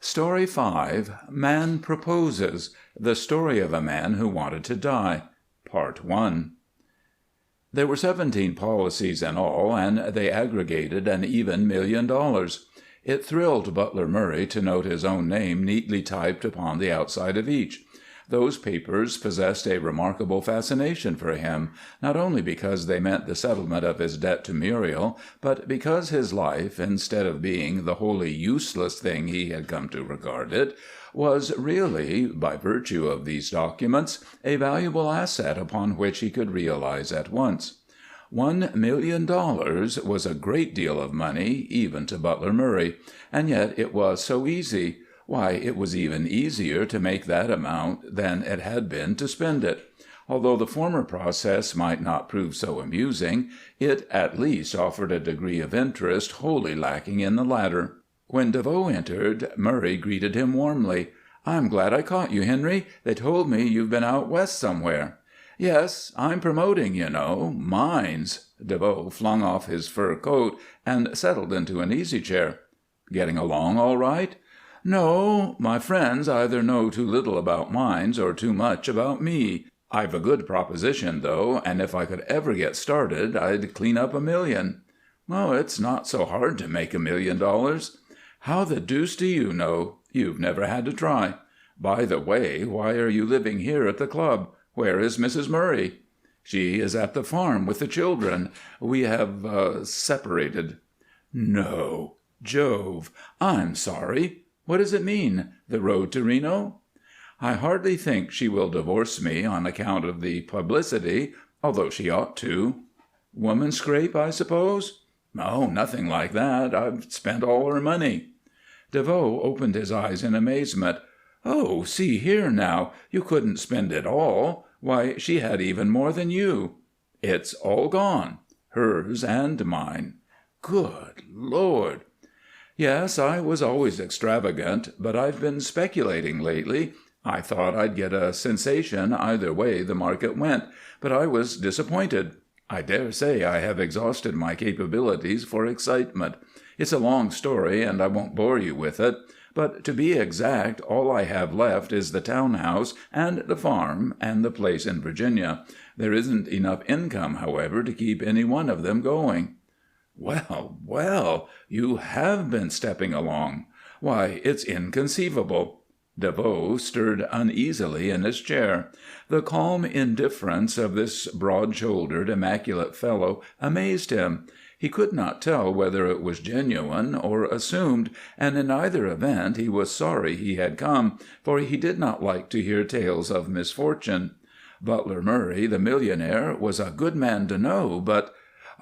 Story 5, Man Proposes, the story of a man who wanted to die, Part 1. There were 17 policies in all, and they aggregated an even $1 million. It thrilled Butler Murray to note his own name neatly typed upon the outside of each. Those papers possessed a remarkable fascination for him, not only because they meant the settlement of his debt to Muriel, but because his life, instead of being the wholly useless thing he had come to regard it, was really, by virtue of these documents, a valuable asset upon which he could realize at once. $1 million was a great deal of money, even to Butler Murray, and yet it was so easy. Why, it was even easier to make that amount than it had been to spend it. Although the former process might not prove so amusing, it at least offered a degree of interest wholly lacking in the latter. When DeVoe entered, Murray greeted him warmly. "I'm glad I caught you, Henry. They told me you've been out west somewhere." "Yes, I'm promoting, you know. Mines." DeVoe flung off his fur coat and settled into an easy chair. "Getting along all right?" "No. My friends either know too little about mines or too much about me. I've a good proposition, though, and if I could ever get started, I'd clean up $1 million." "Oh, it's not so hard to make $1 million." "How the deuce do you know? You've never had to try. By the way, why are you living here at the club? Where is Mrs. Murray?" "She is at the farm with the children. We have separated." "No. Jove! I'm sorry. What does it mean? The road to Reno?" "I hardly think she will divorce me on account of the publicity, although she ought to." "Woman scrape, I suppose?" "Oh, nothing like that. I've spent all her money." DeVoe opened his eyes in amazement. "Oh, see here now. You couldn't spend it all. Why, she had even more than you." "It's all gone. Hers and mine." "Good Lord!" "Yes, I was always extravagant, but I've been speculating lately. I thought I'd get a sensation either way the market went, but I was disappointed. I dare say I have exhausted my capabilities for excitement. It's a long story, and I won't bore you with it, but to be exact, all I have left is the townhouse and the farm and the place in Virginia. There isn't enough income, however, to keep any one of them going." "Well, well, you have been stepping along. Why, it's inconceivable." DeVoe stirred uneasily in his chair. The calm indifference of this broad-shouldered, immaculate fellow amazed him. He could not tell whether it was genuine or assumed, and in either event he was sorry he had come, for he did not like to hear tales of misfortune. Butler Murray, the millionaire, was a good man to know, but—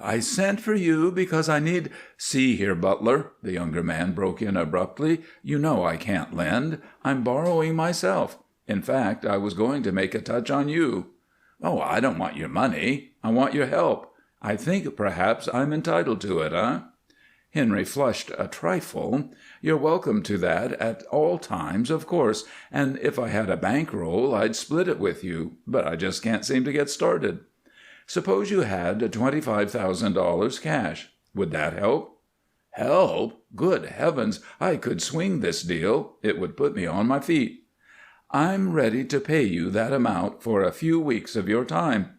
"I sent for you because I need—" "See here, Butler," the younger man broke in abruptly, "you know I can't lend. I'm borrowing myself. In fact, I was going to make a touch on you." "Oh, I don't want your money. I want your help. I think perhaps I'm entitled to it, Henry flushed a trifle. "You're welcome to that at all times, of course, and if I had a bankroll I'd split it with you, but I just can't seem to get started. Suppose you had $25,000 cash. Would that help?" "Help? Good heavens, I could swing this deal. It would put me on my feet." "I'm ready to pay you that amount for a few weeks of your time."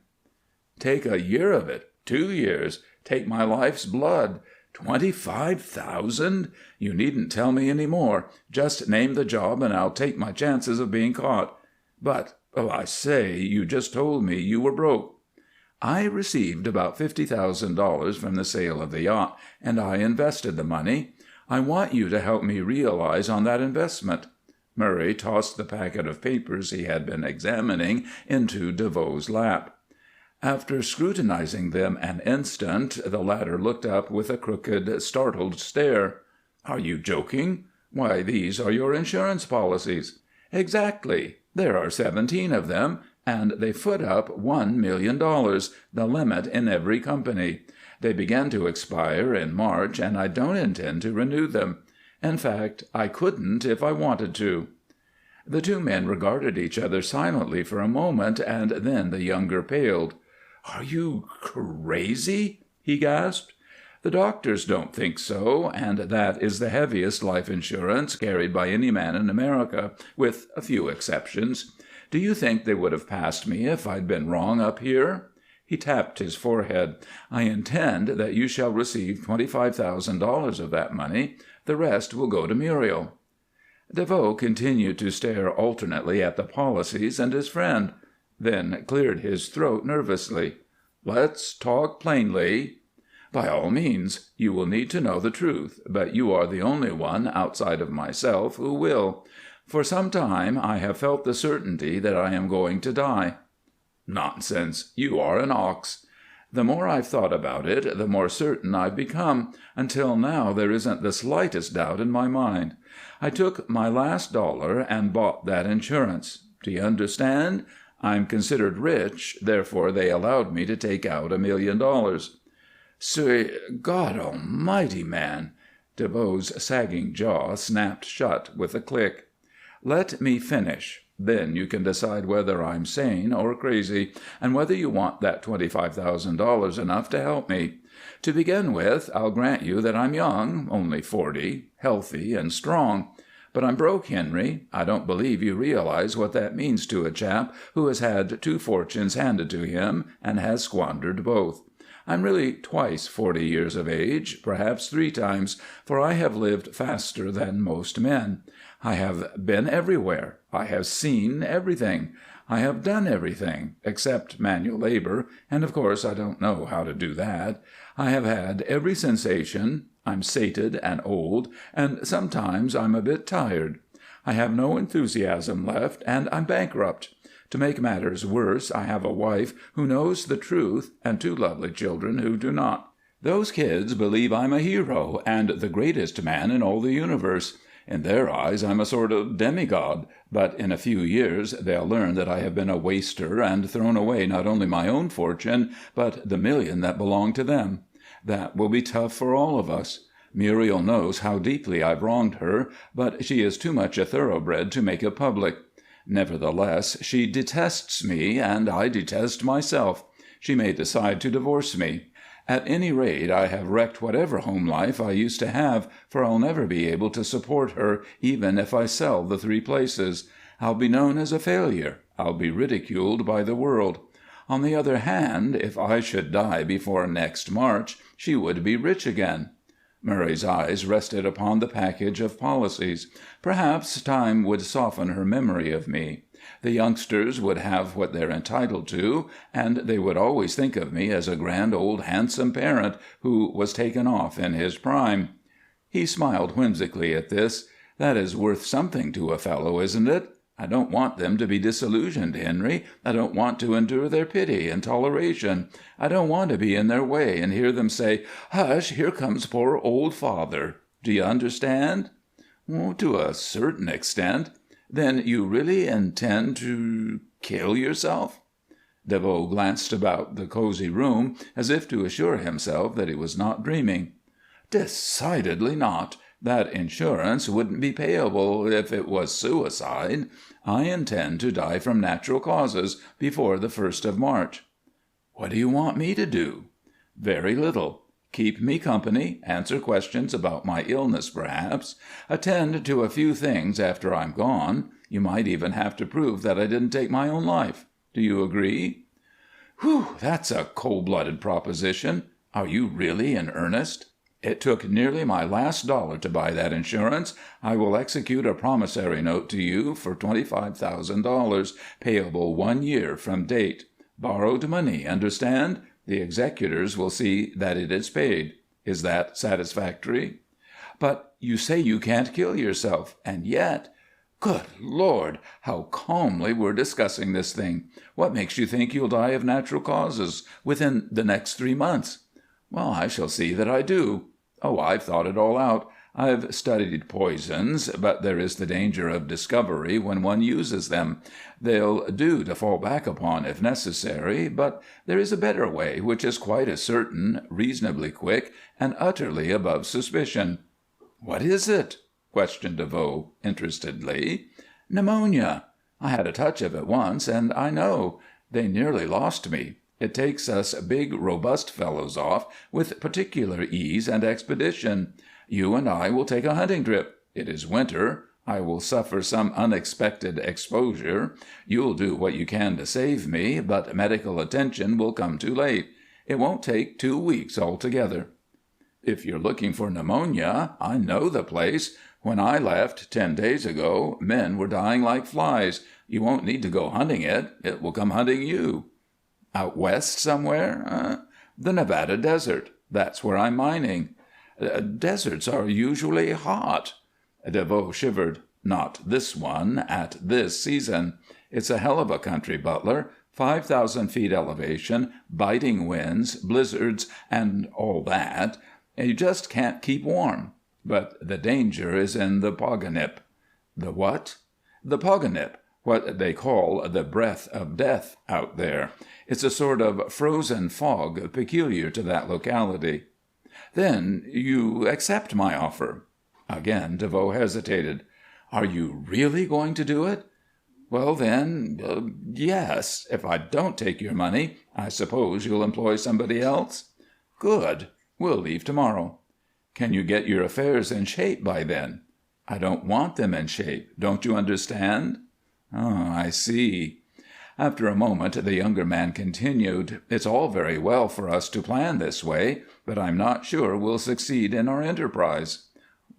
"Take a year of it, 2 years, take my life's blood. 25,000? You needn't tell me any more. Just name the job and I'll take my chances of being caught. But, I say, you just told me you were broke." "I received about $50,000 from the sale of the yacht, and I invested the money. I want you to help me realize on that investment." Murray tossed the packet of papers he had been examining into DeVoe's lap. After scrutinizing them an instant, the latter looked up with a crooked, startled stare. "Are you joking? Why, these are your insurance policies." "Exactly. There are 17 of them, and they foot up $1 million, the limit in every company. They began to expire in March, and I don't intend to renew them. In fact, I couldn't if I wanted to." The two men regarded each other silently for a moment, and then the younger paled. "Are you crazy?" he gasped. The doctors don't think so, and that is the heaviest life insurance carried by any man in America, with a few exceptions. Do you think they would have passed me if I'd been wrong up here?" He tapped his forehead. "I intend that you shall receive $25,000 of that money. The rest will go to Muriel." DeVoe continued to stare alternately at the policies and his friend, then cleared his throat nervously. "Let's talk plainly." "By all means. You will need to know the truth, but you are the only one outside of myself who will. For some time I have felt the certainty that I am going to die." "Nonsense. You are an ox." "The more I've thought about it, the more certain I've become, until now there isn't the slightest doubt in my mind. I took my last dollar and bought that insurance. Do you understand? I'm considered rich, therefore they allowed me to take out $1 million. God Almighty, man!" DeVoe's sagging jaw snapped shut with a click. "Let me finish. Then you can decide whether I'm sane or crazy, and whether you want that $25,000 enough to help me. To begin with, I'll grant you that I'm young, only 40, healthy and strong. But I'm broke, Henry. I don't believe you realize what that means to a chap who has had 2 fortunes handed to him and has squandered both. I'm really twice 40 years of age, perhaps 3 times, for I have lived faster than most men. I have been everywhere. I have seen everything. I have done everything, except manual labor, and of course I don't know how to do that. I have had every sensation. I'm sated and old, and sometimes I'm a bit tired. I have no enthusiasm left, and I'm bankrupt. To make matters worse, I have a wife who knows the truth and 2 lovely children who do not. Those kids believe I'm a hero and the greatest man in all the universe. In their eyes I'm a sort of demigod, but in a few years they'll learn that I have been a waster and thrown away not only my own fortune, but the $1 million that belonged to them. That will be tough for all of us. Muriel knows how deeply I've wronged her, but she is too much a thoroughbred to make it public. Nevertheless, she detests me, and I detest myself. She may decide to divorce me. At any rate, I have wrecked whatever home life I used to have, for I'll never be able to support her, even if I sell the 3 places. I'll be known as a failure. I'll be ridiculed by the world. On the other hand, if I should die before next March, she would be rich again." Murray's eyes rested upon the package of policies. "Perhaps time would soften her memory of me. The youngsters would have what they're entitled to, and they would always think of me as a grand old handsome parent who was taken off in his prime." He smiled whimsically at this. "That is worth something to a fellow, isn't it? I don't want them to be disillusioned, Henry. I don't want to endure their pity and toleration. I don't want to be in their way and hear them say, 'Hush, here comes poor old father.' Do you understand?" "To a certain extent." "Then you really intend to kill yourself?" DeVoe glanced about the cozy room as if to assure himself that he was not dreaming. "Decidedly not. That insurance wouldn't be payable if it was suicide. I intend to die from natural causes before the 1st of March." "What do you want me to do?" "Very little. Keep me company, answer questions about my illness, perhaps. Attend to a few things after I'm gone. You might even have to prove that I didn't take my own life. Do you agree?" "Whew! That's a cold-blooded proposition. Are you really in earnest?" "It took nearly my last dollar to buy that insurance. I will execute a promissory note to you for $25,000, payable 1 year from date. Borrowed money, understand? The executors will see that it is paid. Is that satisfactory?" "But you say you can't kill yourself, and yet—" "Good Lord! How calmly we're discussing this thing. What makes you think you'll die of natural causes within the next 3 months?" "Well, I shall see that I do. Oh, I've thought it all out. I've studied poisons, but there is the danger of discovery when one uses them. They'll do to fall back upon if necessary, but there is a better way, which is quite as certain, reasonably quick, and utterly above suspicion." "What is it?" questioned DeVoe, interestedly. "Pneumonia. I had a touch of it once, and I know. They nearly lost me. It takes us big, robust fellows off with particular ease and expedition. You and I will take a hunting trip. It is winter. I will suffer some unexpected exposure. You'll do what you can to save me, but medical attention will come too late. It won't take 2 weeks altogether. If you're looking for pneumonia, I know the place. When I left 10 days ago, men were dying like flies. You won't need to go hunting it. It will come hunting you. Out west somewhere? The Nevada desert. That's where I'm mining. Deserts are usually hot. DeVoe shivered. Not this one, at this season. It's a hell of a country, Butler. 5,000 feet elevation, biting winds, blizzards, and all that. You just can't keep warm. But the danger is in the Poganip. The what? The Poganip, what they call the breath of death out there. It's a sort of frozen fog peculiar to that locality. Then you accept my offer. Again DeVoe hesitated. Are you really going to do it? Well, then, yes. If I don't take your money, I suppose you'll employ somebody else? Good. We'll leave tomorrow. Can you get your affairs in shape by then? I don't want them in shape. Don't you understand? Oh, I see. After a moment, the younger man continued, It's all very well for us to plan this way, but I'm not sure we'll succeed in our enterprise.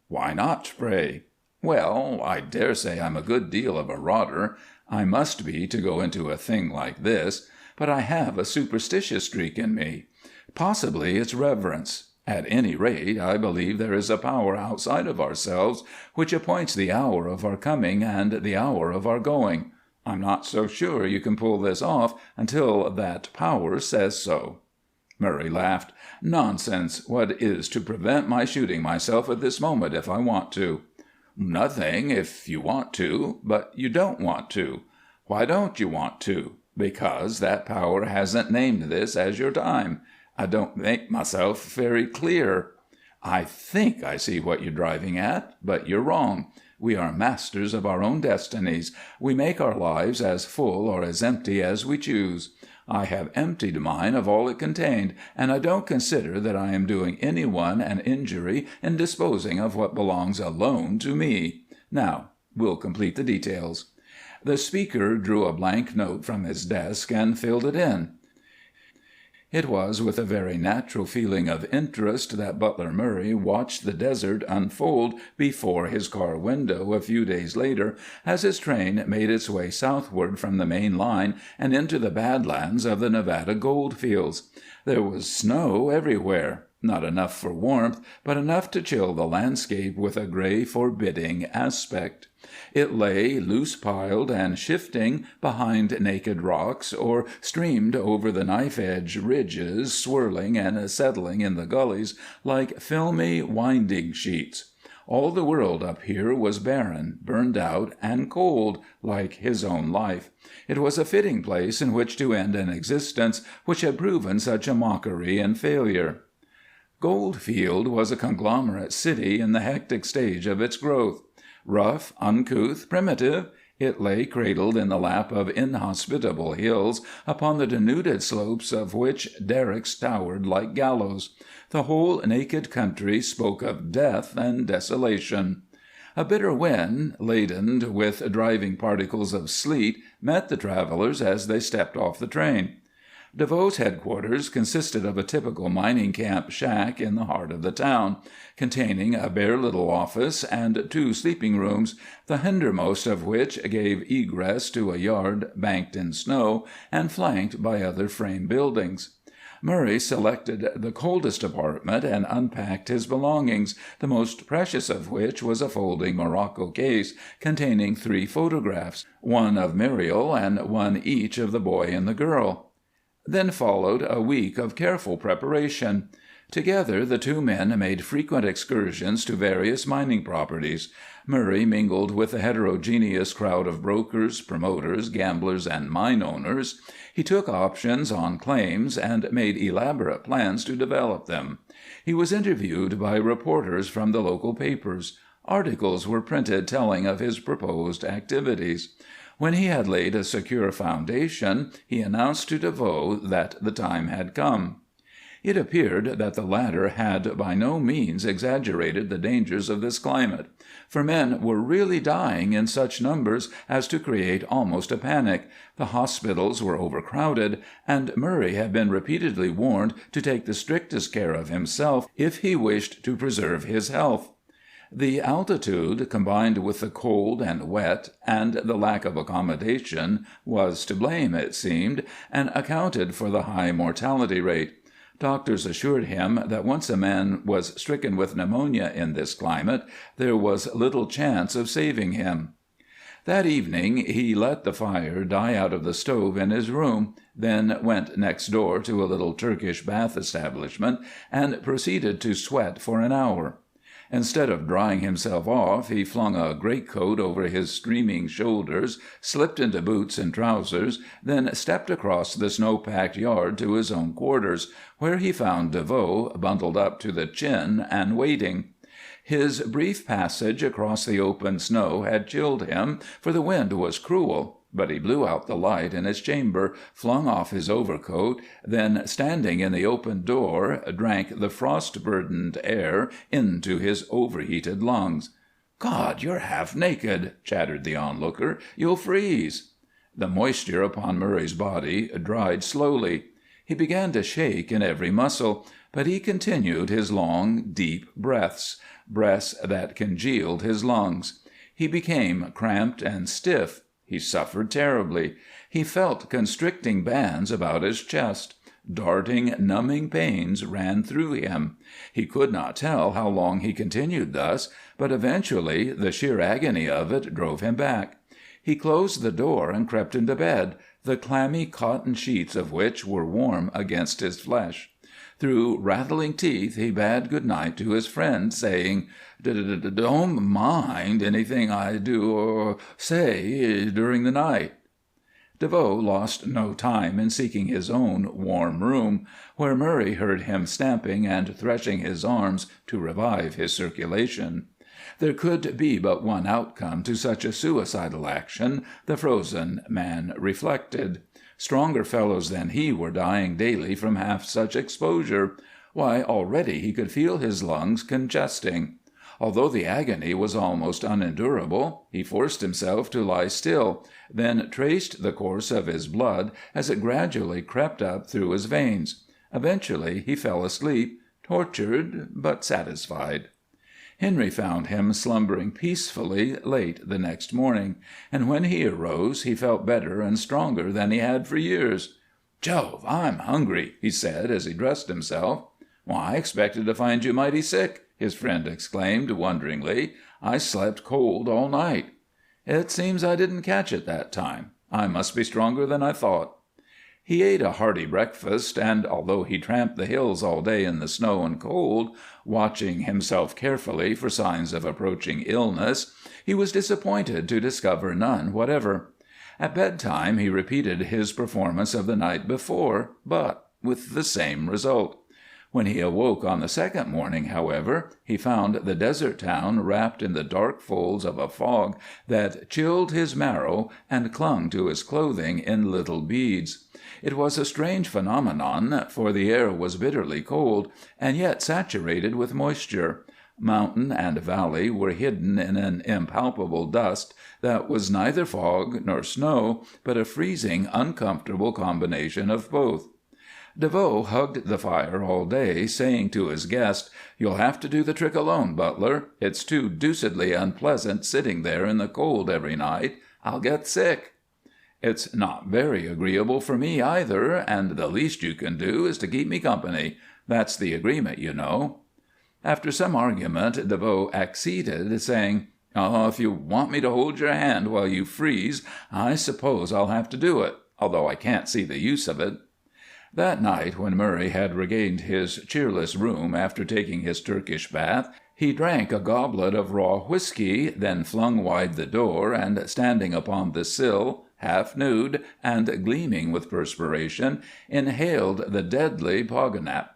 Why not, pray? Well, I dare say I'm a good deal of a rotter. I must be to go into a thing like this, but I have a superstitious streak in me. Possibly it's reverence. At any rate, I believe there is a power outside of ourselves which appoints the hour of our coming and the hour of our going. I'm not so sure you can pull this off until that power says so. Murray laughed. Nonsense. What is to prevent my shooting myself at this moment if I want to? Nothing, if you want to, but you don't want to. Why don't you want to? Because that power hasn't named this as your time. I don't make myself very clear. I think I see what you're driving at, but you're wrong. We are masters of our own destinies. We make our lives as full or as empty as we choose. I have emptied mine of all it contained, and I don't consider that I am doing any one an injury in disposing of what belongs alone to me. Now, we'll complete the details. The speaker drew a blank note from his desk and filled it in. It was with a very natural feeling of interest that Butler Murray watched the desert unfold before his car window a few days later as his train made its way southward from the main line and into the badlands of the Nevada gold fields. There was snow everywhere, not enough for warmth, but enough to chill the landscape with a gray, forbidding aspect. It lay loose-piled and shifting behind naked rocks, or streamed over the knife-edge ridges, swirling and settling in the gullies like filmy winding-sheets. All the world up here was barren, burned out, and cold, like his own life. It was a fitting place in which to end an existence which had proven such a mockery and failure. Goldfield was a conglomerate city in the hectic stage of its growth. Rough, uncouth, primitive, it lay cradled in the lap of inhospitable hills, upon the denuded slopes of which derricks towered like gallows. The whole naked country spoke of death and desolation. A bitter wind, laden with driving particles of sleet, met the travelers as they stepped off the train. DeVoe's headquarters consisted of a typical mining camp shack in the heart of the town, containing a bare little office and 2 sleeping rooms, the hindermost of which gave egress to a yard banked in snow and flanked by other frame buildings. Murray selected the coldest apartment and unpacked his belongings, the most precious of which was a folding morocco case containing 3 photographs, one of Muriel and one each of the boy and the girl. Then followed a week of careful preparation. Together the 2 men made frequent excursions to various mining properties. Murray mingled with the heterogeneous crowd of brokers, promoters, gamblers, and mine owners. He took options on claims and made elaborate plans to develop them. He was interviewed by reporters from the local papers. Articles were printed telling of his proposed activities. When he had laid a secure foundation, he announced to DeVoe that the time had come. It appeared that the latter had by no means exaggerated the dangers of this climate, for men were really dying in such numbers as to create almost a panic, the hospitals were overcrowded, and Murray had been repeatedly warned to take the strictest care of himself if he wished to preserve his health. The altitude, combined with the cold and wet, and the lack of accommodation, was to blame, it seemed, and accounted for the high mortality rate. Doctors assured him that once a man was stricken with pneumonia in this climate, there was little chance of saving him. That evening he let the fire die out of the stove in his room, then went next door to a little Turkish bath establishment and proceeded to sweat for an hour. Instead of drying himself off, he flung a greatcoat over his streaming shoulders, slipped into boots and trousers, then stepped across the snow-packed yard to his own quarters, where he found DeVoe bundled up to the chin and waiting. His brief passage across the open snow had chilled him, for the wind was cruel, but he blew out the light in his chamber, flung off his overcoat, then, standing in the open door, drank the frost-burdened air into his overheated lungs. "God, you're half naked," chattered the onlooker. "You'll freeze." The moisture upon Murray's body dried slowly. He began to shake in every muscle, but he continued his long, deep breaths that congealed his lungs. He became cramped and stiff. He suffered terribly. He felt constricting bands about his chest. Darting, numbing pains ran through him. He could not tell how long he continued thus, but eventually the sheer agony of it drove him back. He closed the door and crept into bed, the clammy cotton sheets of which were warm against his flesh. Through rattling teeth he bade good night to his friend, saying, "Don't mind anything I do or say during the night." DeVoe lost no time in seeking his own warm room, where Murray heard him stamping and threshing his arms to revive his circulation. There could be but one outcome to such a suicidal action, the frozen man reflected. Stronger fellows than he were dying daily from half such exposure. Why, already he could feel his lungs congesting. Although the agony was almost unendurable, he forced himself to lie still, then traced the course of his blood as it gradually crept up through his veins. Eventually he fell asleep, tortured but satisfied. Henry found him slumbering peacefully late the next morning, and when he arose he felt better and stronger than he had for years. "Jove, I'm hungry," he said as he dressed himself. "I expected to find you mighty sick," his friend exclaimed wonderingly. "I slept cold all night." "It seems I didn't catch it that time. I must be stronger than I thought." He ate a hearty breakfast, and although he tramped the hills all day in the snow and cold, watching himself carefully for signs of approaching illness, he was disappointed to discover none whatever. At bedtime he repeated his performance of the night before, but with the same result. When he awoke on the second morning, however, he found the desert town wrapped in the dark folds of a fog that chilled his marrow and clung to his clothing in little beads. It was a strange phenomenon, for the air was bitterly cold, and yet saturated with moisture. Mountain and valley were hidden in an impalpable dust that was neither fog nor snow, but a freezing, uncomfortable combination of both. DeVoe hugged the fire all day, saying to his guest, "You'll have to do the trick alone, Butler. It's too deucedly unpleasant sitting there in the cold every night. I'll get sick." "It's not very agreeable for me, either, and the least you can do is to keep me company. That's the agreement, you know." After some argument, DeVoe acceded, saying, "Oh, if you want me to hold your hand while you freeze, I suppose I'll have to do it, although I can't see the use of it." That night, when Murray had regained his cheerless room after taking his Turkish bath, he drank a goblet of raw whiskey, then flung wide the door, and, standing upon the sill, half nude and gleaming with perspiration, inhaled the deadly poganap.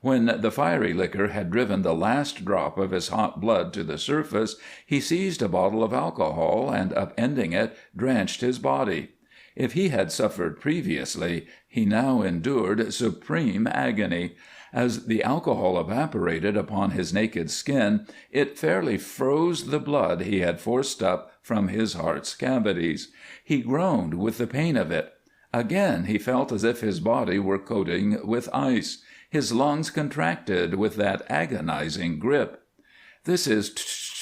When the fiery liquor had driven the last drop of his hot blood to the surface, he seized a bottle of alcohol and, upending it, drenched his body. If he had suffered previously, he now endured supreme agony. As the alcohol evaporated upon his naked skin, it fairly froze the blood he had forced up from his heart's cavities. He groaned with the pain of it. Again he felt as if his body were coating with ice. His lungs contracted with that agonizing grip. "This is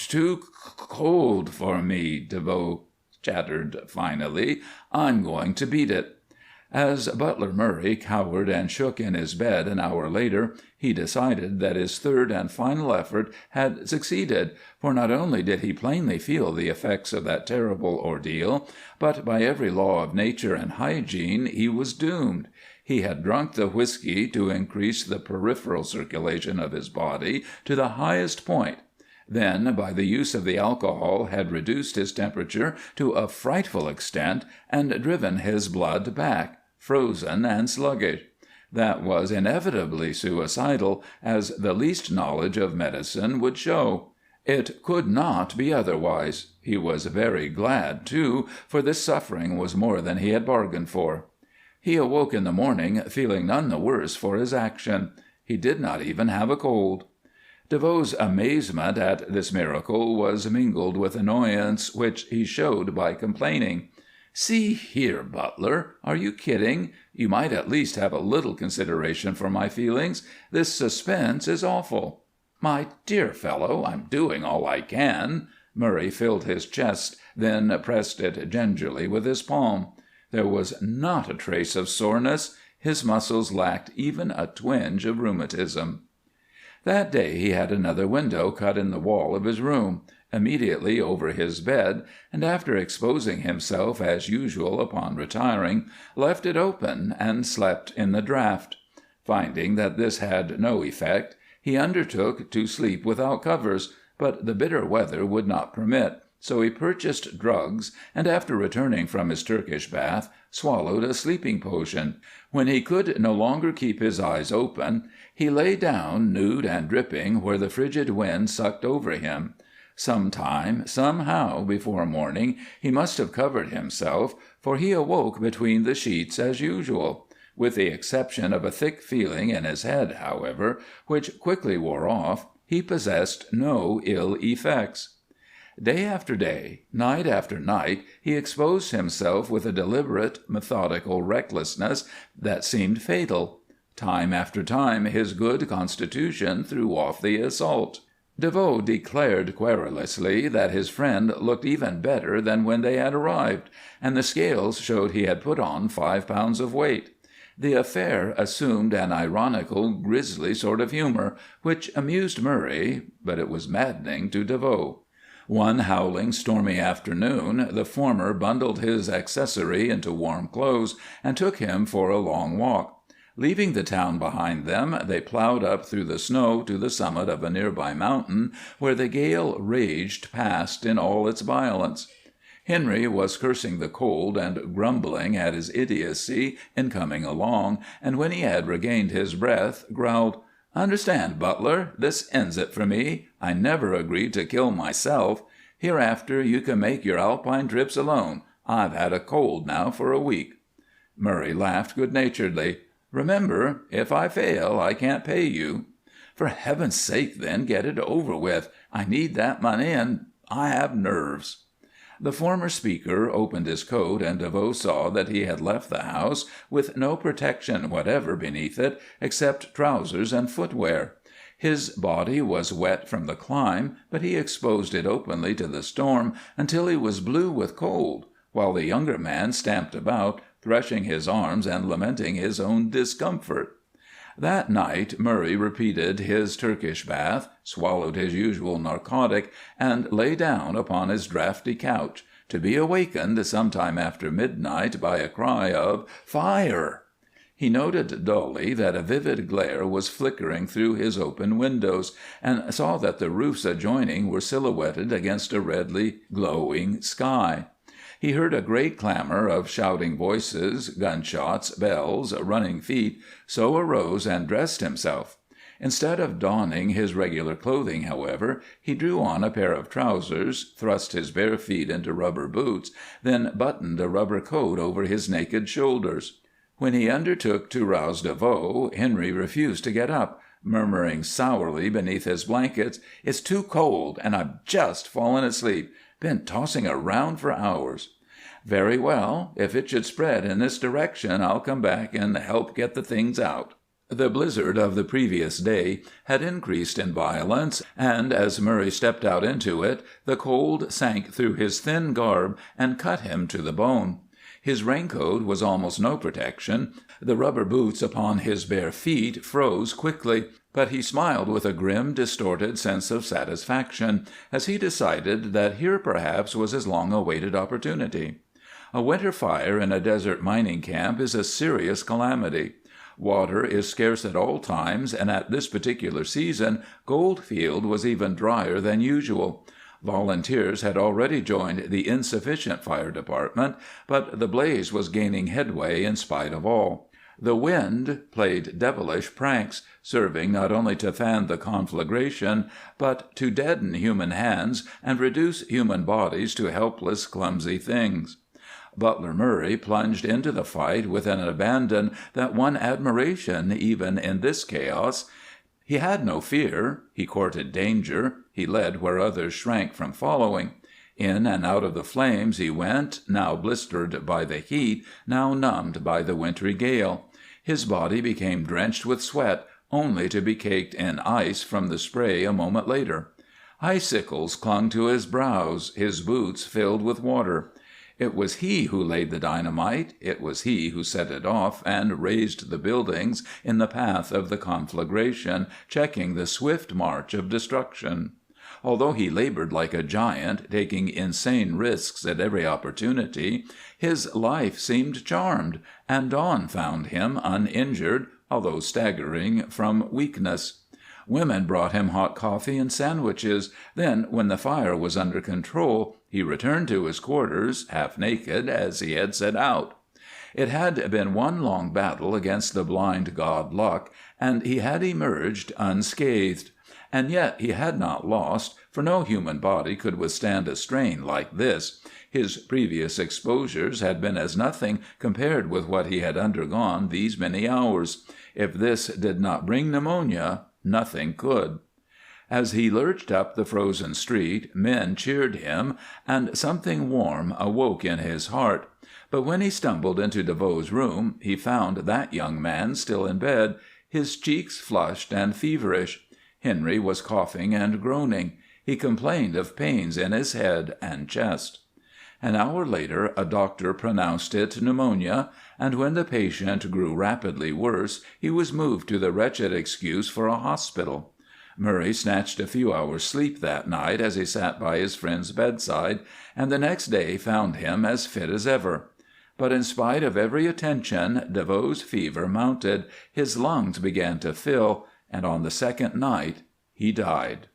too cold for me," DeVoe chattered finally. "I'm going to beat it." As Butler Murray cowered and shook in his bed an hour later, he decided that his third and final effort had succeeded, for not only did he plainly feel the effects of that terrible ordeal, but by every law of nature and hygiene he was doomed. He had drunk the whiskey to increase the peripheral circulation of his body to the highest point, then by the use of the alcohol had reduced his temperature to a frightful extent and driven his blood back, frozen and sluggish. That was inevitably suicidal, as the least knowledge of medicine would show. It could not be otherwise. He was very glad, too, for this suffering was more than he had bargained for. He awoke in the morning feeling none the worse for his action. He did not even have a cold. DeVoe's amazement at this miracle was mingled with annoyance, which he showed by complaining. "See here, Butler, are you kidding? You might at least have a little consideration for my feelings. This suspense is awful." "My dear fellow, I'm doing all I can." Murray filled his chest, then pressed it gingerly with his palm. There was not a trace of soreness. His muscles lacked even a twinge of rheumatism. That day he had another window cut in the wall of his room, immediately over his bed, and after exposing himself as usual upon retiring, left it open and slept in the draught. Finding that this had no effect, he undertook to sleep without covers, but the bitter weather would not permit, so he purchased drugs, and after returning from his Turkish bath, swallowed a sleeping potion. When he could no longer keep his eyes open, he lay down, nude and dripping, where the frigid wind sucked over him. Sometime, somehow, before morning, he must have covered himself, for he awoke between the sheets as usual. With the exception of a thick feeling in his head, however, which quickly wore off, he possessed no ill effects. Day after day, night after night, he exposed himself with a deliberate, methodical recklessness that seemed fatal. Time after time his good constitution threw off the assault. DeVoe declared querulously that his friend looked even better than when they had arrived, and the scales showed he had put on 5 pounds of weight. The affair assumed an ironical, grisly sort of humor, which amused Murray, but it was maddening to DeVoe. One howling, stormy afternoon, the former bundled his accessory into warm clothes and took him for a long walk. Leaving the town behind them, they plowed up through the snow to the summit of a nearby mountain, where the gale raged past in all its violence. Henry was cursing the cold and grumbling at his idiocy in coming along, and when he had regained his breath, growled, "Understand, Butler, this ends it for me. I never agreed to kill myself. Hereafter you can make your Alpine trips alone. I've had a cold now for a week." Murray laughed good-naturedly. "Remember, if I fail, I can't pay you." "For heaven's sake, then, get it over with. I need that money, and I have nerves." The former speaker opened his coat, and DeVoe saw that he had left the house with no protection whatever beneath it except trousers and footwear. His body was wet from the climb, but he exposed it openly to the storm until he was blue with cold, while the younger man stamped about, threshing his arms and lamenting his own discomfort. That night Murray repeated his Turkish bath, swallowed his usual narcotic, and lay down upon his draughty couch, to be awakened sometime after midnight by a cry of "Fire!" He noted dully that a vivid glare was flickering through his open windows, and saw that the roofs adjoining were silhouetted against a redly glowing sky. He heard a great clamor of shouting voices, gunshots, bells, running feet, so arose and dressed himself. Instead of donning his regular clothing, however, he drew on a pair of trousers, thrust his bare feet into rubber boots, then buttoned a rubber coat over his naked shoulders. When he undertook to rouse DeVoe, Henry refused to get up, murmuring sourly beneath his blankets, "It's too cold, and I've just fallen asleep. Been tossing around for hours." "Very well. If it should spread in this direction, I'll come back and help get the things out." The blizzard of the previous day had increased in violence, and as Murray stepped out into it, the cold sank through his thin garb and cut him to the bone. His raincoat was almost no protection, the rubber boots upon his bare feet froze quickly, but he smiled with a grim, distorted sense of satisfaction as he decided that here perhaps was his long-awaited opportunity. A winter fire in a desert mining camp is a serious calamity. Water is scarce at all times, and at this particular season Goldfield was even drier than usual. Volunteers had already joined the insufficient fire department, but the blaze was gaining headway in spite of all. The wind played devilish pranks, serving not only to fan the conflagration, but to deaden human hands and reduce human bodies to helpless, clumsy things. Butler Murray plunged into the fight with an abandon that won admiration even in this chaos. He had no fear, he courted danger, he led where others shrank from following. In and out of the flames he went, now blistered by the heat, now numbed by the wintry gale. His body became drenched with sweat, only to be caked in ice from the spray a moment later. Icicles clung to his brows, his boots filled with water. It was he who laid the dynamite, it was he who set it off and raised the buildings in the path of the conflagration, checking the swift march of destruction. Although he labored like a giant, taking insane risks at every opportunity, his life seemed charmed, and dawn found him uninjured, although staggering from weakness. Women brought him hot coffee and sandwiches. Then, when the fire was under control, he returned to his quarters, half naked, as he had set out. It had been one long battle against the blind god Luck, and he had emerged unscathed. And yet he had not lost, for no human body could withstand a strain like this. His previous exposures had been as nothing compared with what he had undergone these many hours. If this did not bring pneumonia, nothing could. As he lurched up the frozen street, men cheered him, and something warm awoke in his heart. But when he stumbled into DeVoe's room, he found that young man still in bed, his cheeks flushed and feverish. Henry was coughing and groaning. He complained of pains in his head and chest. An hour later a doctor pronounced it pneumonia, and when the patient grew rapidly worse, he was moved to the wretched excuse for a hospital. Murray snatched a few hours' sleep that night as he sat by his friend's bedside, and the next day found him as fit as ever. But in spite of every attention, DeVoe's fever mounted, his lungs began to fill, and on the second night he died.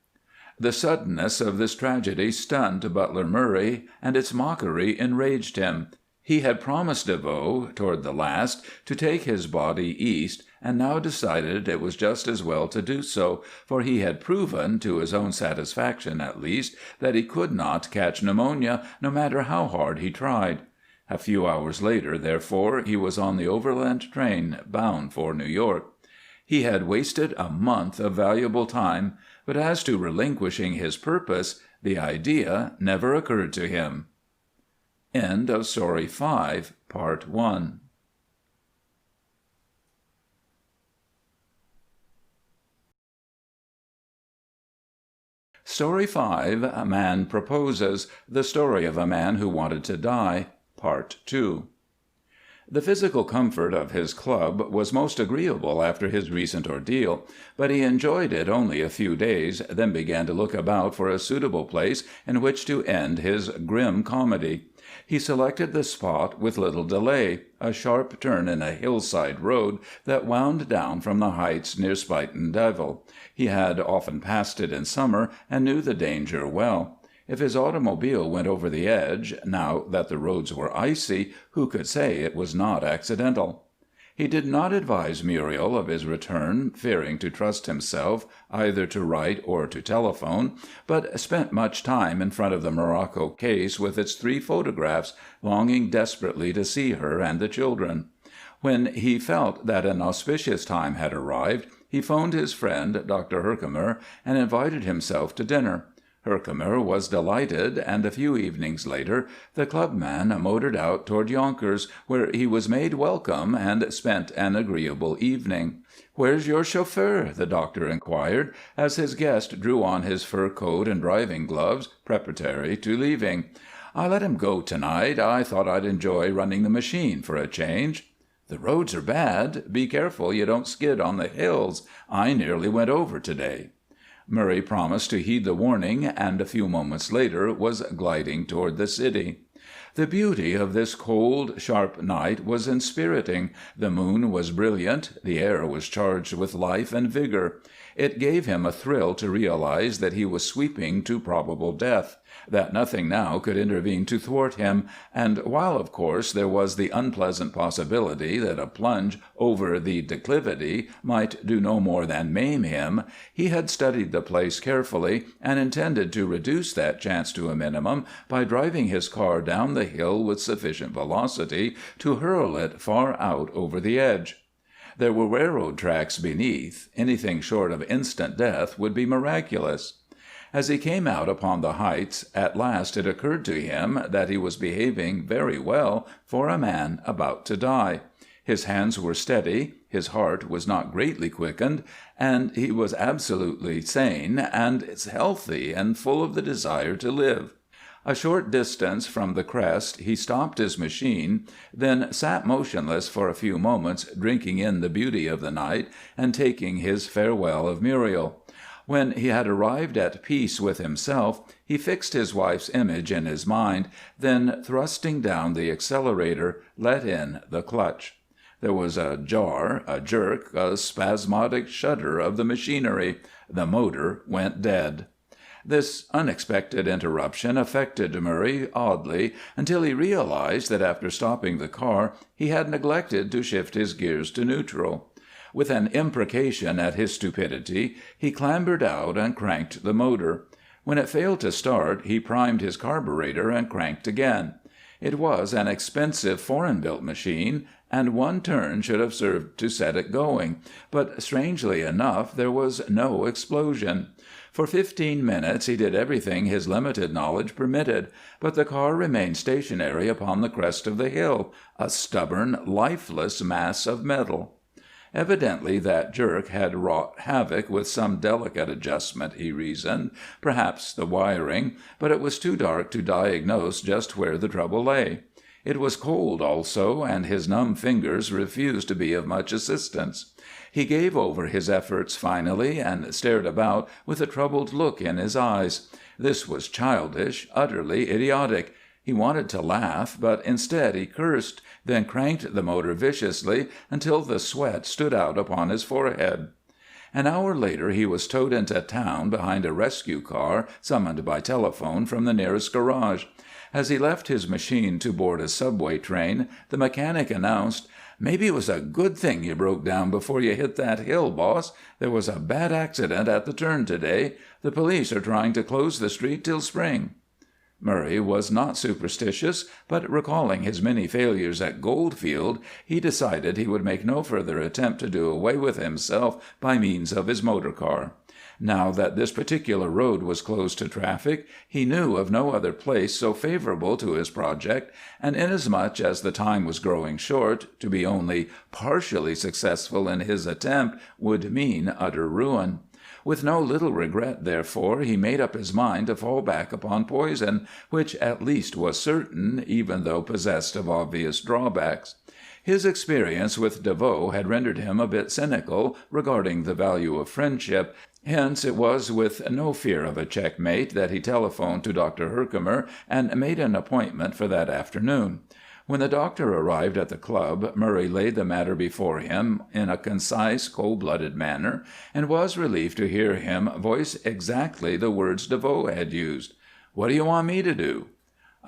The suddenness of this tragedy stunned Butler Murray, and its mockery enraged him. He had promised DeVoe, toward the last, to take his body East, and now decided it was just as well to do so, for he had proven, to his own satisfaction at least, that he could not catch pneumonia, no matter how hard he tried. A few hours later, therefore, he was on the overland train bound for New York. He had wasted a month of valuable time, but as to relinquishing his purpose, the idea never occurred to him. End of Story 5, Part 1. Story 5, A Man Proposes, the story of a man who wanted to die, Part 2. The physical comfort of his club was most agreeable after his recent ordeal, but he enjoyed it only a few days, then began to look about for a suitable place in which to end his grim comedy. He selected the spot with little delay, a sharp turn in a hillside road that wound down from the heights near Spuyten Duyvil. He had often passed it in summer and knew the danger well. If his automobile went over the edge, now that the roads were icy, who could say it was not accidental? He did not advise Muriel of his return, fearing to trust himself either to write or to telephone, but spent much time in front of the morocco case with its 3 photographs, longing desperately to see her and the children. When he felt that an auspicious time had arrived, he phoned his friend, Dr. Herkimer, and invited himself to dinner. Herkimer was delighted, and a few evenings later the clubman motored out toward Yonkers, where he was made welcome and spent an agreeable evening. "Where's your chauffeur?" the doctor inquired, as his guest drew on his fur coat and driving gloves, preparatory to leaving. "I let him go to-night. I thought I'd enjoy running the machine for a change." "The roads are bad. Be careful you don't skid on the hills. I nearly went over to-day." Murray promised to heed the warning, and a few moments later was gliding toward the city. The beauty of this cold, sharp night was inspiriting. The moon was brilliant. The air was charged with life and vigor. It gave him a thrill to realize that he was sweeping to probable death, that nothing now could intervene to thwart him, and while, of course, there was the unpleasant possibility that a plunge over the declivity might do no more than maim him, he had studied the place carefully and intended to reduce that chance to a minimum by driving his car down the hill with sufficient velocity to hurl it far out over the edge. There were railroad tracks beneath. Anything short of instant death would be miraculous. As he came out upon the heights, at last it occurred to him that he was behaving very well for a man about to die. His hands were steady, his heart was not greatly quickened, and he was absolutely sane and healthy and full of the desire to live. A short distance from the crest he stopped his machine, then sat motionless for a few moments, drinking in the beauty of the night and taking his farewell of Muriel. When he had arrived at peace with himself, he fixed his wife's image in his mind, then, thrusting down the accelerator, let in the clutch. There was a jar, a jerk, a spasmodic shudder of the machinery. The motor went dead. This unexpected interruption affected Murray oddly until he realized that after stopping the car he had neglected to shift his gears to neutral. With an imprecation at his stupidity, he clambered out and cranked the motor. When it failed to start, he primed his carburetor and cranked again. It was an expensive foreign-built machine, and one turn should have served to set it going, but strangely enough there was no explosion. For 15 minutes he did everything his limited knowledge permitted, but the car remained stationary upon the crest of the hill, a stubborn, lifeless mass of metal. Evidently that jerk had wrought havoc with some delicate adjustment, he reasoned, perhaps the wiring, but it was too dark to diagnose just where the trouble lay. It was cold also, and his numb fingers refused to be of much assistance. He gave over his efforts finally, and stared about with a troubled look in his eyes. This was childish, utterly idiotic. He wanted to laugh, but instead he cursed, then cranked the motor viciously until the sweat stood out upon his forehead. An hour later he was towed into town behind a rescue car summoned by telephone from the nearest garage. As he left his machine to board a subway train, the mechanic announced, "Maybe it was a good thing you broke down before you hit that hill, boss. There was a bad accident at the turn today. The police are trying to close the street till spring." Murray was not superstitious, but recalling his many failures at Goldfield, he decided he would make no further attempt to do away with himself by means of his motor car. Now that this particular road was closed to traffic, he knew of no other place so favorable to his project, and inasmuch as the time was growing short, to be only partially successful in his attempt would mean utter ruin. With no little regret, therefore, he made up his mind to fall back upon poison, which at least was certain, even though possessed of obvious drawbacks. His experience with DeVoe had rendered him a bit cynical regarding the value of friendship, hence it was with no fear of a checkmate that he telephoned to Dr. Herkimer and made an appointment for that afternoon. When the doctor arrived at the club, Murray laid the matter before him in a concise, cold-blooded manner, and was relieved to hear him voice exactly the words DeVoe had used. "What do you want me to do?"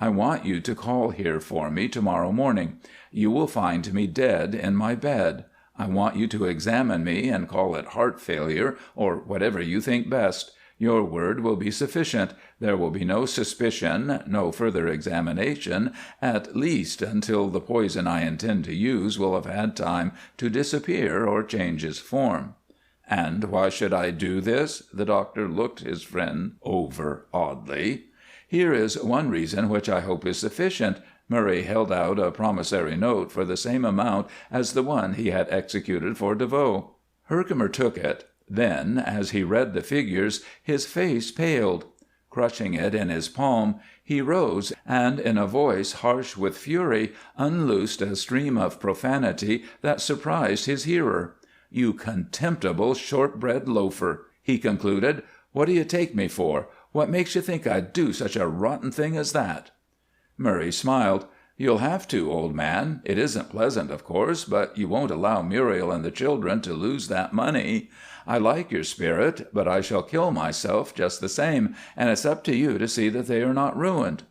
I want you to call here for me tomorrow morning. You will find me dead in my bed. I want you to examine me and call it heart failure or whatever you think best. Your word will be sufficient. There will be no suspicion, no further examination, at least until the poison I intend to use will have had time to disappear or change its form." "And why should I do this?" The doctor looked his friend over oddly. "Here is one reason which I hope is sufficient." Murray held out a promissory note for the same amount as the one he had executed for DeVoe. Herkimer took it. Then, as he read the figures, his face paled. Crushing it in his palm, he rose and, in a voice harsh with fury, unloosed a stream of profanity that surprised his hearer. "You contemptible, short-bred loafer," he concluded. "What do you take me for? What makes you think I'd do such a rotten thing as that?" Murray smiled. "You'll have to, old man. It isn't pleasant, of course, but you won't allow Muriel and the children to lose that money. I like your spirit, but I shall kill myself just the same, and it's up to you to see that they are not ruined."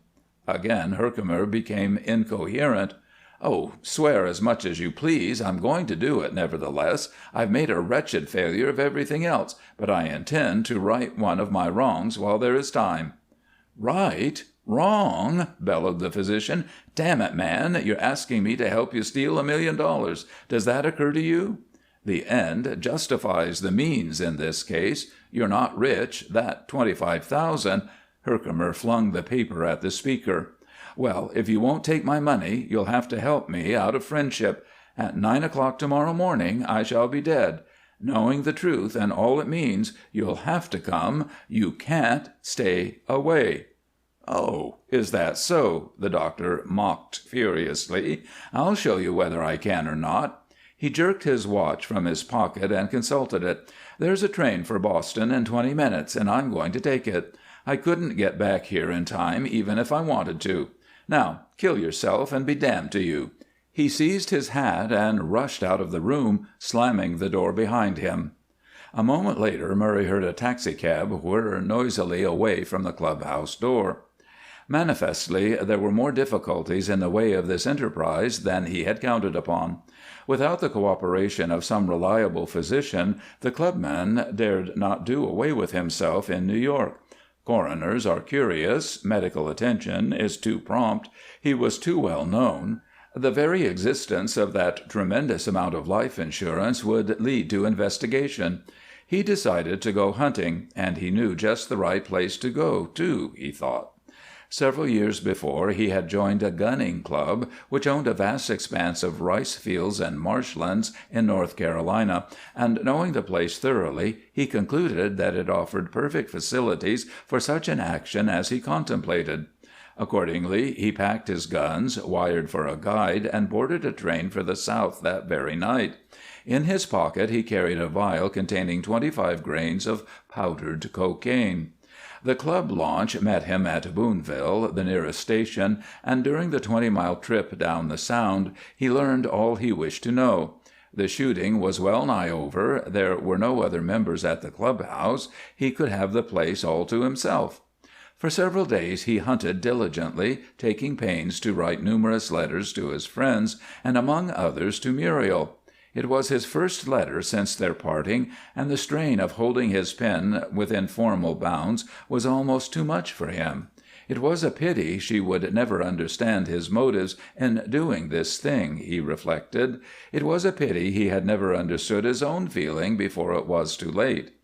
Again Herkimer became incoherent. "Oh, swear as much as you please. I'm going to do it, nevertheless. I've made a wretched failure of everything else, but I intend to right one of my wrongs while there is time." "Right? Wrong?" bellowed the physician. "Damn it, man, you're asking me to help you steal $1 million. Does that occur to you?" "The end justifies the means in this case. You're not rich. That $25,000—" Herkimer flung the paper at the speaker. "Well, if you won't take my money, you'll have to help me out of friendship. At 9 o'clock tomorrow morning I shall be dead. Knowing the truth and all it means, you'll have to come. You can't stay away." "Oh, is that so?" the doctor mocked furiously. "I'll show you whether I can or not." He jerked his watch from his pocket and consulted it. "There's a train for Boston in 20 minutes, and I'm going to take it. I couldn't get back here in time even if I wanted to. Now, kill yourself and be damned to you." He seized his hat and rushed out of the room, slamming the door behind him. A moment later Murray heard a taxicab whir noisily away from the clubhouse door. Manifestly there were more difficulties in the way of this enterprise than he had counted upon. Without the cooperation of some reliable physician, the clubman dared not do away with himself in New York. Coroners are curious, medical attention is too prompt, he was too well known. The very existence of that tremendous amount of life insurance would lead to investigation. He decided to go hunting, and he knew just the right place to go, too, he thought. Several years before he had joined a gunning club which owned a vast expanse of rice fields and marshlands in North Carolina, and knowing the place thoroughly, he concluded that it offered perfect facilities for such an action as he contemplated. Accordingly, he packed his guns, wired for a guide, and boarded a train for the South that very night. In his pocket he carried a vial containing 25 grains of powdered cocaine. The club launch met him at Boonville, the nearest station, and during the 20-mile trip down the Sound he learned all he wished to know. The shooting was well nigh over, there were no other members at the clubhouse, he could have the place all to himself. For several days he hunted diligently, taking pains to write numerous letters to his friends, and among others to Muriel. It was his first letter since their parting, and the strain of holding his pen within formal bounds was almost too much for him. It was a pity she would never understand his motives in doing this thing, he reflected. It was a pity he had never understood his own feeling before it was too late.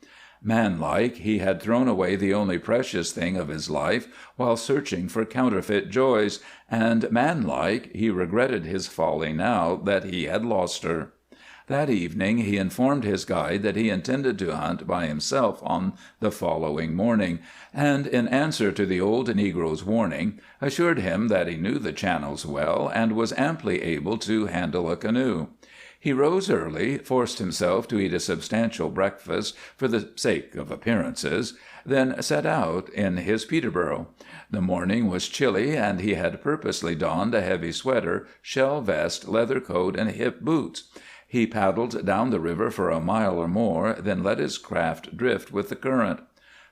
Manlike, he had thrown away the only precious thing of his life while searching for counterfeit joys, and manlike, he regretted his folly now that he had lost her. That evening he informed his guide that he intended to hunt by himself on the following morning, and, in answer to the old negro's warning, assured him that he knew the channels well and was amply able to handle a canoe. He rose early, forced himself to eat a substantial breakfast for the sake of appearances, then set out in his Peterborough. The morning was chilly, and he had purposely donned a heavy sweater, shell vest, leather coat, and hip boots. He paddled down the river for a mile or more, then let his craft drift with the current.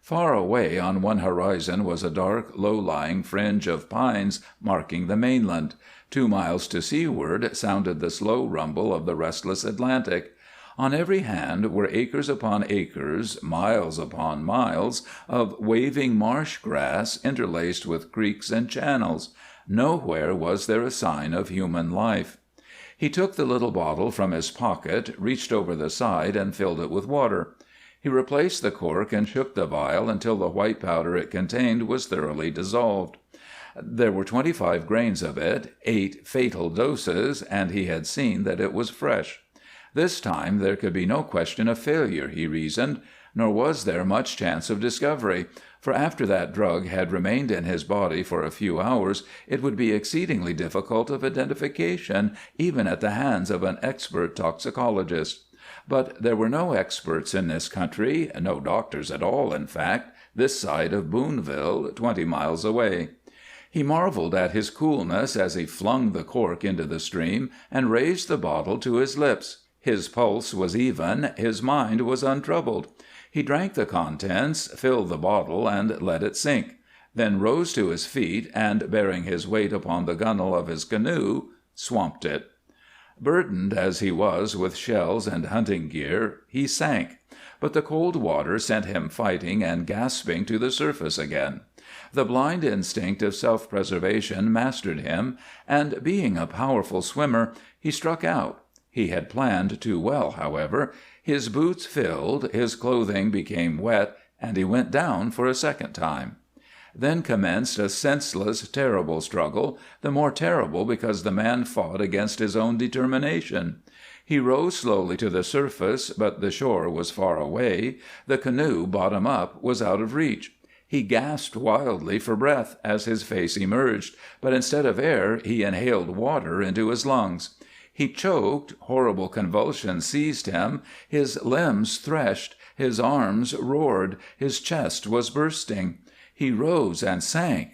Far away on one horizon was a dark, low-lying fringe of pines marking the mainland. 2 miles to seaward sounded the slow rumble of the restless Atlantic. On every hand were acres upon acres, miles upon miles, of waving marsh grass interlaced with creeks and channels. Nowhere was there a sign of human life. He took the little bottle from his pocket, reached over the side, and filled it with water. He replaced the cork and shook the vial until the white powder it contained was thoroughly dissolved. There were 25 grains of it, 8 fatal doses, and he had seen that it was fresh. This time there could be no question of failure, he reasoned, nor was there much chance of discovery, for after that drug had remained in his body for a few hours, it would be exceedingly difficult of identification, even at the hands of an expert toxicologist. But there were no experts in this country, no doctors at all, in fact, this side of Boonville, 20 miles away. He marveled at his coolness as he flung the cork into the stream and raised the bottle to his lips. His pulse was even, his mind was untroubled. He drank the contents, filled the bottle, and let it sink, then rose to his feet and, bearing his weight upon the gunwale of his canoe, swamped it. Burdened as he was with shells and hunting gear, he sank, but the cold water sent him fighting and gasping to the surface again. The blind instinct of self-preservation mastered him, and, being a powerful swimmer, he struck out. He had planned too well, however. His boots filled, his clothing became wet, and he went down for a second time. Then commenced a senseless, terrible struggle, the more terrible because the man fought against his own determination. He rose slowly to the surface, but the shore was far away. The canoe, bottom up, was out of reach. He gasped wildly for breath as his face emerged, but instead of air he inhaled water into his lungs. He choked, horrible convulsions seized him, his limbs threshed, his arms roared, his chest was bursting. He rose and sank,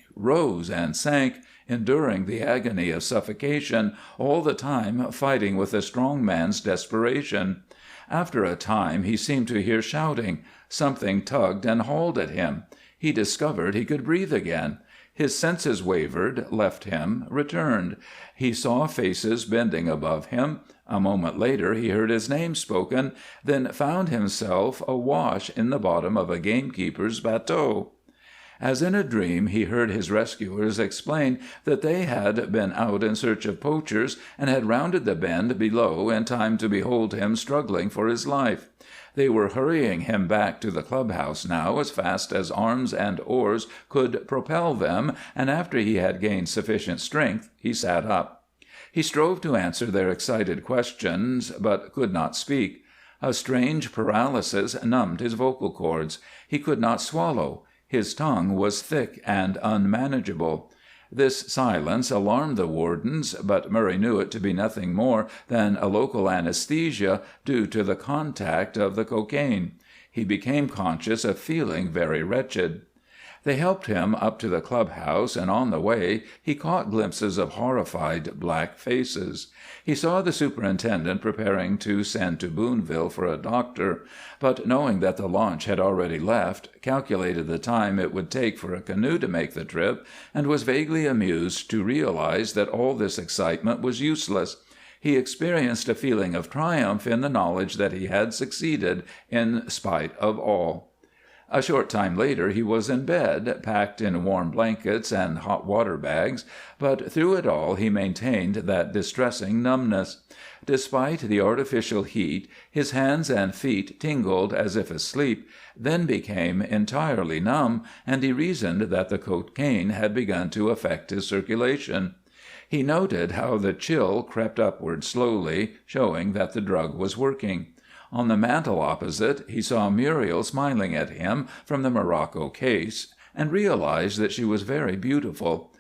enduring the agony of suffocation, all the time fighting with a strong man's desperation. After a time he seemed to hear shouting. Something tugged and hauled at him. He discovered he could breathe again. His senses wavered, left him, returned. He saw faces bending above him. A moment later he heard his name spoken, then found himself awash in the bottom of a gamekeeper's bateau. As in a dream, he heard his rescuers explain that they had been out in search of poachers and had rounded the bend below in time to behold him struggling for his life. They were hurrying him back to the clubhouse now as fast as arms and oars could propel them, and after he had gained sufficient strength, he sat up. He strove to answer their excited questions, but could not speak. A strange paralysis numbed his vocal cords. He could not swallow. His tongue was thick and unmanageable. This silence alarmed the wardens, but Murray knew it to be nothing more than a local anesthesia due to the contact of the cocaine. He became conscious of feeling very wretched. They helped him up to the clubhouse, and on the way he caught glimpses of horrified black faces. He saw the superintendent preparing to send to Boonville for a doctor, but knowing that the launch had already left, calculated the time it would take for a canoe to make the trip, and was vaguely amused to realize that all this excitement was useless. He experienced a feeling of triumph in the knowledge that he had succeeded in spite of all. A short time later he was in bed, packed in warm blankets and hot water bags, but through it all he maintained that distressing numbness. Despite the artificial heat, his hands and feet tingled as if asleep, then became entirely numb, and he reasoned that the cocaine had begun to affect his circulation. He noted how the chill crept upward slowly, showing that the drug was working. On the mantel opposite he saw Muriel smiling at him from the morocco case, and realized that she was very beautiful.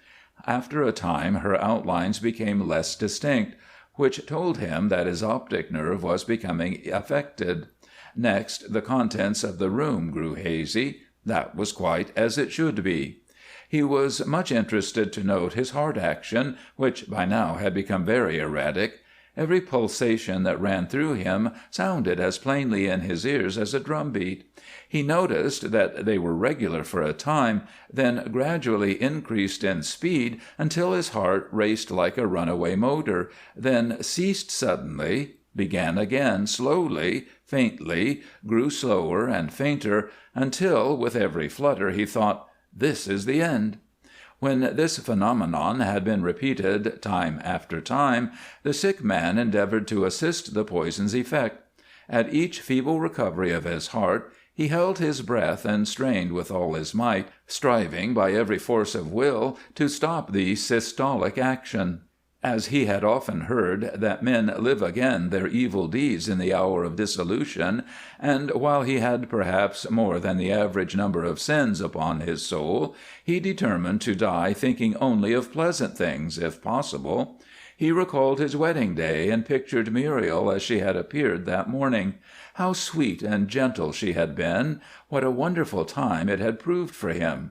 After a time her outlines became less distinct, which told him that his optic nerve was becoming affected. Next, the contents of the room grew hazy. That was quite as it should be. He was much interested to note his heart action, which by now had become very erratic. Every pulsation that ran through him sounded as plainly in his ears as a drumbeat. He noticed that they were regular for a time, then gradually increased in speed until his heart raced like a runaway motor, then ceased suddenly, began again slowly, faintly, grew slower and fainter, until with every flutter he thought, "This is the end." When this phenomenon had been repeated time after time, the sick man endeavored to assist the poison's effect. At each feeble recovery of his heart, he held his breath and strained with all his might, striving by every force of will to stop the systolic action. As he had often heard that men live again their evil deeds in the hour of dissolution, and while he had perhaps more than the average number of sins upon his soul, he determined to die thinking only of pleasant things, if possible. He recalled his wedding day and pictured Muriel as she had appeared that morning. How sweet and gentle she had been! What a wonderful time it had proved for him!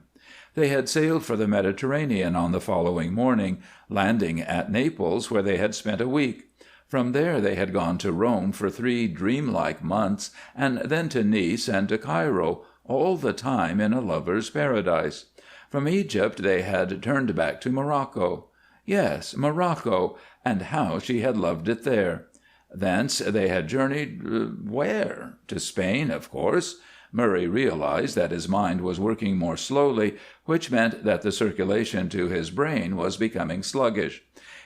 They had sailed for the Mediterranean on the following morning, landing at Naples, where they had spent a week. From there they had gone to Rome for 3 dreamlike months, and then to Nice and to Cairo, all the time in a lover's paradise. From Egypt they had turned back to Morocco. Yes, Morocco, and how she had loved it there. Thence they had journeyed where? To Spain, of course. Murray realized that his mind was working more slowly, which meant that the circulation to his brain was becoming sluggish.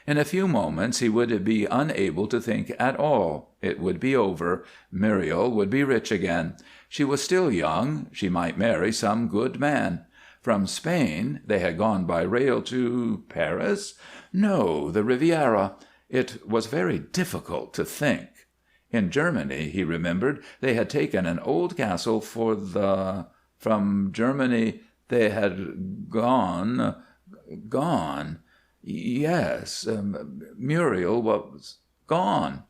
In a few moments he would be unable to think at all. It would be over. Muriel would be rich again. She was still young. She might marry some good man. From Spain they had gone by rail to Paris? No, the Riviera. It was very difficult to think. In Germany, he remembered, they had taken an old castle for the... From Germany they had gone... Yes, Muriel was gone.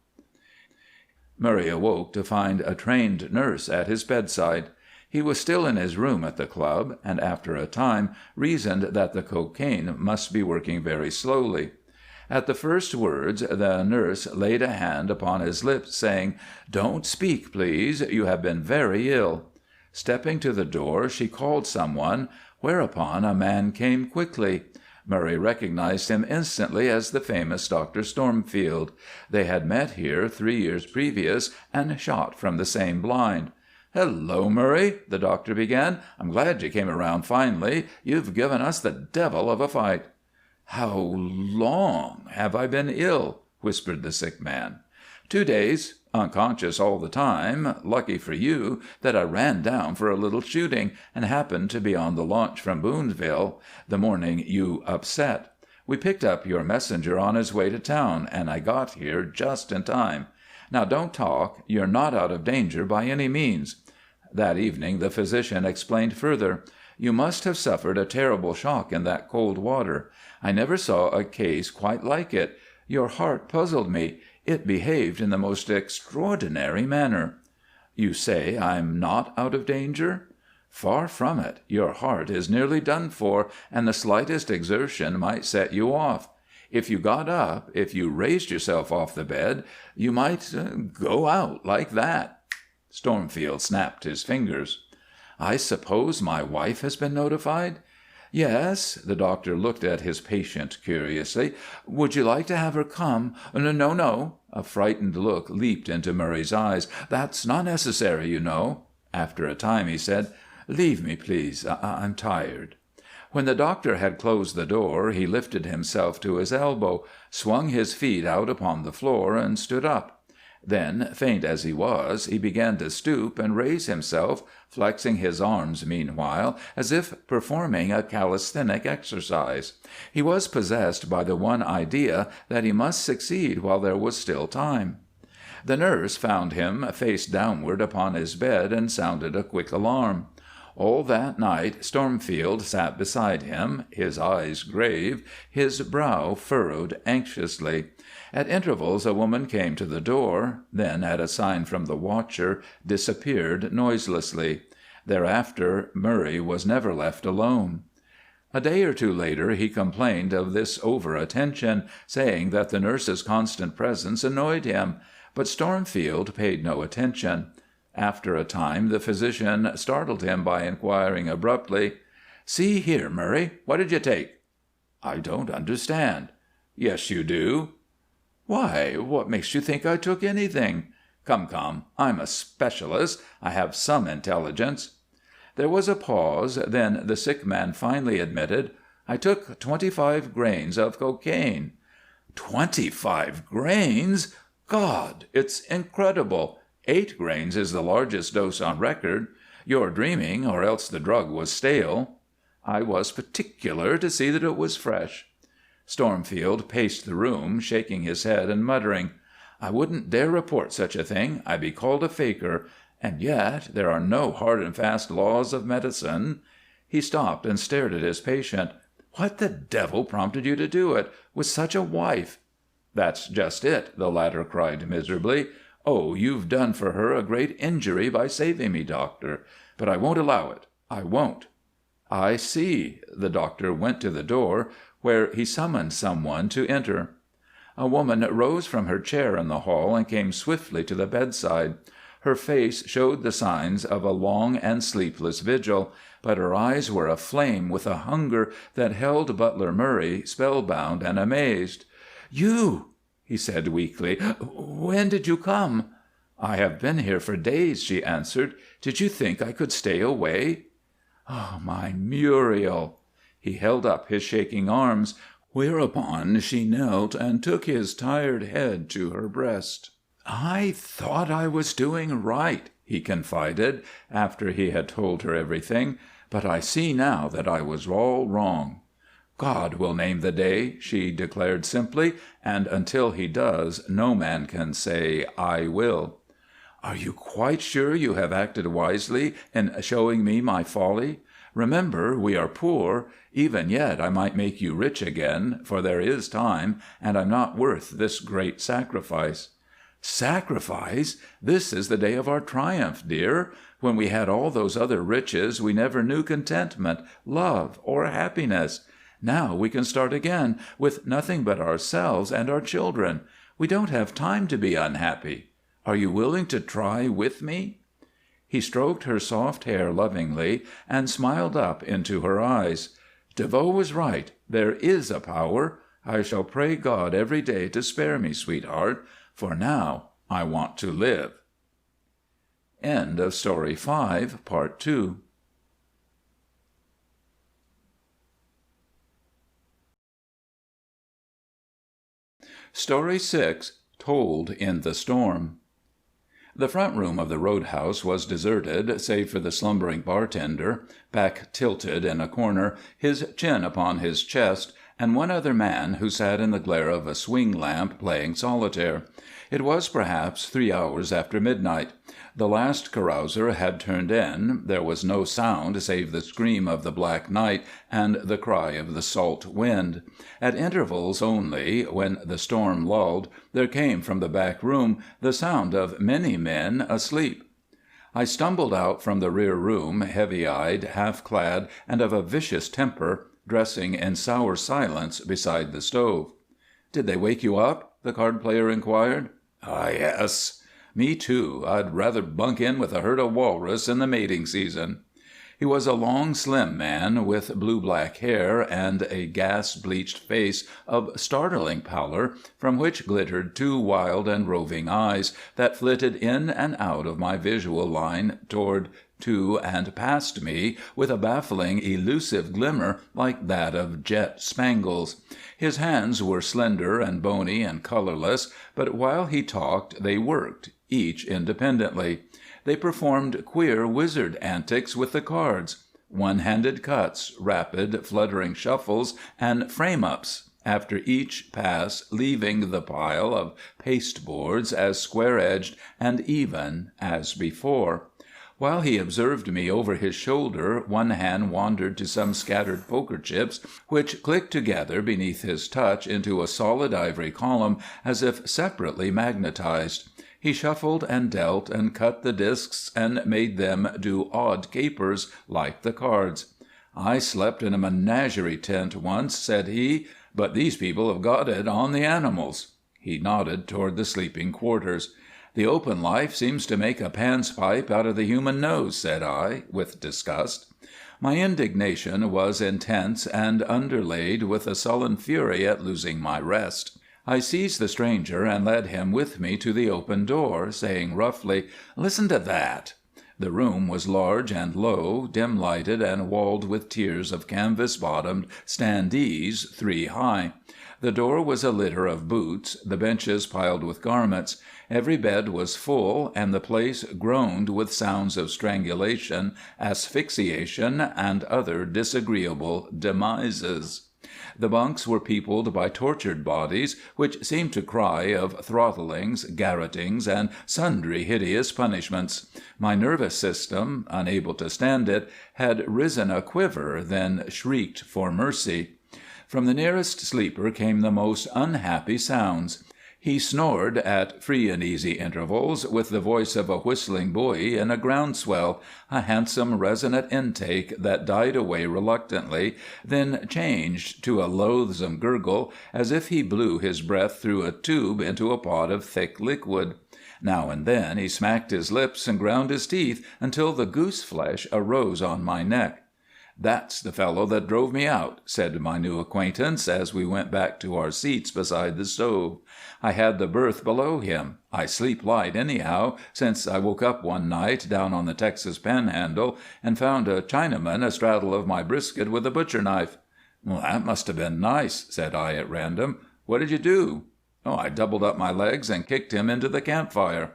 Murray awoke to find a trained nurse at his bedside. He was still in his room at the club, and after a time reasoned that the cocaine must be working very slowly. At the first words, the nurse laid a hand upon his lips, saying, "Don't speak, please. You have been very ill." Stepping to the door, she called someone, whereupon a man came quickly. Murray recognized him instantly as the famous Dr. Stormfield. They had met here 3 years previous and shot from the same blind. "Hello, Murray," the doctor began. "I'm glad you came around finally. You've given us the devil of a fight." "How long have I been ill?" whispered the sick man. 2 days. Unconscious all the time. Lucky for you that I ran down for a little shooting, and happened to be on the launch from Boonville the morning you upset. We picked up your messenger on his way to town, and I got here just in time. Now don't talk. You're not out of danger by any means." That evening the physician explained further. "You must have suffered a terrible shock in that cold water. I never saw a case quite like it. Your heart puzzled me. It behaved in the most extraordinary manner." "You say I'm not out of danger?" "Far from it. Your heart is nearly done for, and the slightest exertion might set you off. If you got up, if you raised yourself off the bed, you might go out like that." Stormfield snapped his fingers. "I suppose my wife has been notified?" "Yes." The doctor looked at his patient curiously. "Would you like to have her come?" "No, no." A frightened look leaped into Murray's eyes. "That's not necessary, you know." After a time he said, "Leave me, please. I'm tired." When the doctor had closed the door, he lifted himself to his elbow, swung his feet out upon the floor, and stood up. Then, faint as he was, he began to stoop and raise himself, flexing his arms meanwhile, as if performing a calisthenic exercise. He was possessed by the one idea that he must succeed while there was still time. The nurse found him face downward upon his bed and sounded a quick alarm. All that night Stormfield sat beside him, his eyes grave, his brow furrowed anxiously. At intervals a woman came to the door, then, at a sign from the watcher, disappeared noiselessly. Thereafter Murray was never left alone. A day or two later he complained of this over-attention, saying that the nurse's constant presence annoyed him, but Stormfield paid no attention. After a time the physician startled him by inquiring abruptly, "See here, Murray, what did you take?" "I don't understand." "Yes, you do." "Why, what makes you think I took anything? Come, I'm a specialist. I have some intelligence." There was a pause, then the sick man finally admitted, "I took 25 grains of cocaine." 25 grains? God, it's incredible. 8 grains is the largest dose on record. You're dreaming, or else the drug was stale. I was particular to see that it was fresh. Stormfield paced the room, shaking his head and muttering, "I wouldn't dare report such a thing. I'd be called a faker. And yet there are no hard and fast laws of medicine." He stopped and stared at his patient. "What the devil prompted you to do it, with such a wife?" "That's just it," the latter cried miserably. "Oh, you've done for her a great injury by saving me, Doctor. But I won't allow it. I won't." "I see." The doctor went to the door, where he summoned someone to enter. A woman rose from her chair in the hall and came swiftly to the bedside. Her face showed the signs of a long and sleepless vigil, but her eyes were aflame with a hunger that held Butler Murray spellbound and amazed. "You!" he said weakly. "When did you come?" "I have been here for days," she answered. "Did you think I could stay away?" "Oh, my Muriel!" He held up his shaking arms, whereupon she knelt and took his tired head to her breast. "I thought I was doing right," he confided, after he had told her everything, "but I see now that I was all wrong." "God will name the day," she declared simply, "and until he does, no man can say, 'I will.'" "Are you quite sure you have acted wisely in showing me my folly? Remember, we are poor. Even yet I might make you rich again, for there is time, and I'm not worth this great sacrifice." "Sacrifice? This is the day of our triumph, dear. When we had all those other riches we never knew contentment, love, or happiness. Now we can start again, with nothing but ourselves and our children. We don't have time to be unhappy. Are you willing to try with me?" He stroked her soft hair lovingly and smiled up into her eyes. "DeVoe was right. There is a power. I shall pray God every day to spare me, sweetheart, for now I want to live." End of Story 5, Part 2. Story 6, Told in the Storm. The front room of the roadhouse was deserted, save for the slumbering bartender, back tilted in a corner, his chin upon his chest, and one other man who sat in the glare of a swing lamp playing solitaire. It was perhaps 3 hours after midnight. The last carouser had turned in. There was no sound save the scream of the black night and the cry of the salt wind. At intervals only, when the storm lulled, there came from the back room the sound of many men asleep. I stumbled out from the rear room, heavy-eyed, half-clad, and of a vicious temper, dressing in sour silence beside the stove. "Did they wake you up?" the card-player inquired. "Ah, yes." "Me, too. I'd rather bunk in with a herd of walrus in the mating season." He was a long, slim man with blue-black hair and a gas-bleached face of startling pallor, from which glittered 2 wild and roving eyes that flitted in and out of my visual line toward, to, and past me with a baffling, elusive glimmer like that of jet spangles. His hands were slender and bony and colorless, but while he talked they worked, each independently. They performed queer wizard antics with the cards, one-handed cuts, rapid, fluttering shuffles, and frame-ups, after each pass leaving the pile of pasteboards as square-edged and even as before. While he observed me over his shoulder, one hand wandered to some scattered poker chips, which clicked together beneath his touch into a solid ivory column as if separately magnetized. He shuffled and dealt and cut the discs and made them do odd capers like the cards. "I slept in a menagerie tent once," said he, "but these people have got it on the animals." He nodded toward the sleeping quarters. "The open life seems to make a Pan's pipe out of the human nose," said I, with disgust. My indignation was intense and underlaid with a sullen fury at losing my rest. I seized the stranger and led him with me to the open door, saying roughly, "Listen to that." The room was large and low, dim-lighted and walled with tiers of canvas-bottomed standees 3 high. The door was a litter of boots, the benches piled with garments. Every bed was full, and the place groaned with sounds of strangulation, asphyxiation, and other disagreeable demises. The bunks were peopled by tortured bodies, which seemed to cry of throttlings, garrotings, and sundry hideous punishments. My nervous system, unable to stand it, had risen a quiver, then shrieked for mercy. From the nearest sleeper came the most unhappy sounds. He snored at free and easy intervals, with the voice of a whistling buoy in a groundswell, a handsome resonant intake that died away reluctantly, then changed to a loathsome gurgle, as if he blew his breath through a tube into a pot of thick liquid. Now and then he smacked his lips and ground his teeth until the goose-flesh arose on my neck. "That's the fellow that drove me out," said my new acquaintance, as we went back to our seats beside the stove. "I had the berth below him. I sleep light anyhow, since I woke up one night down on the Texas Panhandle and found a Chinaman astraddle of my brisket with a butcher knife." "That must have been nice," said I at random. "What did you do?" "I doubled up my legs and kicked him into the campfire."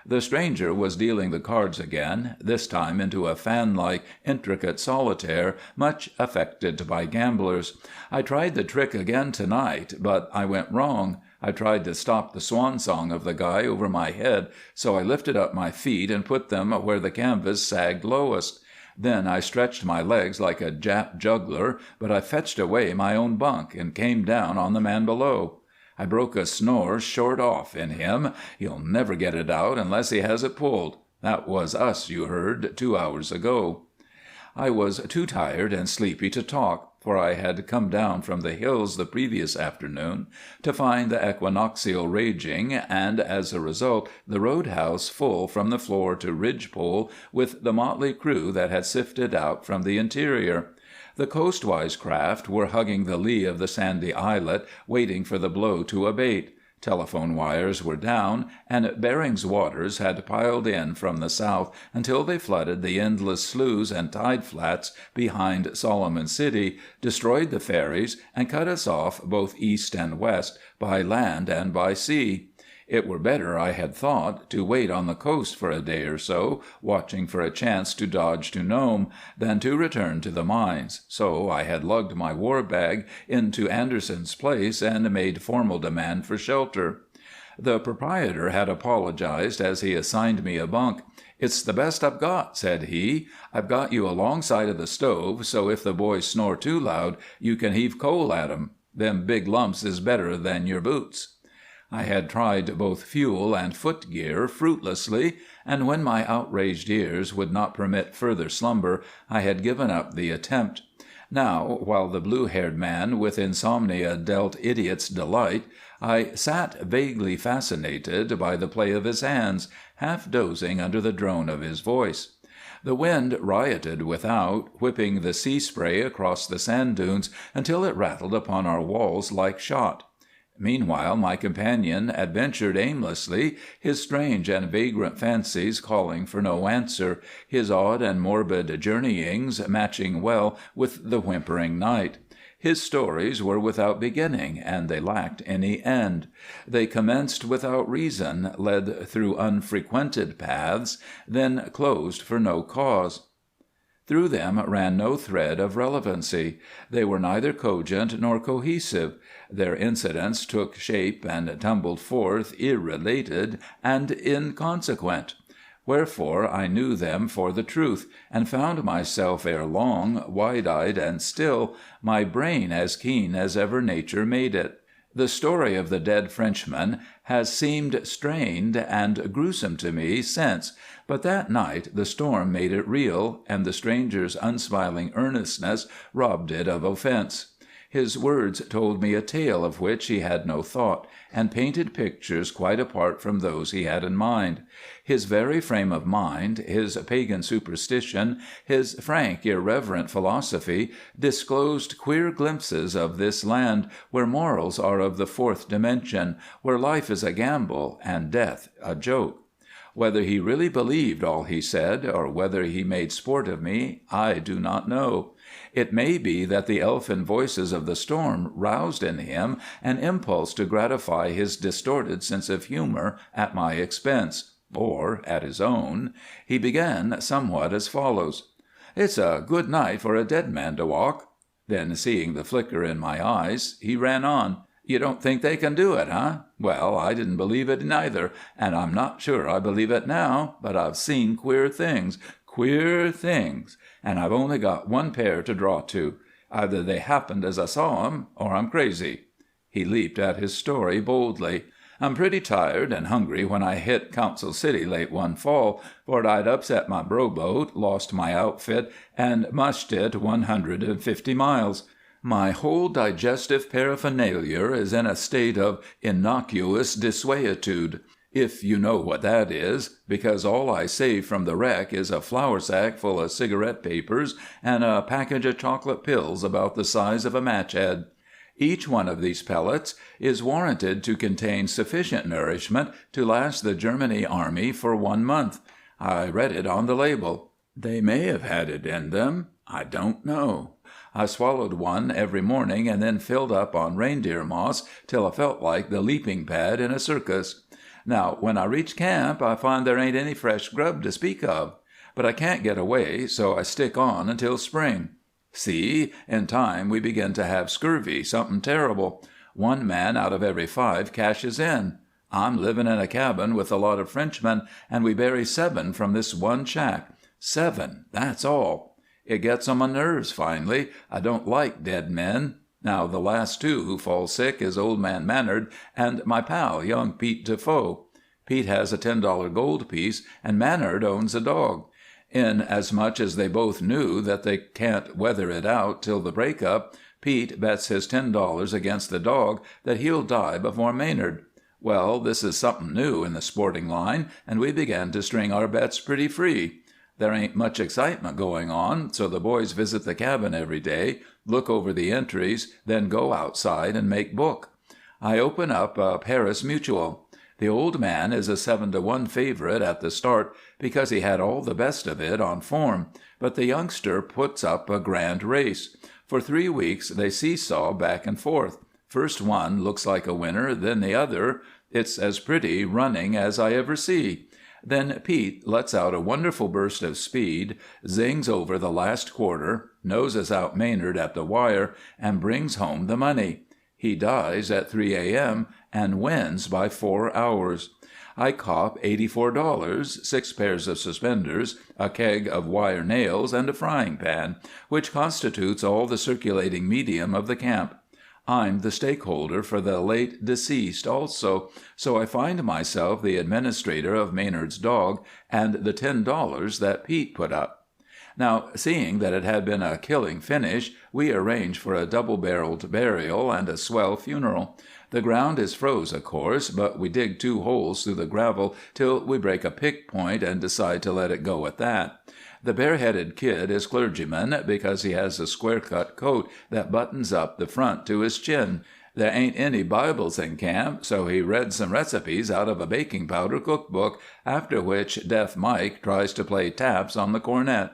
The stranger was dealing the cards again, this time into a fan-like, intricate solitaire, much affected by gamblers. "I tried the trick again to-night, but I went wrong. I tried to stop the swan song of the guy over my head, so I lifted up my feet and put them where the canvas sagged lowest. Then I stretched my legs like a Jap juggler, but I fetched away my own bunk and came down on the man below. I broke a snore short off in him. He'll never get it out unless he has it pulled. That was us you heard 2 hours ago." I was too tired and sleepy to talk, for I had come down from the hills the previous afternoon to find the equinoxial raging, and as a result the roadhouse full from the floor to ridgepole with the motley crew that had sifted out from the interior. The coastwise craft were hugging the lee of the sandy islet, waiting for the blow to abate. Telephone wires were down, and Bering's waters had piled in from the south until they flooded the endless sloughs and tide flats behind Solomon City, destroyed the ferries, and cut us off both east and west, by land and by sea. It were better, I had thought, to wait on the coast for a day or so, watching for a chance to dodge to Nome, than to return to the mines, so I had lugged my war bag into Anderson's place and made formal demand for shelter. The proprietor had apologized as he assigned me a bunk. "It's the best I've got," said he. "I've got you alongside of the stove, so if the boys snore too loud, you can heave coal at 'em. Them big lumps is better than your boots." I had tried both fuel and foot gear fruitlessly, and when my outraged ears would not permit further slumber, I had given up the attempt. Now, while the blue-haired man with insomnia dealt idiot's delight, I sat vaguely fascinated by the play of his hands, half dozing under the drone of his voice. The wind rioted without, whipping the sea spray across the sand dunes until it rattled upon our walls like shot. Meanwhile my companion adventured aimlessly, his strange and vagrant fancies calling for no answer, his odd and morbid journeyings matching well with the whimpering night. His stories were without beginning, and they lacked any end. They commenced without reason, led through unfrequented paths, then closed for no cause. Through them ran no thread of relevancy. They were neither cogent nor cohesive. Their incidents took shape and tumbled forth irrelated and inconsequent. Wherefore I knew them for the truth, and found myself ere long wide-eyed and still, my brain as keen as ever nature made it. The story of the dead Frenchman has seemed strained and gruesome to me since, but that night the storm made it real, and the stranger's unsmiling earnestness robbed it of offense. His words told me a tale of which he had no thought, and painted pictures quite apart from those he had in mind. His very frame of mind, his pagan superstition, his frank, irreverent philosophy, disclosed queer glimpses of this land where morals are of the fourth dimension, where life is a gamble and death a joke. Whether he really believed all he said, or whether he made sport of me, I do not know. It may be that the elfin voices of the storm roused in him an impulse to gratify his distorted sense of humor at my expense, or at his own. He began somewhat as follows. "It's a good night for a dead man to walk." Then, seeing the flicker in my eyes, he ran on. "You don't think they can do it, huh? Well, I didn't believe it neither, and I'm not sure I believe it now, but I've seen queer things, and I've only got one pair to draw to. Either they happened as I saw 'em, or I'm crazy." He leaped at his story boldly. "I'm pretty tired and hungry when I hit Council City late one fall, for I'd upset my rowboat, lost my outfit, and mushed it 150 miles. My whole digestive paraphernalia is in a state of innocuous desuetude, if you know what that is, because all I saved from the wreck is a flour sack full of cigarette papers and a package of chocolate pills about the size of a match head. Each one of these pellets is warranted to contain sufficient nourishment to last the Germany Army for 1 month. I read it on the label. They may have had it in them. I don't know. I swallowed one every morning and then filled up on reindeer moss till I felt like the leaping pad in a circus. Now, when I reach camp, I find there ain't any fresh grub to speak of. But I can't get away, so I stick on until spring. See, in time we begin to have scurvy, something terrible. 1 man out of every 5 cashes in. I'm living in a cabin with a lot of Frenchmen, and we bury 7 from this one shack. 7, that's all. It gets on my nerves finally. I don't like dead men. Now, the last 2 who fall sick is old man Mannard and my pal, young Pete Defoe. Pete has a $10 gold piece, and Mannard owns a dog. Inasmuch as they both knew that they can't weather it out till the break-up, Pete bets his $10 against the dog that he'll die before Maynard. Well, this is something new in the sporting line, and we began to string our bets pretty free. There ain't much excitement going on, so the boys visit the cabin every day, look over the entries, then go outside and make book. I open up a Paris Mutual. The old man is a 7-to-1 favorite at the start because he had all the best of it on form, but the youngster puts up a grand race. For 3 weeks they seesaw back and forth. First one looks like a winner, then the other. It's as pretty running as I ever see. Then Pete lets out a wonderful burst of speed, zings over the last quarter, noses out Maynard at the wire, and brings home the money. He dies at 3 a.m. and wins by 4 hours. I cop $84, 6 pairs of suspenders, a keg of wire nails, and a frying pan, which constitutes all the circulating medium of the camp. I'm the stakeholder for the late deceased also, so I find myself the administrator of Maynard's dog and the $10 that Pete put up. Now, seeing that it had been a killing finish, we arrange for a double-barreled burial and a swell funeral. The ground is froze, of course, but we dig 2 holes through the gravel till we break a pick point and decide to let it go at that. The bareheaded kid is clergyman because he has a square-cut coat that buttons up the front to his chin. There ain't any Bibles in camp, so he read some recipes out of a baking powder cookbook, after which Deaf Mike tries to play taps on the cornet.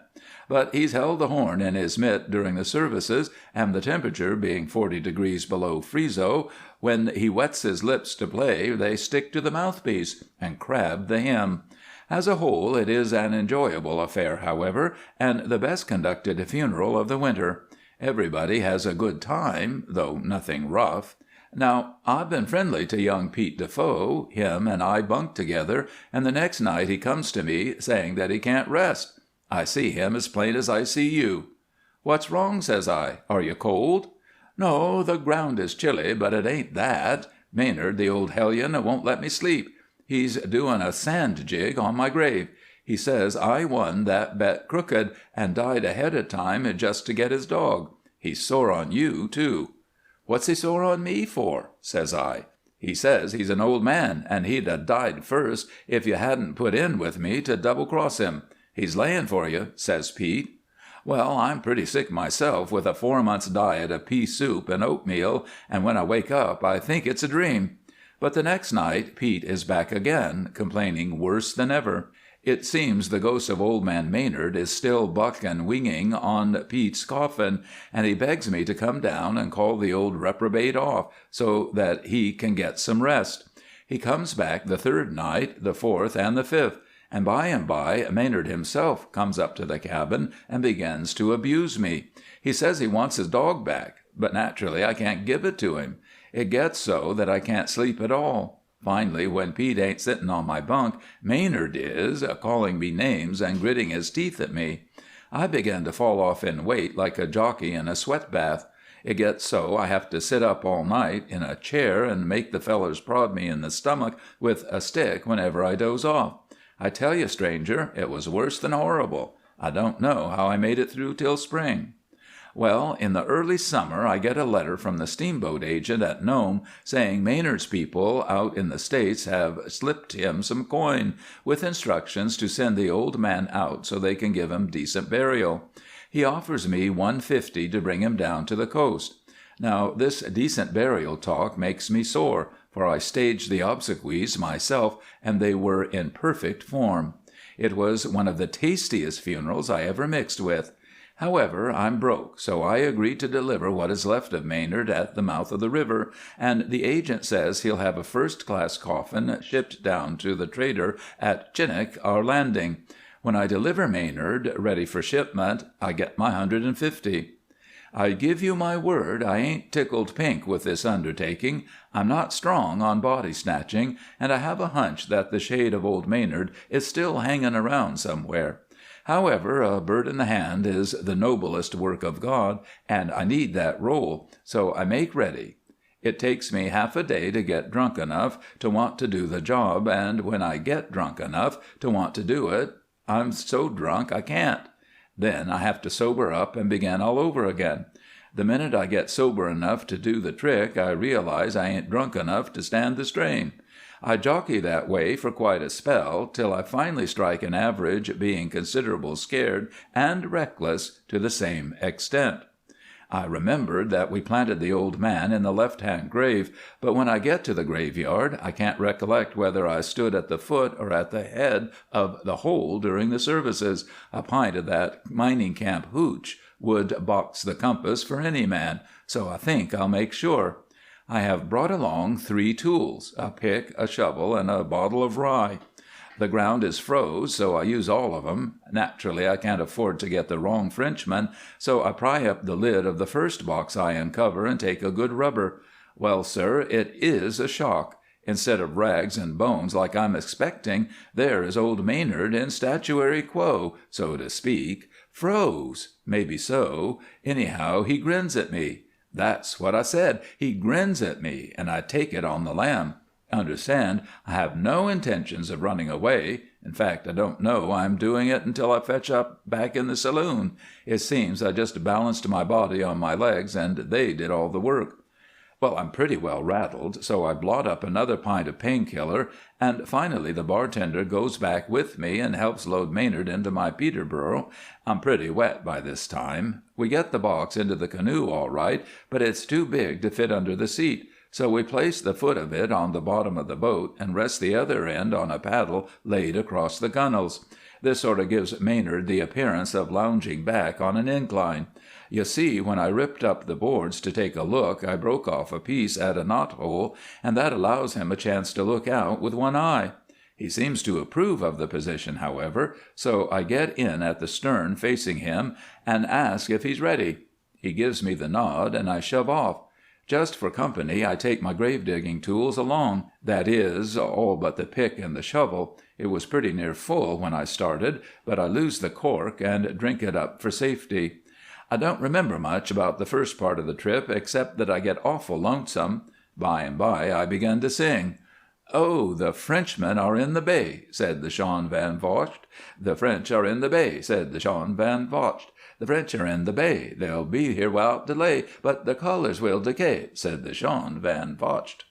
But he's held the horn in his mitt during the services, and the temperature being 40 degrees below freezo, when he wets his lips to play they stick to the mouthpiece, and crab the hymn. As a whole, it is an enjoyable affair, however, and the best conducted funeral of the winter. Everybody has a good time, though nothing rough. Now, I've been friendly to young Pete Defoe. Him and I bunk together, and the next night he comes to me saying that he can't rest. I see him as plain as I see you. "What's wrong?" says I. "Are you cold?" "No, the ground is chilly, but it ain't that. Maynard, the old hellion, won't let me sleep. He's doing a sand jig on my grave. He says I won that bet crooked, and died ahead of time just to get his dog. He's sore on you, too." "What's he sore on me for?" says I. "He says he's an old man, and he'd 'a' died first if you hadn't put in with me to double-cross him. He's laying for you," says Pete. Well, I'm pretty sick myself with a 4 months' diet of pea soup and oatmeal, and when I wake up I think it's a dream. But the next night Pete is back again, complaining worse than ever. It seems the ghost of old man Maynard is still buck and winging on Pete's coffin, and he begs me to come down and call the old reprobate off so that he can get some rest. He comes back the third night, the fourth, and the fifth, and by Maynard himself comes up to the cabin and begins to abuse me. He says he wants his dog back, but naturally I can't give it to him. It gets so that I can't sleep at all. Finally, when Pete ain't sitting on my bunk, Maynard is, calling me names and gritting his teeth at me. I begin to fall off in weight like a jockey in a sweat bath. It gets so I have to sit up all night in a chair and make the fellers prod me in the stomach with a stick whenever I doze off. I tell you, stranger, it was worse than horrible. I don't know how I made it through till spring. Well, in the early summer I get a letter from the steamboat agent at Nome saying Maynard's people out in the States have slipped him some coin, with instructions to send the old man out so they can give him decent burial. He offers me $150 to bring him down to the coast. Now, this decent burial talk makes me sore, for I staged the obsequies myself, and they were in perfect form. It was one of the tastiest funerals I ever mixed with. However, I'm broke, so I agree to deliver what is left of Maynard at the mouth of the river, and the agent says he'll have a first-class coffin shipped down to the trader at Chinook, our landing. When I deliver Maynard, ready for shipment, I get my $150. I give you my word I ain't tickled pink with this undertaking. I'm not strong on body snatching, and I have a hunch that the shade of old Maynard is still hanging around somewhere. However, a bird in the hand is the noblest work of God, and I need that roll, so I make ready. It takes me half a day to get drunk enough to want to do the job, and when I get drunk enough to want to do it, I'm so drunk I can't. Then I have to sober up and begin all over again. The minute I get sober enough to do the trick, I realize I ain't drunk enough to stand the strain. I jockey that way for quite a spell, till I finally strike an average, being considerable scared and reckless to the same extent. I remembered that we planted the old man in the left-hand grave, but when I get to the graveyard I can't recollect whether I stood at the foot or at the head of the hole during the services. A pint of that mining camp hooch would box the compass for any man, so I think I'll make sure. I have brought along 3 tools, a pick, a shovel, and a bottle of rye. The ground is froze, so I use all of 'em. Naturally, I can't afford to get the wrong Frenchman, so I pry up the lid of the first box I uncover and take a good rubber. Well, sir, it is a shock. Instead of rags and bones like I'm expecting, there is old Maynard in statuary quo, so to speak. Froze. Maybe so. Anyhow, he grins at me. That's what I said. He grins at me, and I take it on the lam. Understand, I have no intentions of running away. In fact, I don't know I'm doing it until I fetch up back in the saloon. It seems I just balanced my body on my legs, and they did all the work. Well, I'm pretty well rattled, so I blot up another pint of painkiller, and finally the bartender goes back with me and helps load Maynard into my Peterborough. I'm pretty wet by this time. We get the box into the canoe all right, but it's too big to fit under the seat, so we place the foot of it on the bottom of the boat and rest the other end on a paddle laid across the gunwales. This sort of gives Maynard the appearance of lounging back on an incline. You see, when I ripped up the boards to take a look, I broke off a piece at a knot-hole, and that allows him a chance to look out with one eye. He seems to approve of the position, however, so I get in at the stern facing him and ask if he's ready. He gives me the nod, and I shove off. Just for company, I take my grave-digging tools along, that is, all but the pick and the shovel. It was pretty near full when I started, but I lose the cork and drink it up for safety. I don't remember much about the first part of the trip, except that I get awful lonesome. By and by I began to sing. "Oh, the Frenchmen are in the bay," said the Shaun Van Vocht. "The French are in the bay," said the Shaun Van Vocht. "The French are in the bay, they'll be here without delay, but the colours will decay," said the Shaun Van Vocht.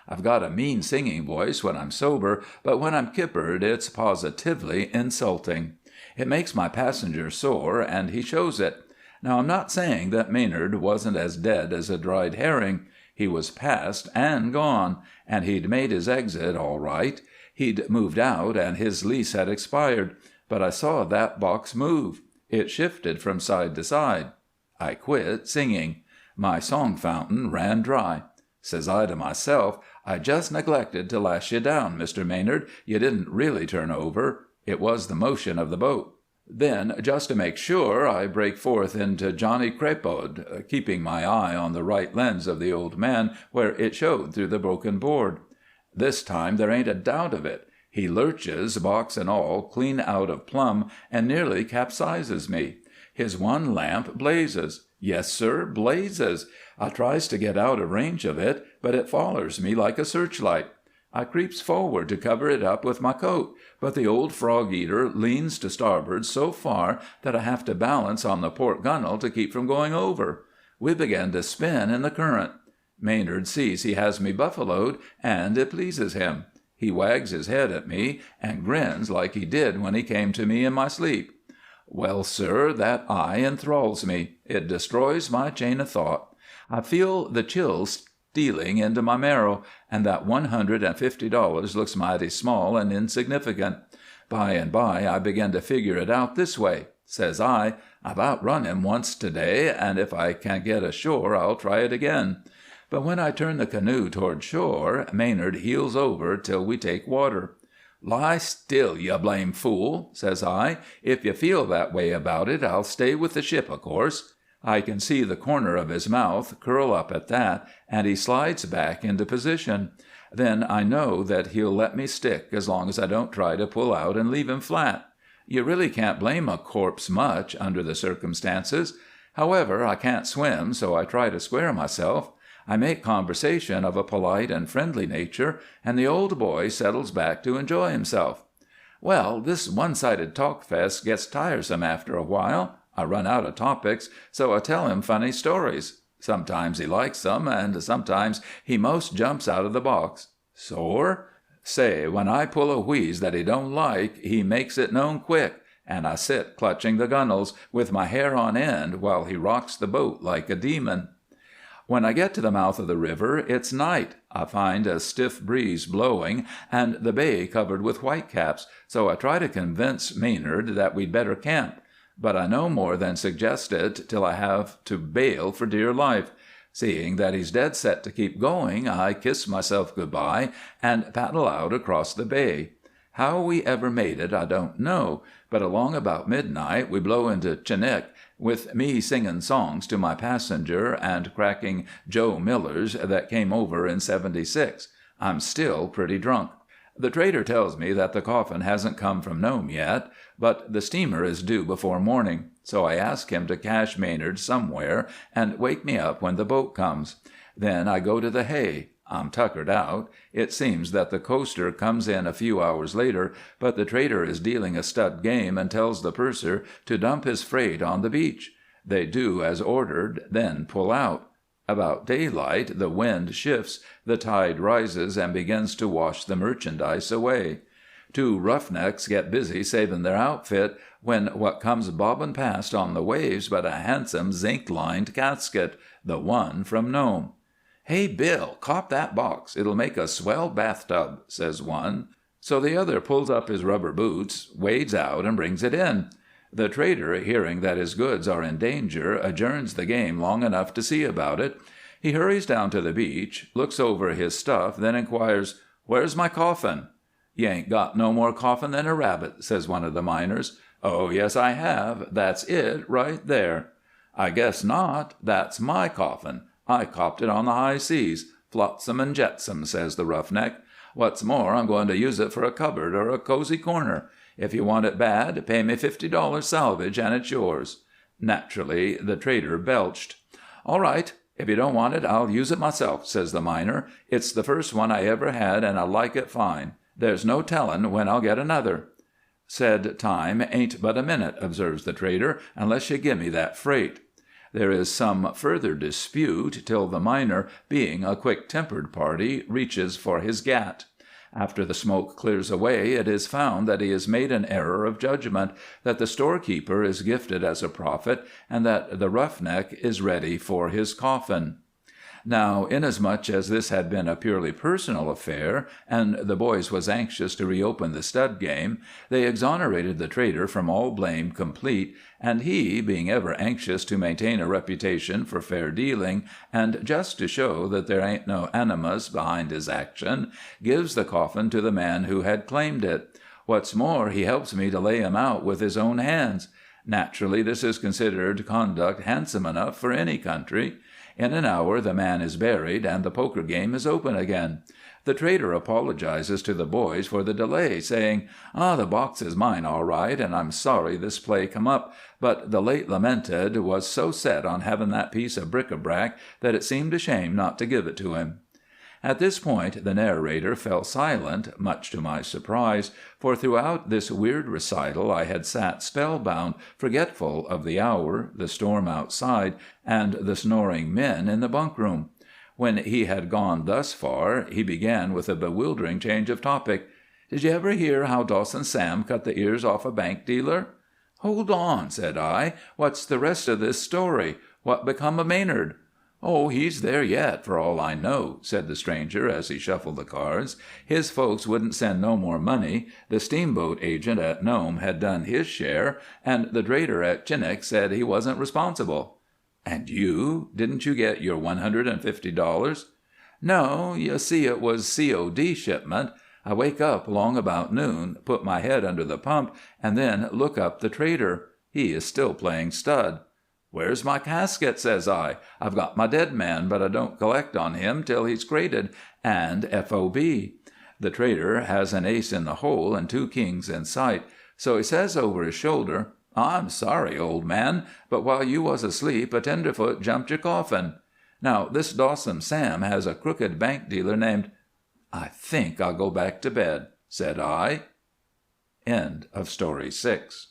I've got a mean singing voice when I'm sober, but when I'm kippered it's positively insulting. It makes my passenger sore, and he shows it. Now, I'm not saying that Maynard wasn't as dead as a dried herring. He was past and gone, and he'd made his exit all right. He'd moved out, and his lease had expired. But I saw that box move. It shifted from side to side. I quit singing. My song fountain ran dry. Says I to myself, "I just neglected to lash you down, Mr. Maynard. You didn't really turn over. It was the motion of the boat." Then, just to make sure, I break forth into Johnny Crapaud, keeping my eye on the right lens of the old man where it showed through the broken board. This time there ain't a doubt of it. He lurches, box and all, clean out of plumb and nearly capsizes me. His one lamp blazes. Yes, sir, blazes. I tries to get out of range of it, but it follers me like a searchlight. I creeps forward to cover it up with my coat, but the old frog-eater leans to starboard so far that I have to balance on the port gunwale to keep from going over. We begin to spin in the current. Maynard sees he has me buffaloed, and it pleases him. He wags his head at me and grins like he did when he came to me in my sleep. Well, sir, that eye enthralls me. It destroys my chain of thought. I feel the chills stealing into my marrow, and that $150 looks mighty small and insignificant. By and by I begin to figure it out this way. Says I, "I've outrun him once today, and if I can get ashore I'll try it again." But when I turn the canoe toward shore, Maynard heels over till we take water. "Lie still, you blame fool," says I. "If you feel that way about it, I'll stay with the ship, of course." I can see the corner of his mouth curl up at that, and he slides back into position. Then I know that he'll let me stick as long as I don't try to pull out and leave him flat. You really can't blame a corpse much under the circumstances. However, I can't swim, so I try to square myself. I make conversation of a polite and friendly nature, and the old boy settles back to enjoy himself. Well, this one-sided talk-fest gets tiresome after a while. I run out of topics, so I tell him funny stories. Sometimes he likes them, and sometimes he most jumps out of the box. Sore? Say, when I pull a wheeze that he don't like, he makes it known quick, and I sit clutching the gunwales with my hair on end while he rocks the boat like a demon. When I get to the mouth of the river, it's night. I find a stiff breeze blowing and the bay covered with whitecaps, so I try to convince Maynard that we'd better camp. But I no more than suggest it till I have to bail for dear life. Seeing that he's dead set to keep going, I kiss myself good-bye and paddle out across the bay. How we ever made it I don't know, but along about midnight we blow into Chinook, with me singing songs to my passenger and cracking Joe Millers that came over in '76. I'm still pretty drunk. The trader tells me that the coffin hasn't come from Nome yet, but the steamer is due before morning, so I ask him to cache Maynard somewhere and wake me up when the boat comes. Then I go to the hay. I'm tuckered out. It seems that the coaster comes in a few hours later, but the trader is dealing a stud game and tells the purser to dump his freight on the beach. They do as ordered, then pull out. About daylight the wind shifts, the tide rises and begins to wash the merchandise away. Two roughnecks get busy saving their outfit, when what comes bobbing past on the waves but a handsome zinc-lined casket, the one from Nome. "Hey, Bill, cop that box. It'll make a swell bathtub," says one. So the other pulls up his rubber boots, wades out, and brings it in. The trader, hearing that his goods are in danger, adjourns the game long enough to see about it. He hurries down to the beach, looks over his stuff, then inquires, "Where's my coffin?" "You ain't got no more coffin than a rabbit," says one of the miners. "Oh, yes, I have. That's it right there." "I guess not. That's my coffin. I copped it on the high seas. Flotsam and jetsam," says the roughneck. "What's more, I'm going to use it for a cupboard or a cozy corner. If you want it bad, pay me $50 salvage and it's yours." Naturally, the trader belched. "All right. If you don't want it, I'll use it myself," says the miner. "It's the first one I ever had, and I like it fine. There's no tellin' when I'll get another." "Said time ain't but a minute," observes the trader, "unless you gimme that freight." There is some further dispute, till the miner, being a quick-tempered party, reaches for his gat. After the smoke clears away, it is found that he has made an error of judgment, that the storekeeper is gifted as a prophet, and that the roughneck is ready for his coffin. Now, inasmuch as this had been a purely personal affair, and the boys was anxious to reopen the stud game, they exonerated the trader from all blame complete, and he, being ever anxious to maintain a reputation for fair dealing, and just to show that there ain't no animus behind his action, gives the coffin to the man who had claimed it. What's more, he helps me to lay him out with his own hands. Naturally, this is considered conduct handsome enough for any country. In an hour the man is buried, and the poker game is open again. The trader apologizes to the boys for the delay, saying, "The box is mine all right, and I'm sorry this play come up, but the late lamented was so set on having that piece of bric-a-brac that it seemed a shame not to give it to him." At this point the narrator fell silent, much to my surprise, for throughout this weird recital I had sat spellbound, forgetful of the hour, the storm outside, and the snoring men in the bunk-room. When he had gone thus far, he began with a bewildering change of topic. "Did you ever hear how Dawson Sam cut the ears off a bank dealer?" "Hold on," said I. "What's the rest of this story? What become of Maynard?" "Oh, he's there yet, for all I know," said the stranger as he shuffled the cards. "His folks wouldn't send no more money, the steamboat agent at Nome had done his share, and the trader at Chinook said he wasn't responsible." "And you? Didn't you get your $150? "No, you see it was C.O.D. shipment. I wake up along about noon, put my head under the pump, and then look up the trader. He is still playing stud. "'Where's my casket?' says I. 'I've got my dead man, but I don't collect on him till he's crated, and F.O.B.' The trader has an ace in the hole and 2 kings in sight, so he says over his shoulder, 'I'm sorry, old man, but while you was asleep a tenderfoot jumped your coffin. Now, this Dawson Sam has a crooked bank dealer named—' I think I'll go back to bed," said I. End of Story 6.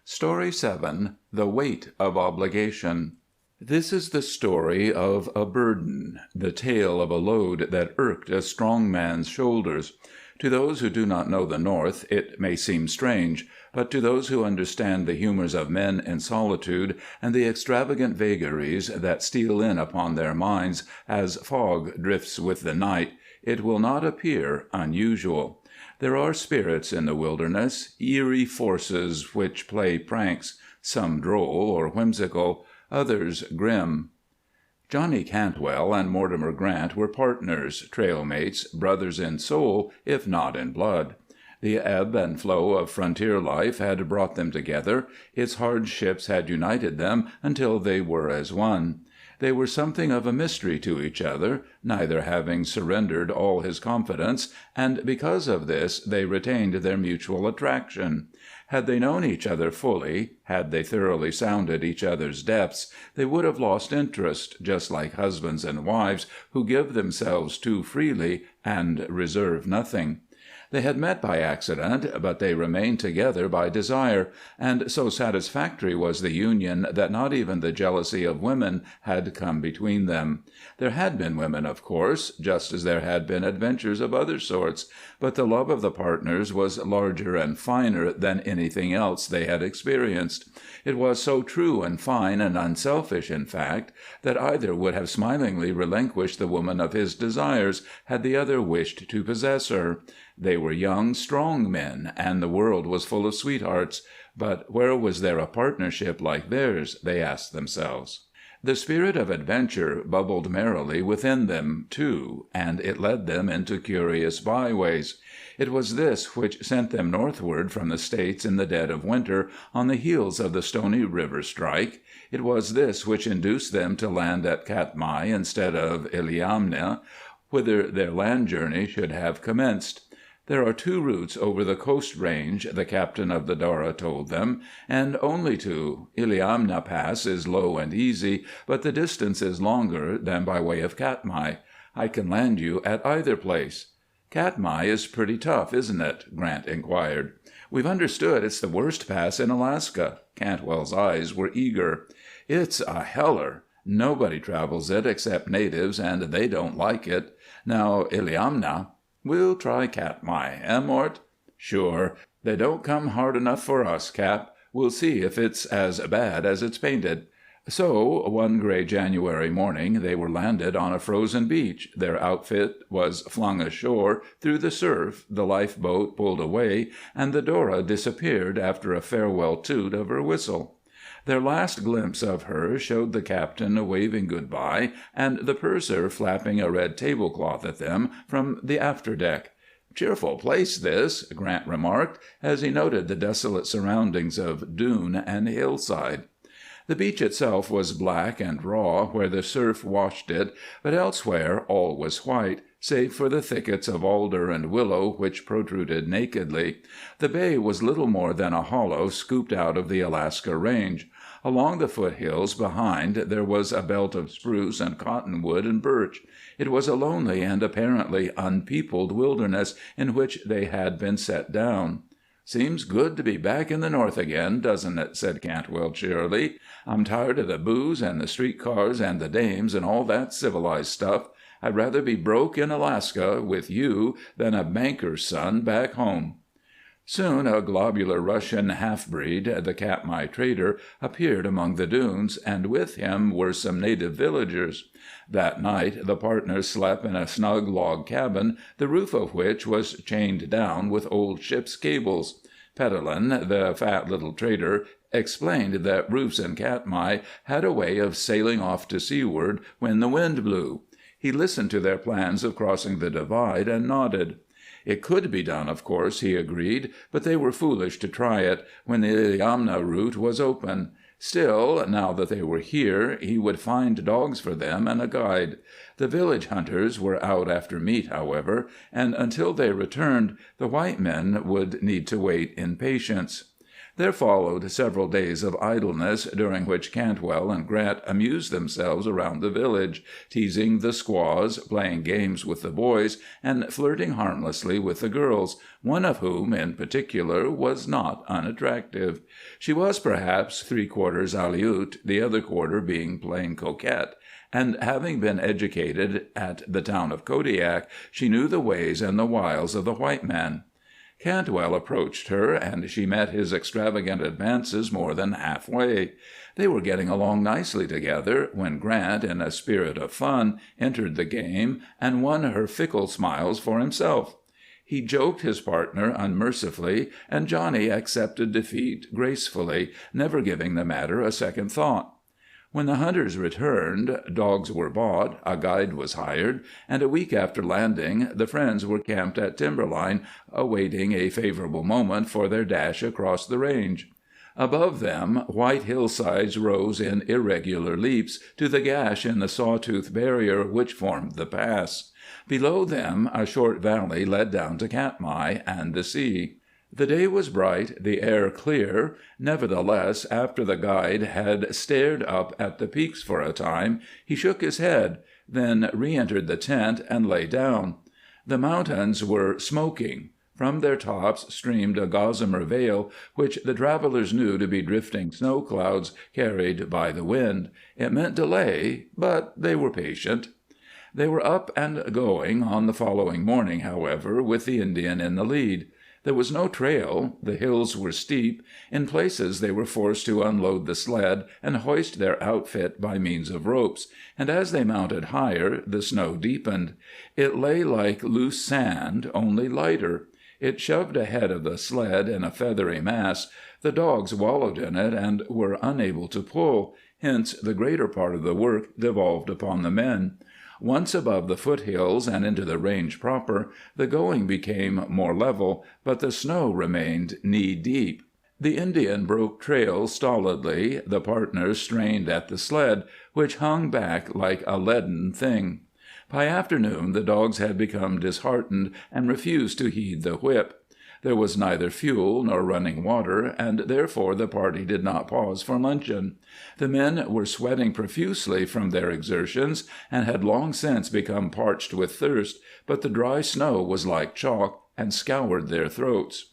Story 7. The Weight of Obligation. This is the story of a burden, the tale of a load that irked a strong man's shoulders. To those who do not know the North it may seem strange, but to those who understand the humors of men in solitude and the extravagant vagaries that steal in upon their minds as fog drifts with the night, it will not appear unusual. There are spirits in the wilderness, eerie forces which play pranks, some droll or whimsical, others grim. Johnny Cantwell and Mortimer Grant were partners, trail-mates, brothers in soul, if not in blood. The ebb and flow of frontier life had brought them together, its hardships had united them until they were as one. They were something of a mystery to each other, neither having surrendered all his confidence, and because of this they retained their mutual attraction. Had they known each other fully, had they thoroughly sounded each other's depths, they would have lost interest, just like husbands and wives who give themselves too freely and reserve nothing. They had met by accident, but they remained together by desire, and so satisfactory was the union that not even the jealousy of women had come between them. There had been women, of course, just as there had been adventures of other sorts, but the love of the partners was larger and finer than anything else they had experienced. It was so true and fine and unselfish, in fact, that either would have smilingly relinquished the woman of his desires had the other wished to possess her. They were young, strong men, and the world was full of sweethearts, but where was there a partnership like theirs, they asked themselves. The spirit of adventure bubbled merrily within them, too, and it led them into curious byways. It was this which sent them northward from the States in the dead of winter, on the heels of the Stony River strike. It was this which induced them to land at Katmai instead of Iliamna, whither their land journey should have commenced. There are 2 routes over the Coast Range, the captain of the Dora told them, and only 2. Iliamna Pass is low and easy, but the distance is longer than by way of Katmai. I can land you at either place." "Katmai is pretty tough, isn't it?" Grant inquired. "We've understood it's the worst pass in Alaska." Cantwell's eyes were eager. "It's a heller. Nobody travels it except natives, and they don't like it. Now, Iliamna—" "We'll try Katmai, Mort?" "Sure. They don't come hard enough for us, Cap. We'll see if it's as bad as it's painted." So, one gray January morning, they were landed on a frozen beach, their outfit was flung ashore through the surf, the lifeboat pulled away, and the Dora disappeared after a farewell toot of her whistle. Their last glimpse of her showed the captain waving good-by and the purser flapping a red tablecloth at them from the afterdeck. "Cheerful place, this," Grant remarked, as he noted the desolate surroundings of dune and hillside. The beach itself was black and raw where the surf washed it, but elsewhere all was white, save for the thickets of alder and willow which protruded nakedly. The bay was little more than a hollow scooped out of the Alaska range. Along the foothills behind there was a belt of spruce and cottonwood and birch. It was a lonely and apparently unpeopled wilderness in which they had been set down. "Seems good to be back in the North again, doesn't it?" said Cantwell cheerily. "I'm tired of the booze and the street cars and the dames and all that civilized stuff. I'd rather be broke in Alaska with you than a banker's son back home." Soon a globular Russian half-breed, the Katmai trader, appeared among the dunes, and with him were some native villagers. That night the partners slept in a snug log cabin, the roof of which was chained down with old ship's cables. Petellin, the fat little trader, explained that roofs in Katmai had a way of sailing off to seaward when the wind blew. He listened to their plans of crossing the divide and nodded. It could be done, of course, he agreed, but they were foolish to try it when the Iliamna route was open. Still, now that they were here, he would find dogs for them and a guide. The village hunters were out after meat, however, and until they returned, the white men would need to wait in patience. There followed several days of idleness, during which Cantwell and Grant amused themselves around the village, teasing the squaws, playing games with the boys, and flirting harmlessly with the girls, one of whom, in particular, was not unattractive. She was perhaps 3/4 Aleut, the other quarter being plain coquette, and having been educated at the town of Kodiak, she knew the ways and the wiles of the white man. Cantwell approached her, and she met his extravagant advances more than halfway. They were getting along nicely together when Grant, in a spirit of fun, entered the game and won her fickle smiles for himself. He joked his partner unmercifully, and Johnny accepted defeat gracefully, never giving the matter a second thought. When the hunters returned, dogs were bought, a guide was hired, and a week after landing the friends were camped at timberline, awaiting a favorable moment for their dash across the range. Above them, white hillsides rose in irregular leaps to the gash in the sawtooth barrier which formed the pass. Below them a short valley led down to Katmai and the sea. The day was bright, the air clear. Nevertheless, after the guide had stared up at the peaks for a time, he shook his head, then re-entered the tent and lay down. The mountains were smoking. From their tops streamed a gossamer veil, which the travelers knew to be drifting snow clouds carried by the wind. It meant delay, but they were patient. They were up and going on the following morning, however, with the Indian in the lead. There was no trail, the hills were steep, in places they were forced to unload the sled and hoist their outfit by means of ropes, and as they mounted higher the snow deepened. It lay like loose sand, only lighter. It shoved ahead of the sled in a feathery mass. The dogs wallowed in it and were unable to pull, hence the greater part of the work devolved upon the men. Once above the foothills and into the range proper, the going became more level, but the snow remained knee-deep. The Indian broke trail stolidly, the partners strained at the sled, which hung back like a leaden thing. By afternoon the dogs had become disheartened and refused to heed the whip. There was neither fuel nor running water, and therefore the party did not pause for luncheon. The men were sweating profusely from their exertions, and had long since become parched with thirst, but the dry snow was like chalk, and scoured their throats.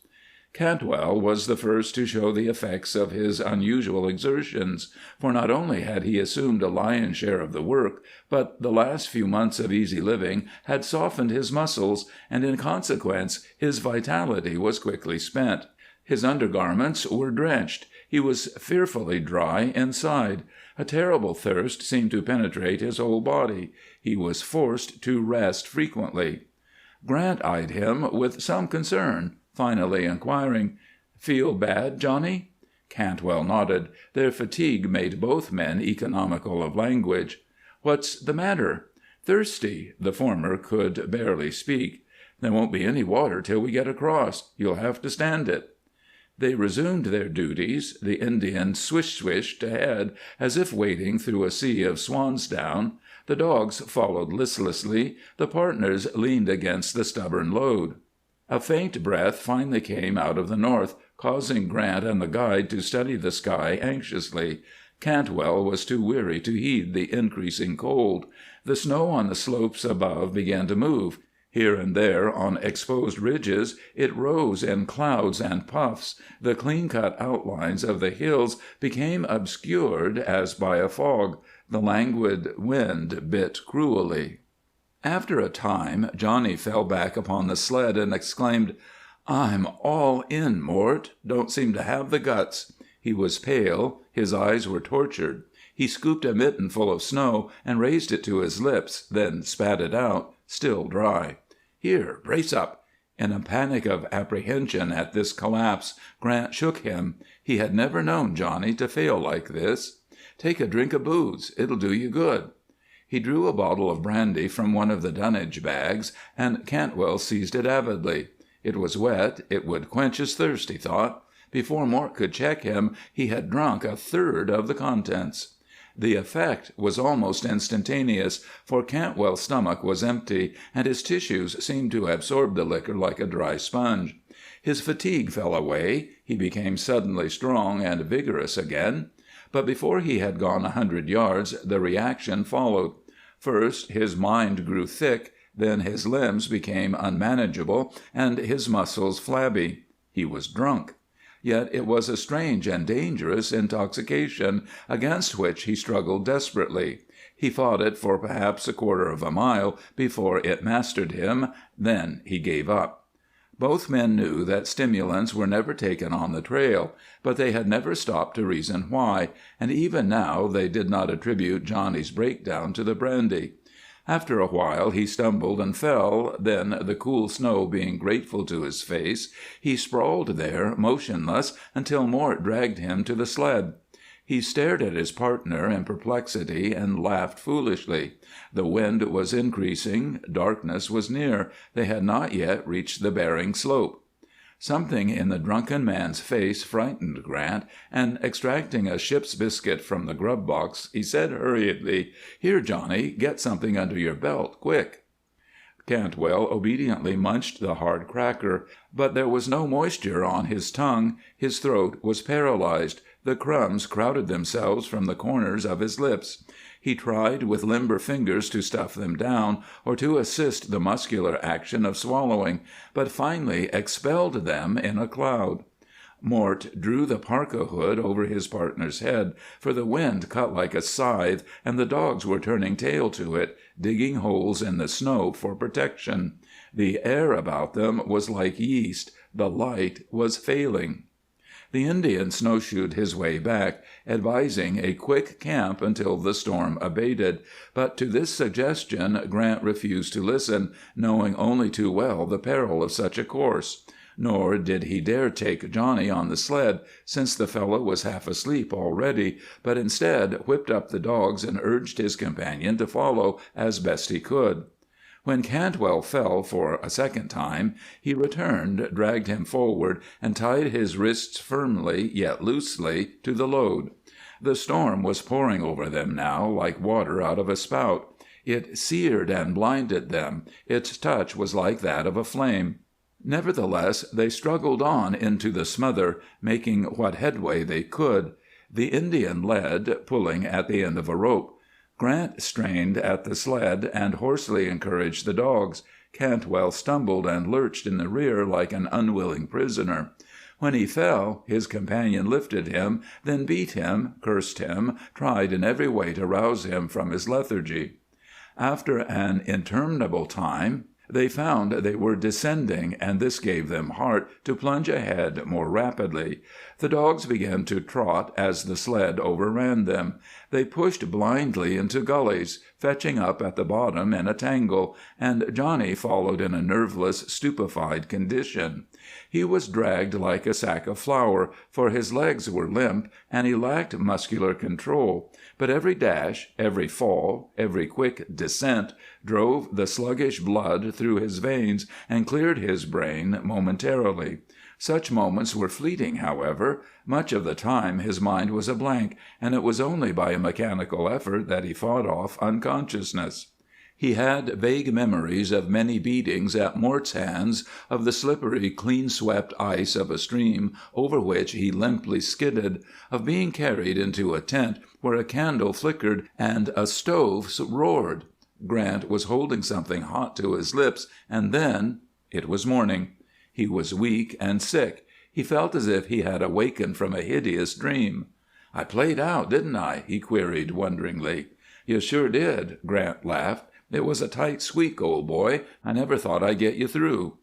Cantwell was the first to show the effects of his unusual exertions, for not only had he assumed a lion's share of the work, but the last few months of easy living had softened his muscles, and in consequence his vitality was quickly spent. His undergarments were drenched. He was fearfully dry inside. A terrible thirst seemed to penetrate his whole body. He was forced to rest frequently. Grant eyed him with some concern, finally inquiring, "Feel bad, Johnny?" Cantwell nodded. Their fatigue made both men economical of language. "What's the matter?" "Thirsty." The former could barely speak. "There won't be any water till we get across. You'll have to stand it." They resumed their duties. The Indian swish-swished ahead, as if wading through a sea of swansdown. The dogs followed listlessly. The partners leaned against the stubborn load. A faint breath finally came out of the north, causing Grant and the guide to study the sky anxiously. Cantwell was too weary to heed the increasing cold. The snow on the slopes above began to move. Here and there, on exposed ridges, it rose in clouds and puffs. The clean-cut outlines of the hills became obscured as by a fog. The languid wind bit cruelly. After a time, Johnny fell back upon the sled and exclaimed, "I'm all in, Mort. Don't seem to have the guts." He was pale. His eyes were tortured. He scooped a mitten full of snow and raised it to his lips, then spat it out, still dry. "Here, brace up." In a panic of apprehension at this collapse, Grant shook him. He had never known Johnny to fail like this. "Take a drink of booze. It'll do you good." He drew a bottle of brandy from one of the dunnage bags, and Cantwell seized it avidly. It was wet. It would quench his thirst, he thought. Before Mort could check him, he had drunk a third of the contents. The effect was almost instantaneous, for Cantwell's stomach was empty, and his tissues seemed to absorb the liquor like a dry sponge. His fatigue fell away. He became suddenly strong and vigorous again. But before he had gone 100 yards, the reaction followed. First, his mind grew thick, then his limbs became unmanageable, and his muscles flabby. He was drunk. Yet it was a strange and dangerous intoxication, against which he struggled desperately. He fought it for perhaps a quarter of a mile before it mastered him, then he gave up. Both men knew that stimulants were never taken on the trail, but they had never stopped to reason why, and even now they did not attribute Johnny's breakdown to the brandy. After a while he stumbled and fell, then, the cool snow being grateful to his face, he sprawled there, motionless, until Mort dragged him to the sled. He stared at his partner in perplexity and laughed foolishly. The wind was increasing. Darkness was near. They had not yet reached the Bering slope. Something in the drunken man's face frightened Grant, and extracting a ship's biscuit from the grub box, he said hurriedly, "Here, Johnny, get something under your belt, quick." Cantwell obediently munched the hard cracker, but there was no moisture on his tongue. His throat was paralyzed. The crumbs crowded themselves from the corners of his lips. He tried with limber fingers to stuff them down, or to assist the muscular action of swallowing, but finally expelled them in a cloud. Mort drew the parka hood over his partner's head, for the wind cut like a scythe, and the dogs were turning tail to it, digging holes in the snow for protection. The air about them was like yeast. The light was failing. The Indian snowshoed his way back, advising a quick camp until the storm abated, but to this suggestion Grant refused to listen, knowing only too well the peril of such a course. Nor did he dare take Johnny on the sled, since the fellow was half asleep already, but instead whipped up the dogs and urged his companion to follow as best he could. When Cantwell fell for a second time, he returned, dragged him forward, and tied his wrists firmly, yet loosely, to the load. The storm was pouring over them now like water out of a spout. It seared and blinded them. Its touch was like that of a flame. Nevertheless, they struggled on into the smother, making what headway they could. The Indian led, pulling at the end of a rope. Grant strained at the sled and hoarsely encouraged the dogs. Cantwell stumbled and lurched in the rear like an unwilling prisoner. When he fell, his companion lifted him, then beat him, cursed him, tried in every way to rouse him from his lethargy. After an interminable time, they found they were descending, and this gave them heart to plunge ahead more rapidly. The dogs began to trot as the sled overran them. They pushed blindly into gullies, fetching up at the bottom in a tangle, and Johnny followed in a nerveless, stupefied condition. He was dragged like a sack of flour, for his legs were limp, and he lacked muscular control. But every dash, every fall, every quick descent drove the sluggish blood through his veins and cleared his brain momentarily. Such moments were fleeting, however. Much of the time his mind was a blank, and it was only by a mechanical effort that he fought off unconsciousness. He had vague memories of many beatings at Mort's hands, of the slippery, clean-swept ice of a stream over which he limply skidded, of being carried into a tent where a candle flickered and a stove roared. Grant was holding something hot to his lips, and then it was morning. He was weak and sick. He felt as if he had awakened from a hideous dream. "I played out, didn't I?" he queried wonderingly. "You sure did," Grant laughed. "It was a tight squeak, old boy. I never thought I'd get you through."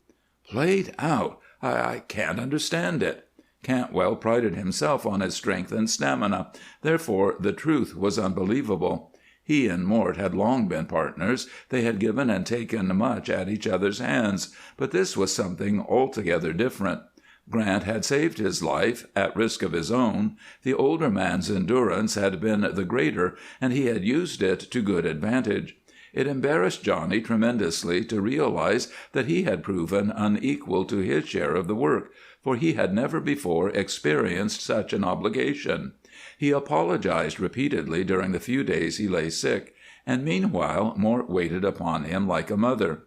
"Played out? I can't understand it." Cantwell prided himself on his strength and stamina. Therefore the truth was unbelievable. He and Mort had long been partners. They had given and taken much at each other's hands. But this was something altogether different. Grant had saved his life, at risk of his own. The older man's endurance had been the greater, and he had used it to good advantage. It embarrassed Johnny tremendously to realize that he had proven unequal to his share of the work, for he had never before experienced such an obligation. He apologized repeatedly during the few days he lay sick, and meanwhile Mort waited upon him like a mother.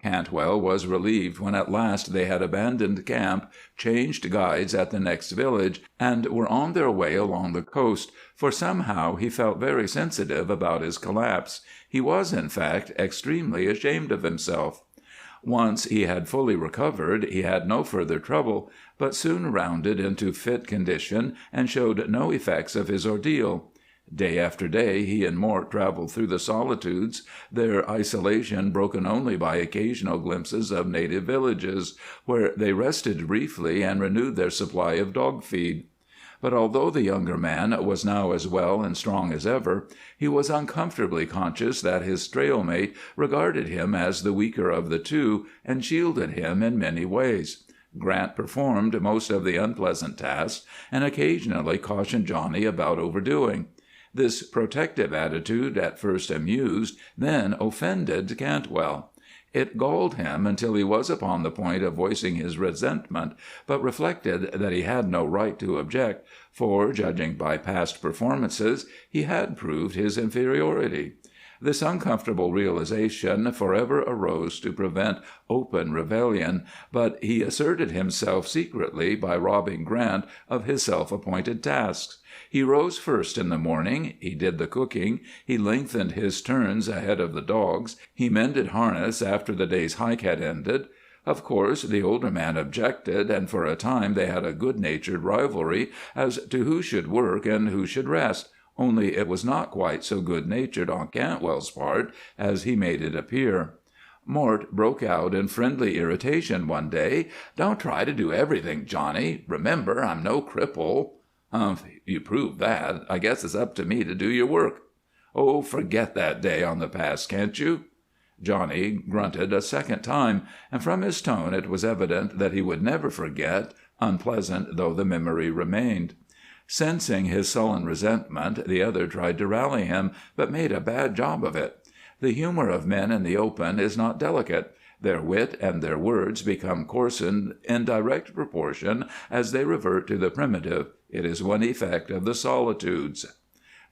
Cantwell was relieved when at last they had abandoned camp, changed guides at the next village, and were on their way along the coast, for somehow he felt very sensitive about his collapse. He was, in fact, extremely ashamed of himself. Once he had fully recovered, he had no further trouble, but soon rounded into fit condition and showed no effects of his ordeal. Day after day he and Mort traveled through the solitudes, their isolation broken only by occasional glimpses of native villages, where they rested briefly and renewed their supply of dog feed. But although the younger man was now as well and strong as ever, he was uncomfortably conscious that his trail mate regarded him as the weaker of the two and shielded him in many ways. Grant performed most of the unpleasant tasks and occasionally cautioned Johnny about overdoing. This protective attitude at first amused, then offended Cantwell. It galled him until he was upon the point of voicing his resentment, but reflected that he had no right to object, for, judging by past performances, he had proved his inferiority. This uncomfortable realization forever arose to prevent open rebellion, but he asserted himself secretly by robbing Grant of his self-appointed tasks. He rose first in the morning, he did the cooking, he lengthened his turns ahead of the dogs, he mended harness after the day's hike had ended. Of course, the older man objected, and for a time they had a good-natured rivalry as to who should work and who should rest, only it was not quite so good-natured on Cantwell's part as he made it appear. Mort broke out in friendly irritation one day. "Don't try to do everything, Johnny. Remember, I'm no cripple." "Humph, you proved that. I guess it's up to me to do your work." "Oh, forget that day on the pass, can't you?" Johnny grunted a second time, and from his tone it was evident that he would never forget, unpleasant though the memory remained. Sensing his sullen resentment, the other tried to rally him, but made a bad job of it. The humor of men in the open is not delicate. Their wit and their words become coarsened in direct proportion as they revert to the primitive. It is one effect of the solitudes.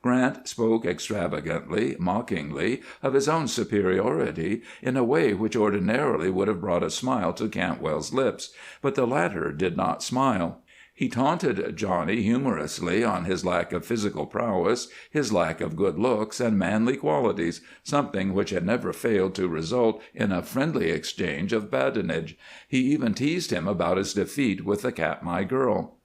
Grant spoke extravagantly, mockingly, of his own superiority, in a way which ordinarily would have brought a smile to Cantwell's lips, but the latter did not smile. He taunted Johnny humorously on his lack of physical prowess, his lack of good looks and manly qualities, something which had never failed to result in a friendly exchange of badinage. He even teased him about his defeat with the Katmai girl.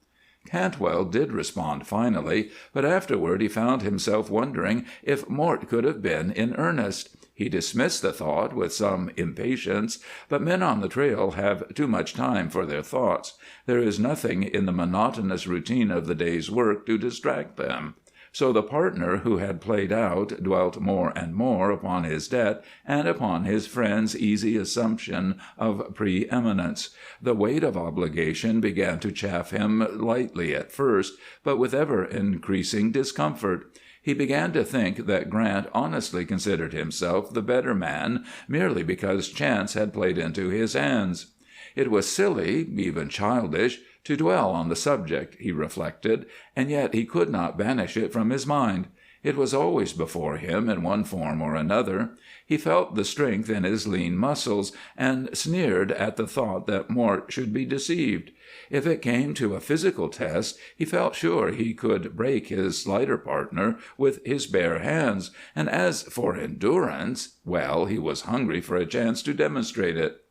Cantwell did respond finally, but afterward he found himself wondering if Mort could have been in earnest. He dismissed the thought with some impatience, but men on the trail have too much time for their thoughts. There is nothing in the monotonous routine of the day's work to distract them. So the partner who had played out dwelt more and more upon his debt and upon his friend's easy assumption of preeminence. The weight of obligation began to chafe him lightly at first, but with ever-increasing discomfort. He began to think that Grant honestly considered himself the better man merely because chance had played into his hands. It was silly, even childish, to dwell on the subject, he reflected, and yet he could not banish it from his mind. It was always before him in one form or another. He felt the strength in his lean muscles, and sneered at the thought that Mort should be deceived. If it came to a physical test, he felt sure he could break his slighter partner with his bare hands, and as for endurance, well, he was hungry for a chance to demonstrate it.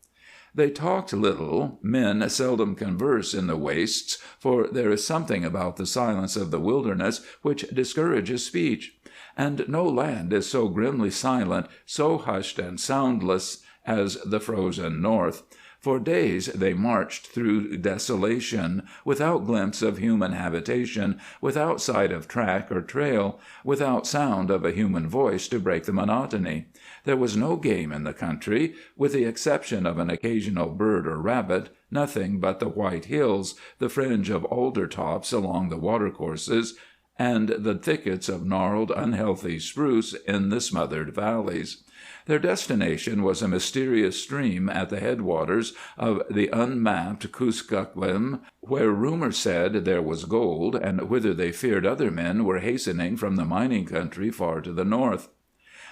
They talked little. Men seldom converse in the wastes, for there is something about the silence of the wilderness which discourages speech. And no land is so grimly silent, so hushed and soundless as the frozen North. For days they marched through desolation, without glimpse of human habitation, without sight of track or trail, without sound of a human voice to break the monotony. There was no game in the country. With the exception of an occasional bird or rabbit, nothing but the white hills, the fringe of alder tops along the watercourses, and the thickets of gnarled, unhealthy spruce in the smothered valleys. Their destination was a mysterious stream at the headwaters of the unmapped Kuskokwim, where rumor said there was gold, and whither they feared other men were hastening from the mining country far to the north.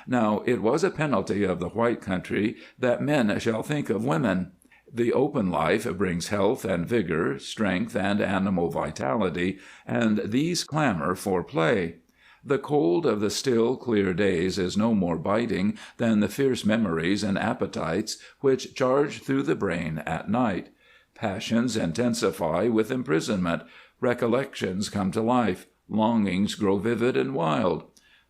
Now, it was a penalty of the white country that men shall think of women. The open life brings health and vigor, strength and animal vitality, and these clamor for play. The cold of the still, clear days is no more biting than the fierce memories and appetites which charge through the brain at night. Passions intensify with imprisonment, recollections come to life, longings grow vivid and wild.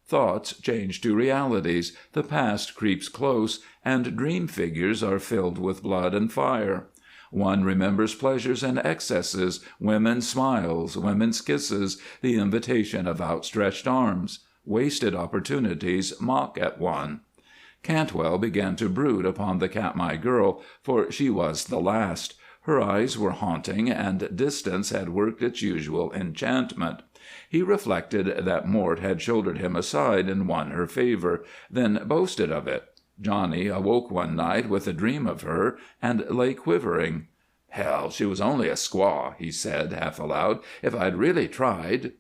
Thoughts change to realities, the past creeps close, and dream figures are filled with blood and fire. One remembers pleasures and excesses, women's smiles, women's kisses, the invitation of outstretched arms. Wasted opportunities mock at one. Cantwell began to brood upon the Katmai girl, for she was the last. Her eyes were haunting, and distance had worked its usual enchantment. He reflected that Mort had shouldered him aside and won her favor, then boasted of it. Johnny awoke one night with a dream of her, and lay quivering. "Hell, she was only a squaw," he said, half aloud. "If I'd really tried—"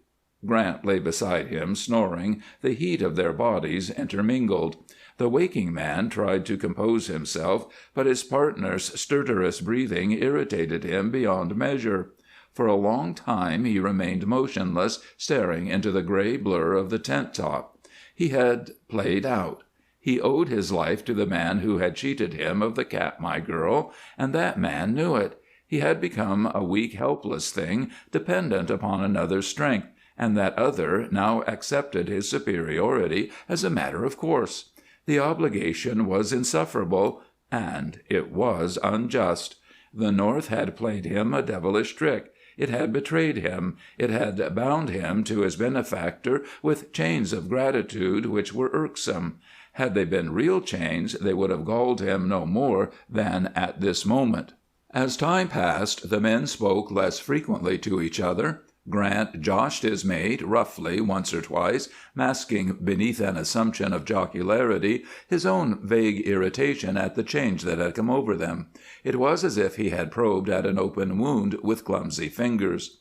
Grant lay beside him, snoring, the heat of their bodies intermingled. The waking man tried to compose himself, but his partner's stertorous breathing irritated him beyond measure. For a long time he remained motionless, staring into the gray blur of the tent top. He had played out. He owed his life to the man who had cheated him of the Katmai girl, and that man knew it. He had become a weak, helpless thing, dependent upon another's strength, and that other now accepted his superiority as a matter of course. The obligation was insufferable, and it was unjust. The North had played him a devilish trick. It had betrayed him. It had bound him to his benefactor with chains of gratitude which were irksome. Had they been real chains, they would have galled him no more than at this moment. As time passed, the men spoke less frequently to each other. Grant joshed his mate roughly once or twice, masking beneath an assumption of jocularity his own vague irritation at the change that had come over them. It was as if he had probed at an open wound with clumsy fingers.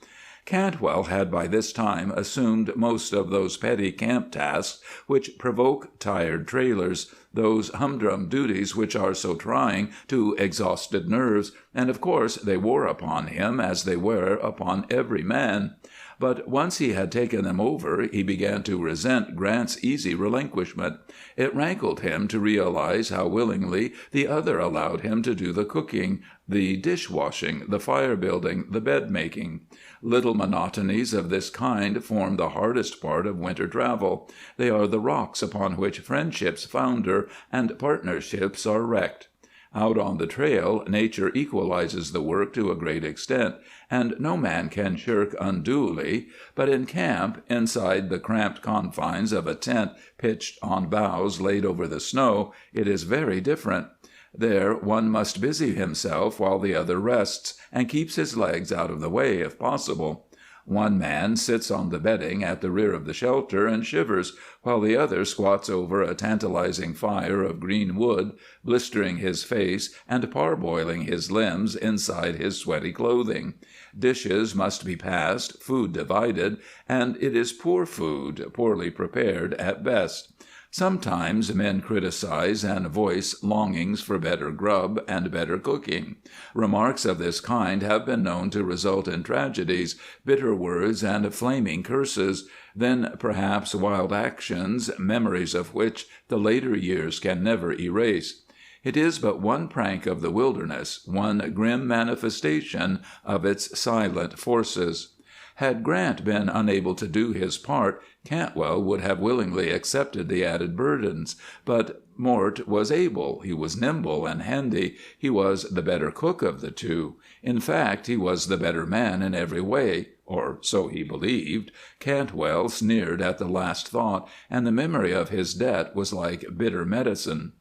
Cantwell had by this time assumed most of those petty camp tasks which provoke tired trailers, those humdrum duties which are so trying to exhausted nerves, and of course they wore upon him as they wear upon every man. But once he had taken them over, he began to resent Grant's easy relinquishment. It rankled him to realize how willingly the other allowed him to do the cooking, the dish-washing, the fire-building, the bed-making. Little monotonies of this kind form the hardest part of winter travel. They are the rocks upon which friendships founder and partnerships are wrecked. Out on the trail, nature equalizes the work to a great extent, and no man can shirk unduly, but in camp, inside the cramped confines of a tent pitched on boughs laid over the snow, it is very different. There one must busy himself while the other rests, and keeps his legs out of the way if possible. One man sits on the bedding at the rear of the shelter and shivers, while the other squats over a tantalizing fire of green wood, blistering his face and parboiling his limbs inside his sweaty clothing. Dishes must be passed, food divided, and it is poor food, poorly prepared at best. Sometimes men criticize and voice longings for better grub and better cooking. Remarks of this kind have been known to result in tragedies, bitter words, and flaming curses, then perhaps wild actions, memories of which the later years can never erase. It is but one prank of the wilderness, one grim manifestation of its silent forces. Had Grant been unable to do his part, Cantwell would have willingly accepted the added burdens. But Mort was able, he was nimble and handy, he was the better cook of the two. In fact, he was the better man in every way, or so he believed. Cantwell sneered at the last thought, and the memory of his debt was like bitter medicine.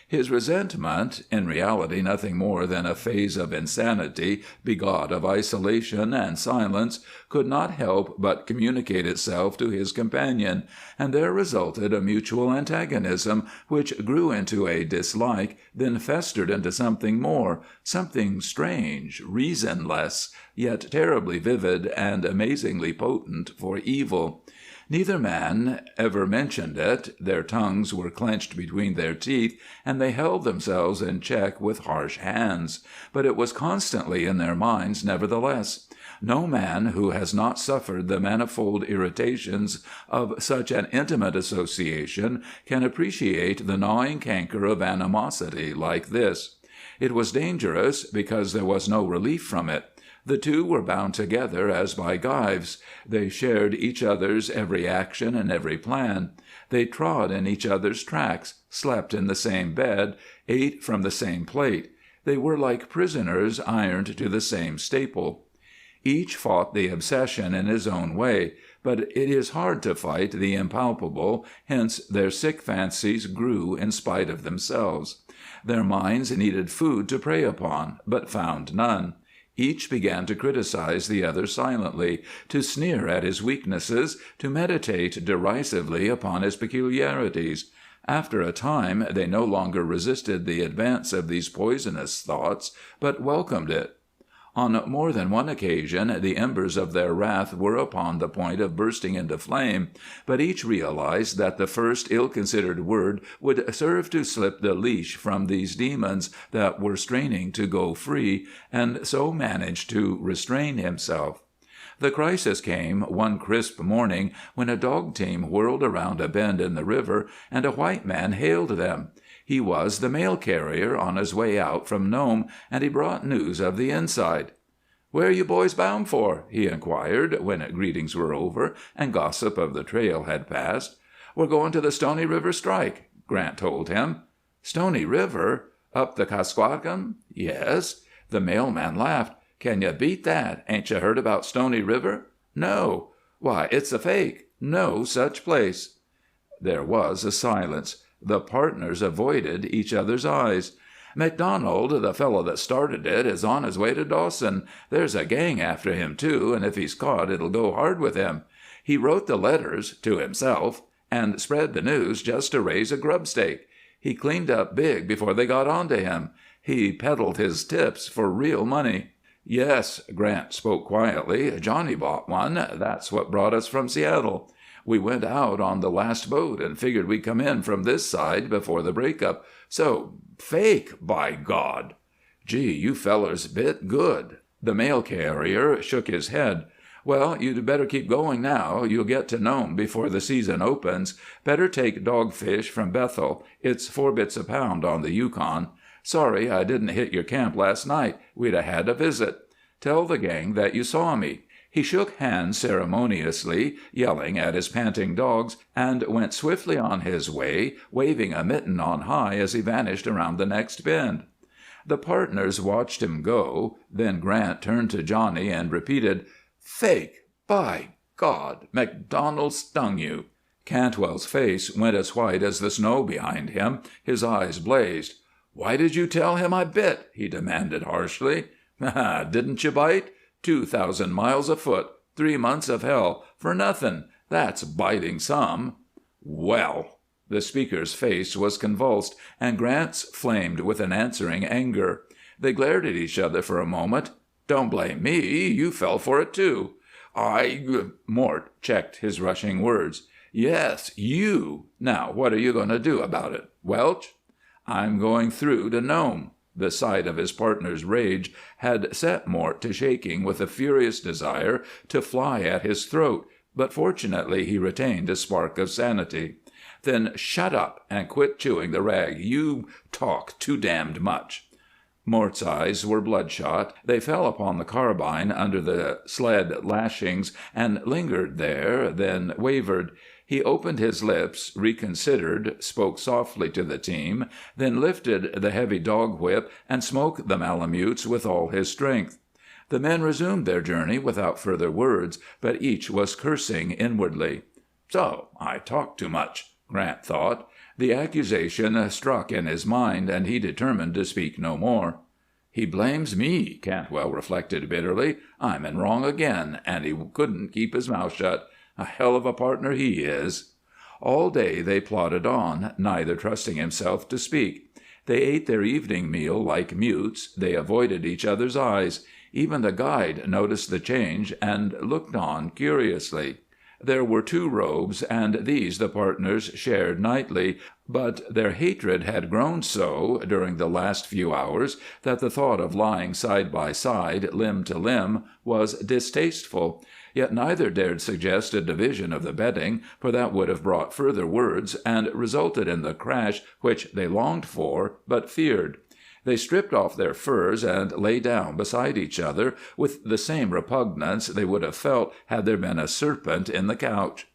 His resentment, in reality nothing more than a phase of insanity begot of isolation and silence, could not help but communicate itself to his companion, and there resulted a mutual antagonism which grew into a dislike, then festered into something more, something strange, reasonless, yet terribly vivid and amazingly potent for evil. Neither man ever mentioned it, their tongues were clenched between their teeth, and they held themselves in check with harsh hands. But it was constantly in their minds nevertheless. No man who has not suffered the manifold irritations of such an intimate association can appreciate the gnawing canker of animosity like this. It was dangerous because there was no relief from it. The two were bound together as by gyves. They shared each other's every action and every plan. They trod in each other's tracks, slept in the same bed, ate from the same plate. They were like prisoners ironed to the same staple. Each fought the obsession in his own way, but it is hard to fight the impalpable, hence their sick fancies grew in spite of themselves. Their minds needed food to prey upon, but found none. Each began to criticize the other silently, to sneer at his weaknesses, to meditate derisively upon his peculiarities. After a time they no longer resisted the advance of these poisonous thoughts, but welcomed it. On more than one occasion the embers of their wrath were upon the point of bursting into flame, but each realized that the first ill-considered word would serve to slip the leash from these demons that were straining to go free, and so managed to restrain himself. The crisis came one crisp morning when a dog team whirled around a bend in the river, and a white man hailed them. He was the mail carrier on his way out from Nome, and he brought news of the inside. "Where are you boys bound for?" he inquired, when greetings were over and gossip of the trail had passed. "We're going to the Stony River strike," Grant told him. "Stony River? Up the Kuskokwim?" "Yes." The mailman laughed. "Can you beat that? Ain't you heard about Stony River?" "No." "Why, it's a fake. No such place." There was a silence. The partners avoided each other's eyes. "MacDonald, the fellow that started it, is on his way to Dawson. There's a gang after him, too, and if he's caught it'll go hard with him. He wrote the letters to himself and spread the news just to raise a grub stake. He cleaned up big before they got on to him. He peddled his tips for real money." "Yes," Grant spoke quietly. "Johnny bought one. That's what brought us from Seattle. We went out on the last boat and figured we'd come in from this side before the breakup. So fake, by God!" "Gee, you fellers bit good." The mail carrier shook his head. "Well, you'd better keep going now. You'll get to Nome before the season opens. Better take dogfish from Bethel. It's 4 bits a pound on the Yukon. Sorry I didn't hit your camp last night. We'd have had a visit. Tell the gang that you saw me." He shook hands ceremoniously, yelling at his panting dogs, and went swiftly on his way, waving a mitten on high as he vanished around the next bend. The partners watched him go. Then Grant turned to Johnny and repeated, "Fake! By God! MacDonald stung you!" Cantwell's face went as white as the snow behind him. His eyes blazed. "Why did you tell him I bit?" he demanded harshly. "Didn't you bite? 2,000 miles afoot, 3 months of hell, for nothing. That's biting some." "Well!" The speaker's face was convulsed, and Grant's flamed with an answering anger. They glared at each other for a moment. "Don't blame me. You fell for it, too." Mort checked his rushing words. "Yes, you. Now, what are you going to do about it? Welch?" "I'm going through to Nome." The sight of his partner's rage had set Mort to shaking with a furious desire to fly at his throat, but fortunately he retained a spark of sanity. "Then shut up and quit chewing the rag. You talk too damned much." Mort's eyes were bloodshot. They fell upon the carbine under the sled lashings and lingered there, then wavered. He opened his lips, reconsidered, spoke softly to the team, then lifted the heavy dog whip and smote the Malamutes with all his strength. The men resumed their journey without further words, but each was cursing inwardly. "So I talk too much," Grant thought. The accusation struck in his mind, and he determined to speak no more. "He blames me," Cantwell reflected bitterly. "I'm in wrong again, and he couldn't keep his mouth shut. A hell of a partner he is." All day they plodded on, neither trusting himself to speak. They ate their evening meal like mutes. They avoided each other's eyes. Even the guide noticed the change and looked on curiously. There were 2 robes, and these the partners shared nightly, but their hatred had grown so during the last few hours that the thought of lying side by side, limb to limb, was distasteful. Yet neither dared suggest a division of the bedding, for that would have brought further words and resulted in the crash which they longed for but feared. They stripped off their furs and lay down beside each other with the same repugnance they would have felt had there been a serpent in the couch.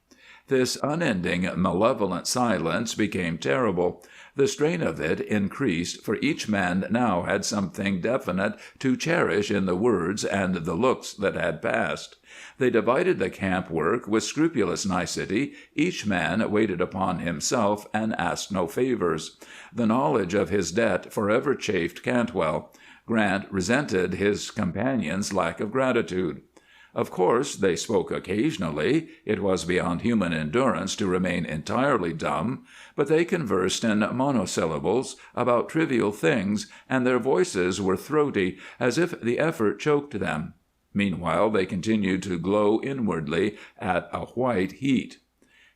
This unending, malevolent silence became terrible. The strain of it increased, for each man now had something definite to cherish in the words and the looks that had passed. They divided the camp work with scrupulous nicety. Each man waited upon himself and asked no favors. The knowledge of his debt forever chafed Cantwell. Grant resented his companion's lack of gratitude. Of course, they spoke occasionally. It was beyond human endurance to remain entirely dumb, but they conversed in monosyllables about trivial things, and their voices were throaty, as if the effort choked them. Meanwhile, they continued to glow inwardly at a white heat.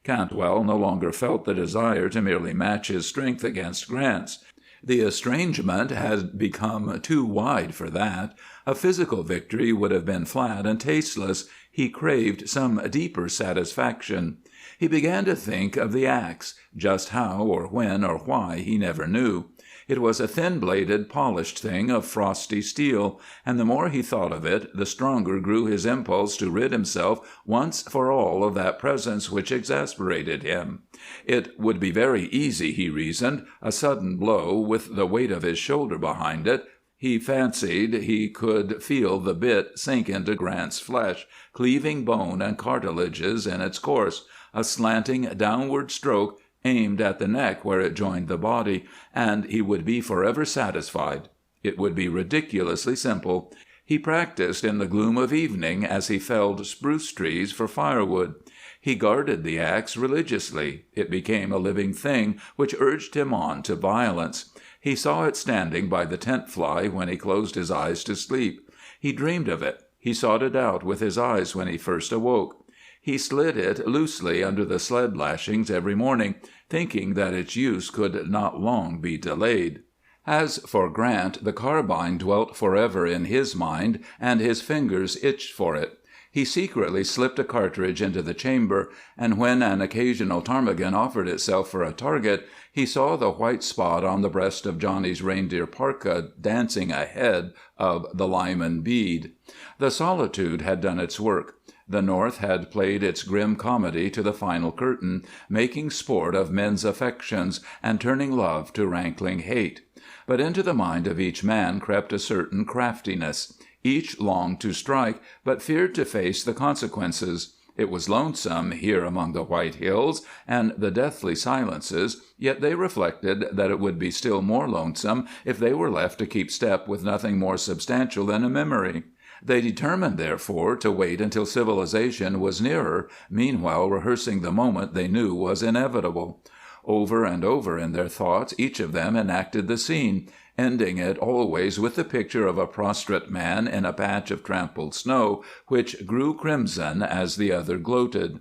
Cantwell no longer felt the desire to merely match his strength against Grant's. The estrangement had become too wide for that. A physical victory would have been flat and tasteless. He craved some deeper satisfaction. He began to think of the axe, just how or when or why he never knew. It was a thin-bladed, polished thing of frosty steel, and the more he thought of it, the stronger grew his impulse to rid himself once for all of that presence which exasperated him. It would be very easy, he reasoned, a sudden blow with the weight of his shoulder behind it. He fancied he could feel the bit sink into Grant's flesh, cleaving bone and cartilages in its course, a slanting downward stroke aimed at the neck where it joined the body, and he would be forever satisfied. It would be ridiculously simple. He practiced in the gloom of evening as he felled spruce trees for firewood. He guarded the axe religiously. It became a living thing which urged him on to violence. He saw it standing by the tent fly when he closed his eyes to sleep. He dreamed of it. He sought it out with his eyes when he first awoke. He slid it loosely under the sled lashings every morning, thinking that its use could not long be delayed. As for Grant, the carbine dwelt forever in his mind, and his fingers itched for it. He secretly slipped a cartridge into the chamber, and when an occasional ptarmigan offered itself for a target, he saw the white spot on the breast of Johnny's reindeer parka dancing ahead of the Lyman bead. The solitude had done its work. The North had played its grim comedy to the final curtain, making sport of men's affections and turning love to rankling hate. But into the mind of each man crept a certain craftiness. Each longed to strike, but feared to face the consequences. It was lonesome here among the White Hills and the deathly silences, yet they reflected that it would be still more lonesome if they were left to keep step with nothing more substantial than a memory. They determined, therefore, to wait until civilization was nearer, meanwhile rehearsing the moment they knew was inevitable. Over and over in their thoughts each of them enacted the scene, ending it always with the picture of a prostrate man in a patch of trampled snow, which grew crimson as the other gloated.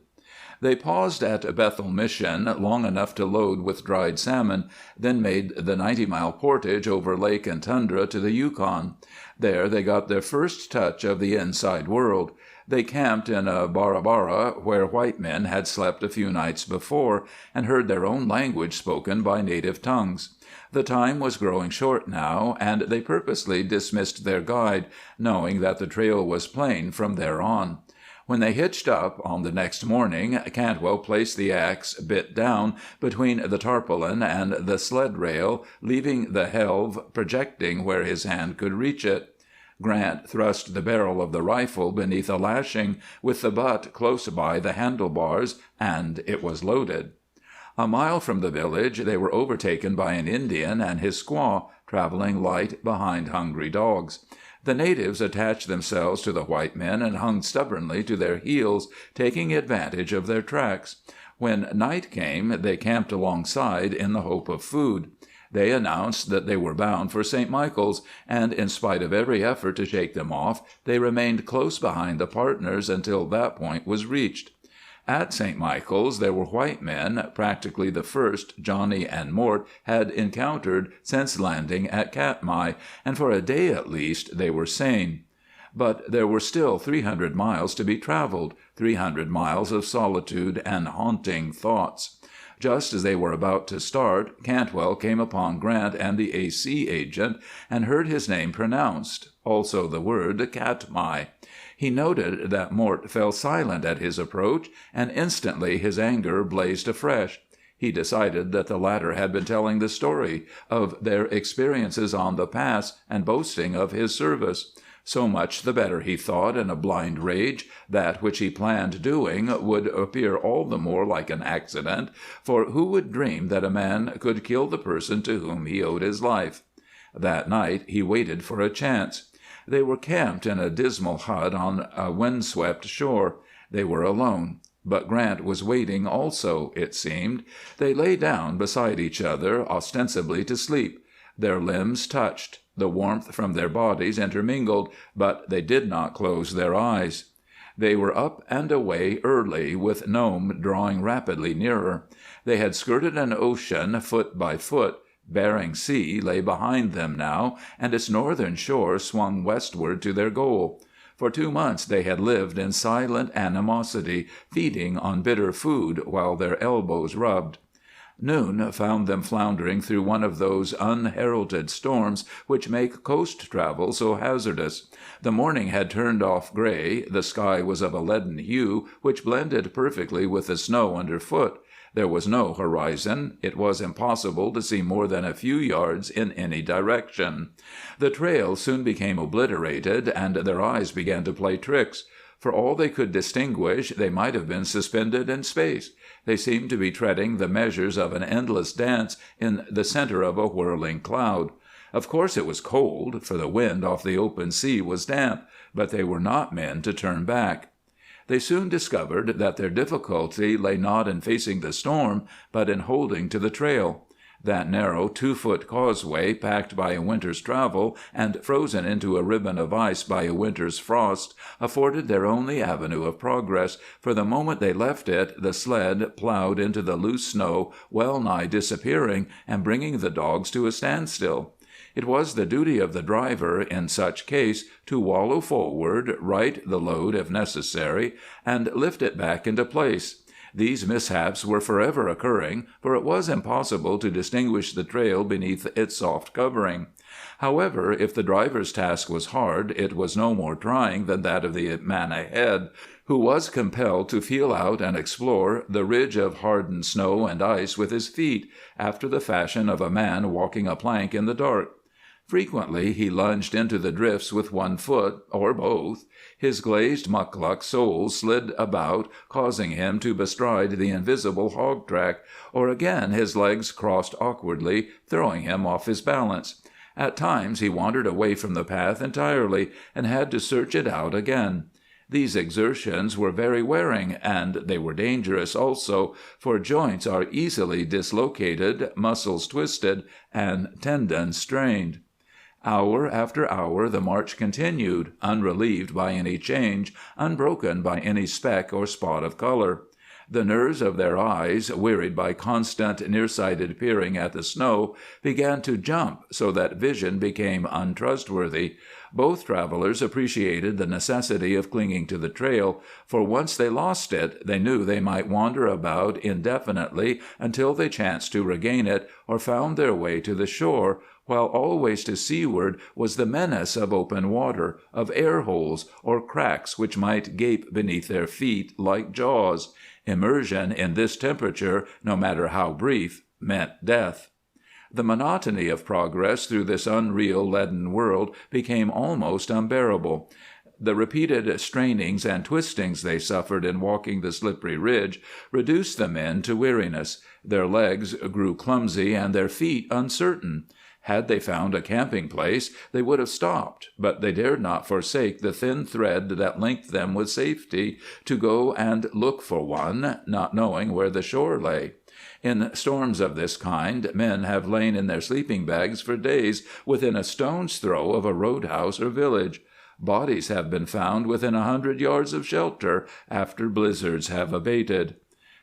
They paused at Bethel Mission long enough to load with dried salmon, then made the 90-mile portage over lake and tundra to the Yukon. There they got their first touch of the inside world. They camped in a barabara where white men had slept a few nights before, and heard their own language spoken by native tongues. The time was growing short now, and they purposely dismissed their guide, knowing that the trail was plain from there on. When they hitched up on the next morning, Cantwell placed the axe bit down between the tarpaulin and the sled rail, leaving the helve projecting where his hand could reach it. Grant thrust the barrel of the rifle beneath a lashing, with the butt close by the handlebars, and it was loaded. A mile from the village they were overtaken by an Indian and his squaw, traveling light behind hungry dogs. The natives attached themselves to the white men and hung stubbornly to their heels, taking advantage of their tracks. When night came, they camped alongside in the hope of food. They announced that they were bound for St. Michael's, and in spite of every effort to shake them off, they remained close behind the partners until that point was reached. At St. Michael's there were white men, practically the first Johnny and Mort had encountered since landing at Katmai, and for a day at least they were sane. But there were still 300 miles to be traveled, 300 miles of solitude and haunting thoughts. Just as they were about to start, Cantwell came upon Grant and the A.C. agent and heard his name pronounced, also the word Katmai. He noted that Mort fell silent at his approach, and instantly his anger blazed afresh. He decided that the latter had been telling the story of their experiences on the pass and boasting of his service. So much the better, he thought in a blind rage. That which he planned doing would appear all the more like an accident, for who would dream that a man could kill the person to whom he owed his life? That night he waited for a chance. They were camped in a dismal hut on a wind-swept shore. They were alone. But Grant was waiting also, it seemed. They lay down beside each other, ostensibly to sleep. Their limbs touched. The warmth from their bodies intermingled, but they did not close their eyes. They were up and away early, with Nome drawing rapidly nearer. They had skirted an ocean foot by foot. Bering Sea lay behind them now, and its northern shore swung westward to their goal. For 2 months they had lived in silent animosity, feeding on bitter food while their elbows rubbed. Noon found them floundering through one of those unheralded storms which make coast travel so hazardous. The morning had turned off gray, the sky was of a leaden hue which blended perfectly with the snow underfoot. There was no horizon. It was impossible to see more than a few yards in any direction. The trail soon became obliterated, and their eyes began to play tricks. For all they could distinguish, they might have been suspended in space. They seemed to be treading the measures of an endless dance in the center of a whirling cloud. Of course it was cold, for the wind off the open sea was damp, but they were not men to turn back. They soon discovered that their difficulty lay not in facing the storm, but in holding to the trail. That narrow 2-foot causeway, packed by a winter's travel and frozen into a ribbon of ice by a winter's frost, afforded their only avenue of progress, for the moment they left it the sled plowed into the loose snow, well nigh disappearing and bringing the dogs to a standstill. It was the duty of the driver, in such case, to wallow forward, right the load if necessary, and lift it back into place. These mishaps were forever occurring, for it was impossible to distinguish the trail beneath its soft covering. However, if the driver's task was hard, it was no more trying than that of the man ahead, who was compelled to feel out and explore the ridge of hardened snow and ice with his feet, after the fashion of a man walking a plank in the dark. Frequently he lunged into the drifts with one foot, or both. His glazed muckluck soles slid about, causing him to bestride the invisible hog track, or again his legs crossed awkwardly, throwing him off his balance. At times he wandered away from the path entirely, and had to search it out again. These exertions were very wearing, and they were dangerous also, for joints are easily dislocated, muscles twisted, and tendons strained. Hour after hour the march continued, unrelieved by any change, unbroken by any speck or spot of color. The nerves of their eyes, wearied by constant nearsighted peering at the snow, began to jump so that vision became untrustworthy. Both travelers appreciated the necessity of clinging to the trail, for once they lost it, they knew they might wander about indefinitely until they chanced to regain it or found their way to the shore, while always to seaward was the menace of open water, of air-holes, or cracks which might gape beneath their feet like jaws. Immersion in this temperature, no matter how brief, meant death. The monotony of progress through this unreal leaden world became almost unbearable. The repeated strainings and twistings they suffered in walking the slippery ridge reduced the men to weariness. Their legs grew clumsy and their feet uncertain. Had they found a camping place, they would have stopped, but they dared not forsake the thin thread that linked them with safety, to go and look for one, not knowing where the shore lay. In storms of this kind, men have lain in their sleeping bags for days within a stone's throw of a roadhouse or village. Bodies have been found within 100 yards of shelter, after blizzards have abated.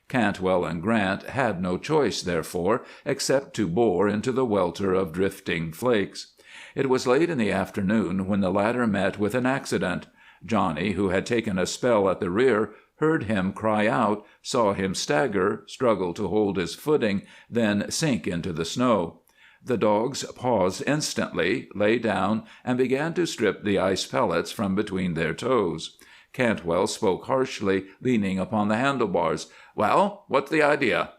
Cantwell and Grant had no choice, therefore, except to bore into the welter of drifting flakes. It was late in the afternoon when the latter met with an accident. Johnny, who had taken a spell at the rear, heard him cry out, saw him stagger, struggle to hold his footing, then sink into the snow. The dogs paused instantly, lay down, and began to strip the ice pellets from between their toes. Cantwell spoke harshly, leaning upon the handlebars. "Well, what's the idea?"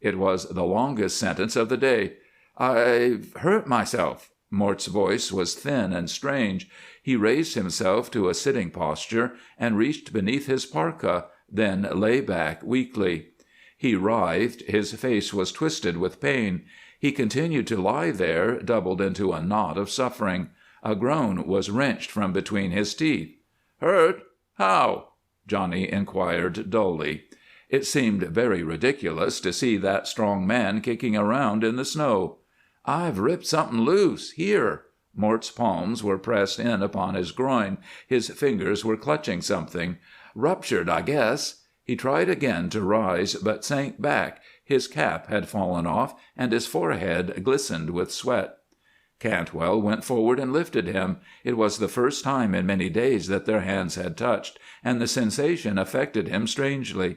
It was the longest sentence of the day. "I've hurt myself." Mort's voice was thin and strange. He raised himself to a sitting posture and reached beneath his parka, then lay back weakly. He writhed, his face was twisted with pain. He continued to lie there, doubled into a knot of suffering. A groan was wrenched from between his teeth. "Hurt? How?" Johnny inquired dully. It seemed very ridiculous to see that strong man kicking around in the snow. "I've ripped something loose. Here." Mort's palms were pressed in upon his groin. His fingers were clutching something. "Ruptured, I guess." He tried again to rise, but sank back. His cap had fallen off, and his forehead glistened with sweat. Cantwell went forward and lifted him. It was the first time in many days that their hands had touched, and the sensation affected him strangely.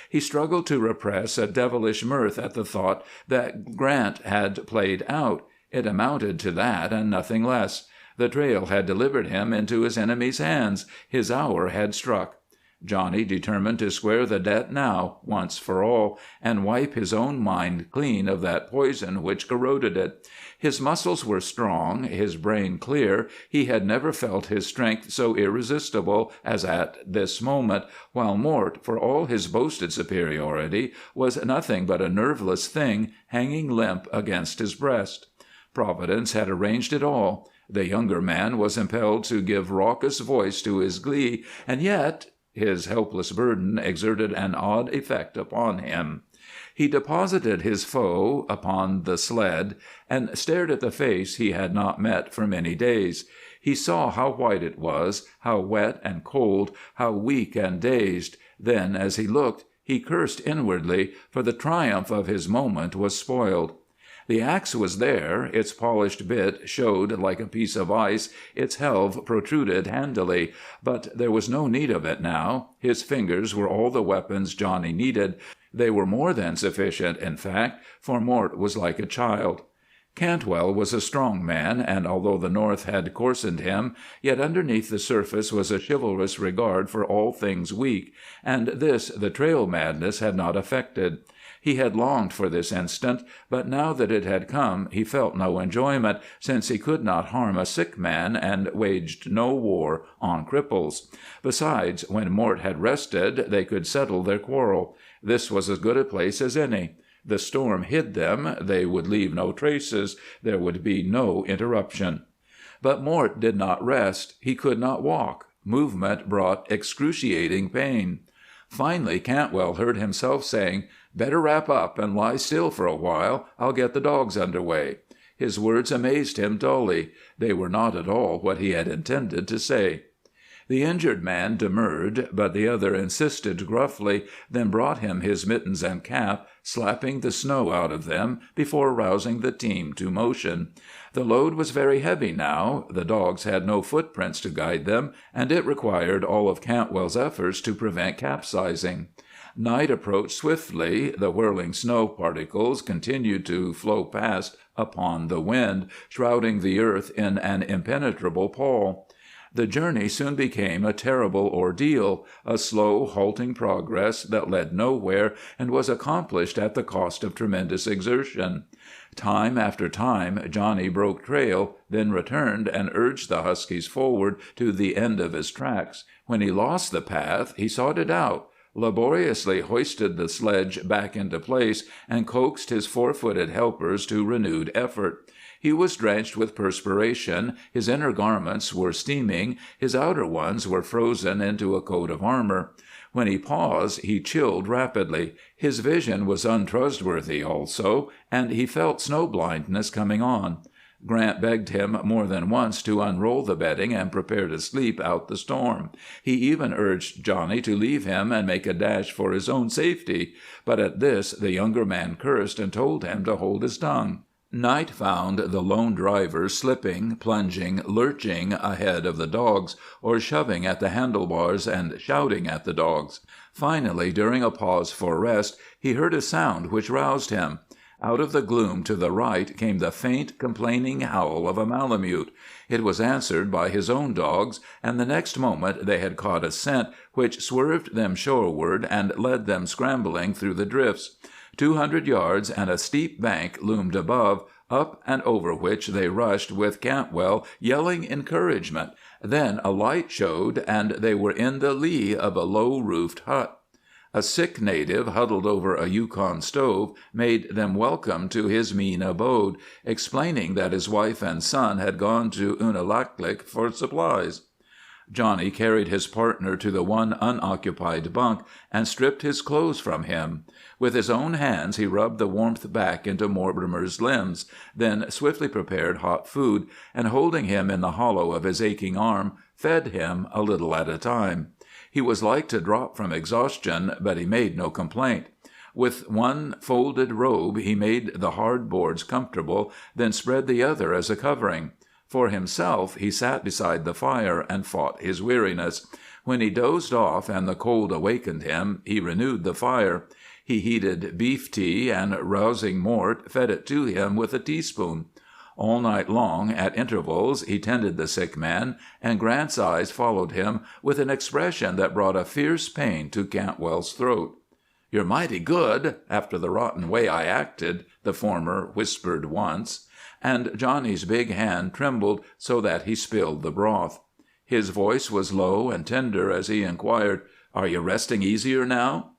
He struggled to repress a devilish mirth at the thought that Grant had played out. It amounted to that and nothing less. The trail had delivered him into his enemy's hands. His hour had struck. Johnny determined to square the debt now, once for all, and wipe his own mind clean of that poison which corroded it. His muscles were strong, his brain clear. He had never felt his strength so irresistible as at this moment, while Mort, for all his boasted superiority, was nothing but a nerveless thing hanging limp against his breast. Providence had arranged it all. The younger man was impelled to give raucous voice to his glee, and yet his helpless burden exerted an odd effect upon him. He deposited his foe upon the sled and stared at the face he had not met for many days. He saw how white it was, how wet and cold, how weak and dazed. Then, as he looked, he cursed inwardly, for the triumph of his moment was spoiled. The axe was there, its polished bit showed like a piece of ice, its helve protruded handily, but there was no need of it now. His fingers were all the weapons Johnny needed. They were more than sufficient, in fact, for Mort was like a child. Cantwell was a strong man, and although the North had coarsened him, yet underneath the surface was a chivalrous regard for all things weak, and this the trail madness had not affected. He had longed for this instant, but now that it had come he felt no enjoyment, since he could not harm a sick man and waged no war on cripples. Besides, when Mort had rested, they could settle their quarrel. This was as good a place as any. The storm hid them, they would leave no traces, there would be no interruption. But Mort did not rest. He could not walk. Movement brought excruciating pain. Finally Cantwell heard himself saying, "Better wrap up and lie still for a while. I'll get the dogs under way." His words amazed him dully. They were not at all what he had intended to say. The injured man demurred, but the other insisted gruffly, then brought him his mittens and cap, slapping the snow out of them before rousing the team to motion. The load was very heavy now, the dogs had no footprints to guide them, and it required all of Cantwell's efforts to prevent capsizing. Night approached swiftly, the whirling snow particles continued to flow past upon the wind, shrouding the earth in an impenetrable pall. The journey soon became a terrible ordeal, a slow, halting progress that led nowhere and was accomplished at the cost of tremendous exertion. Time after time Johnny broke trail, then returned and urged the huskies forward to the end of his tracks. When he lost the path, he sought it out, laboriously hoisted the sledge back into place, and coaxed his four-footed helpers to renewed effort. He was drenched with perspiration, his inner garments were steaming, his outer ones were frozen into a coat of armor. When he paused, he chilled rapidly. His vision was untrustworthy also, and he felt snow blindness coming on. Grant begged him more than once to unroll the bedding and prepare to sleep out the storm. He even urged Johnny to leave him and make a dash for his own safety, but at this the younger man cursed and told him to hold his tongue. Night found the lone driver slipping, plunging, lurching ahead of the dogs, or shoving at the handlebars and shouting at the dogs. Finally, during a pause for rest, he heard a sound which roused him. Out of the gloom to the right came the faint, complaining howl of a malamute. It was answered by his own dogs, and the next moment they had caught a scent which swerved them shoreward and led them scrambling through the drifts. 200 yards and a steep bank loomed above, up and over which they rushed with Cantwell yelling encouragement. Then a light showed, and they were in the lee of a low-roofed hut. A sick native huddled over a Yukon stove made them welcome to his mean abode, explaining that his wife and son had gone to Unalaklik for supplies. Johnny carried his partner to the one unoccupied bunk and stripped his clothes from him. With his own hands he rubbed the warmth back into Mortimer's limbs, then swiftly prepared hot food, and holding him in the hollow of his aching arm, fed him a little at a time. He was like to drop from exhaustion, but he made no complaint. With one folded robe he made the hard boards comfortable, then spread the other as a covering. For himself, he sat beside the fire and fought his weariness. When he dozed off and the cold awakened him, he renewed the fire. He heated beef tea, and, rousing Mort, fed it to him with a teaspoon. All night long, at intervals, he tended the sick man, and Grant's eyes followed him with an expression that brought a fierce pain to Cantwell's throat. "You're mighty good, after the rotten way I acted," the former whispered once, and Johnny's big hand trembled so that he spilled the broth. His voice was low and tender as he inquired, "Are you resting easier now?"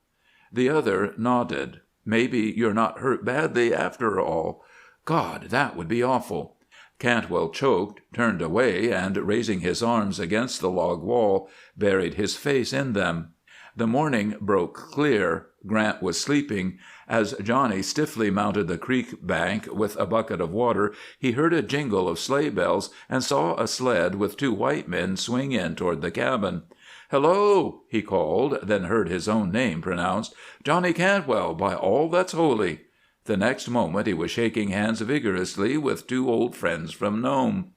The other nodded. "Maybe you're not hurt badly after all. God, that would be awful." Cantwell choked, turned away, and, raising his arms against the log wall, buried his face in them. The morning broke clear. Grant was sleeping. As Johnny stiffly mounted the creek bank with a bucket of water, he heard a jingle of sleigh bells and saw a sled with 2 white men swing in toward the cabin. "Hello!" he called, then heard his own name pronounced. "Johnny Cantwell, by all that's holy!" The next moment he was shaking hands vigorously with 2 old friends from Nome.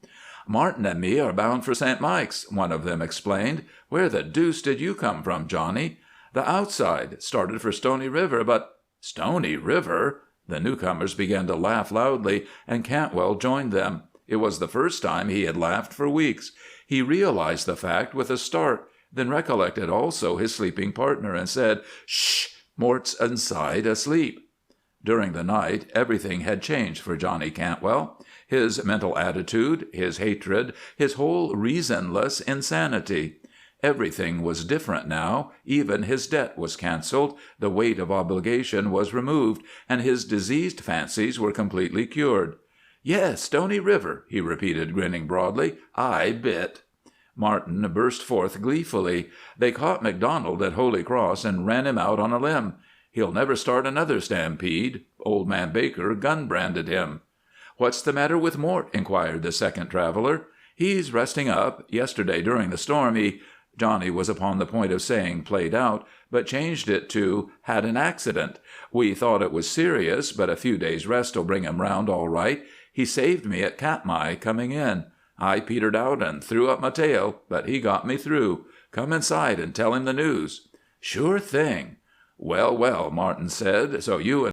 "Martin and me are bound for St. Mike's," one of them explained. "Where the deuce did you come from, Johnny?" "The outside. Started for Stony River, but—" "Stony River?" The newcomers began to laugh loudly, and Cantwell joined them. It was the first time he had laughed for weeks. He realized the fact with a start, then recollected also his sleeping partner, and said, "Shh! Mort's inside asleep." During the night everything had changed for Johnny Cantwell. His mental attitude, his hatred, his whole reasonless insanity. Everything was different now. Even his debt was canceled, the weight of obligation was removed, and his diseased fancies were completely cured. "Yes, Stony River," he repeated, grinning broadly. "I bit." Martin burst forth gleefully. "They caught McDonald at Holy Cross and ran him out on a limb. He'll never start another stampede. Old man Baker gun-branded him." "What's the matter with Mort?" inquired the second traveler. "He's resting up. Yesterday during the storm he—" Johnny was upon the point of saying "played out," but changed it to "had an accident. We thought it was serious, but a few days' rest'll bring him round all right. He saved me at Katmai coming in. I petered out and threw up my tail, but he got me through. Come inside and tell him the news." "Sure thing." "Well, well," Martin said, "so you and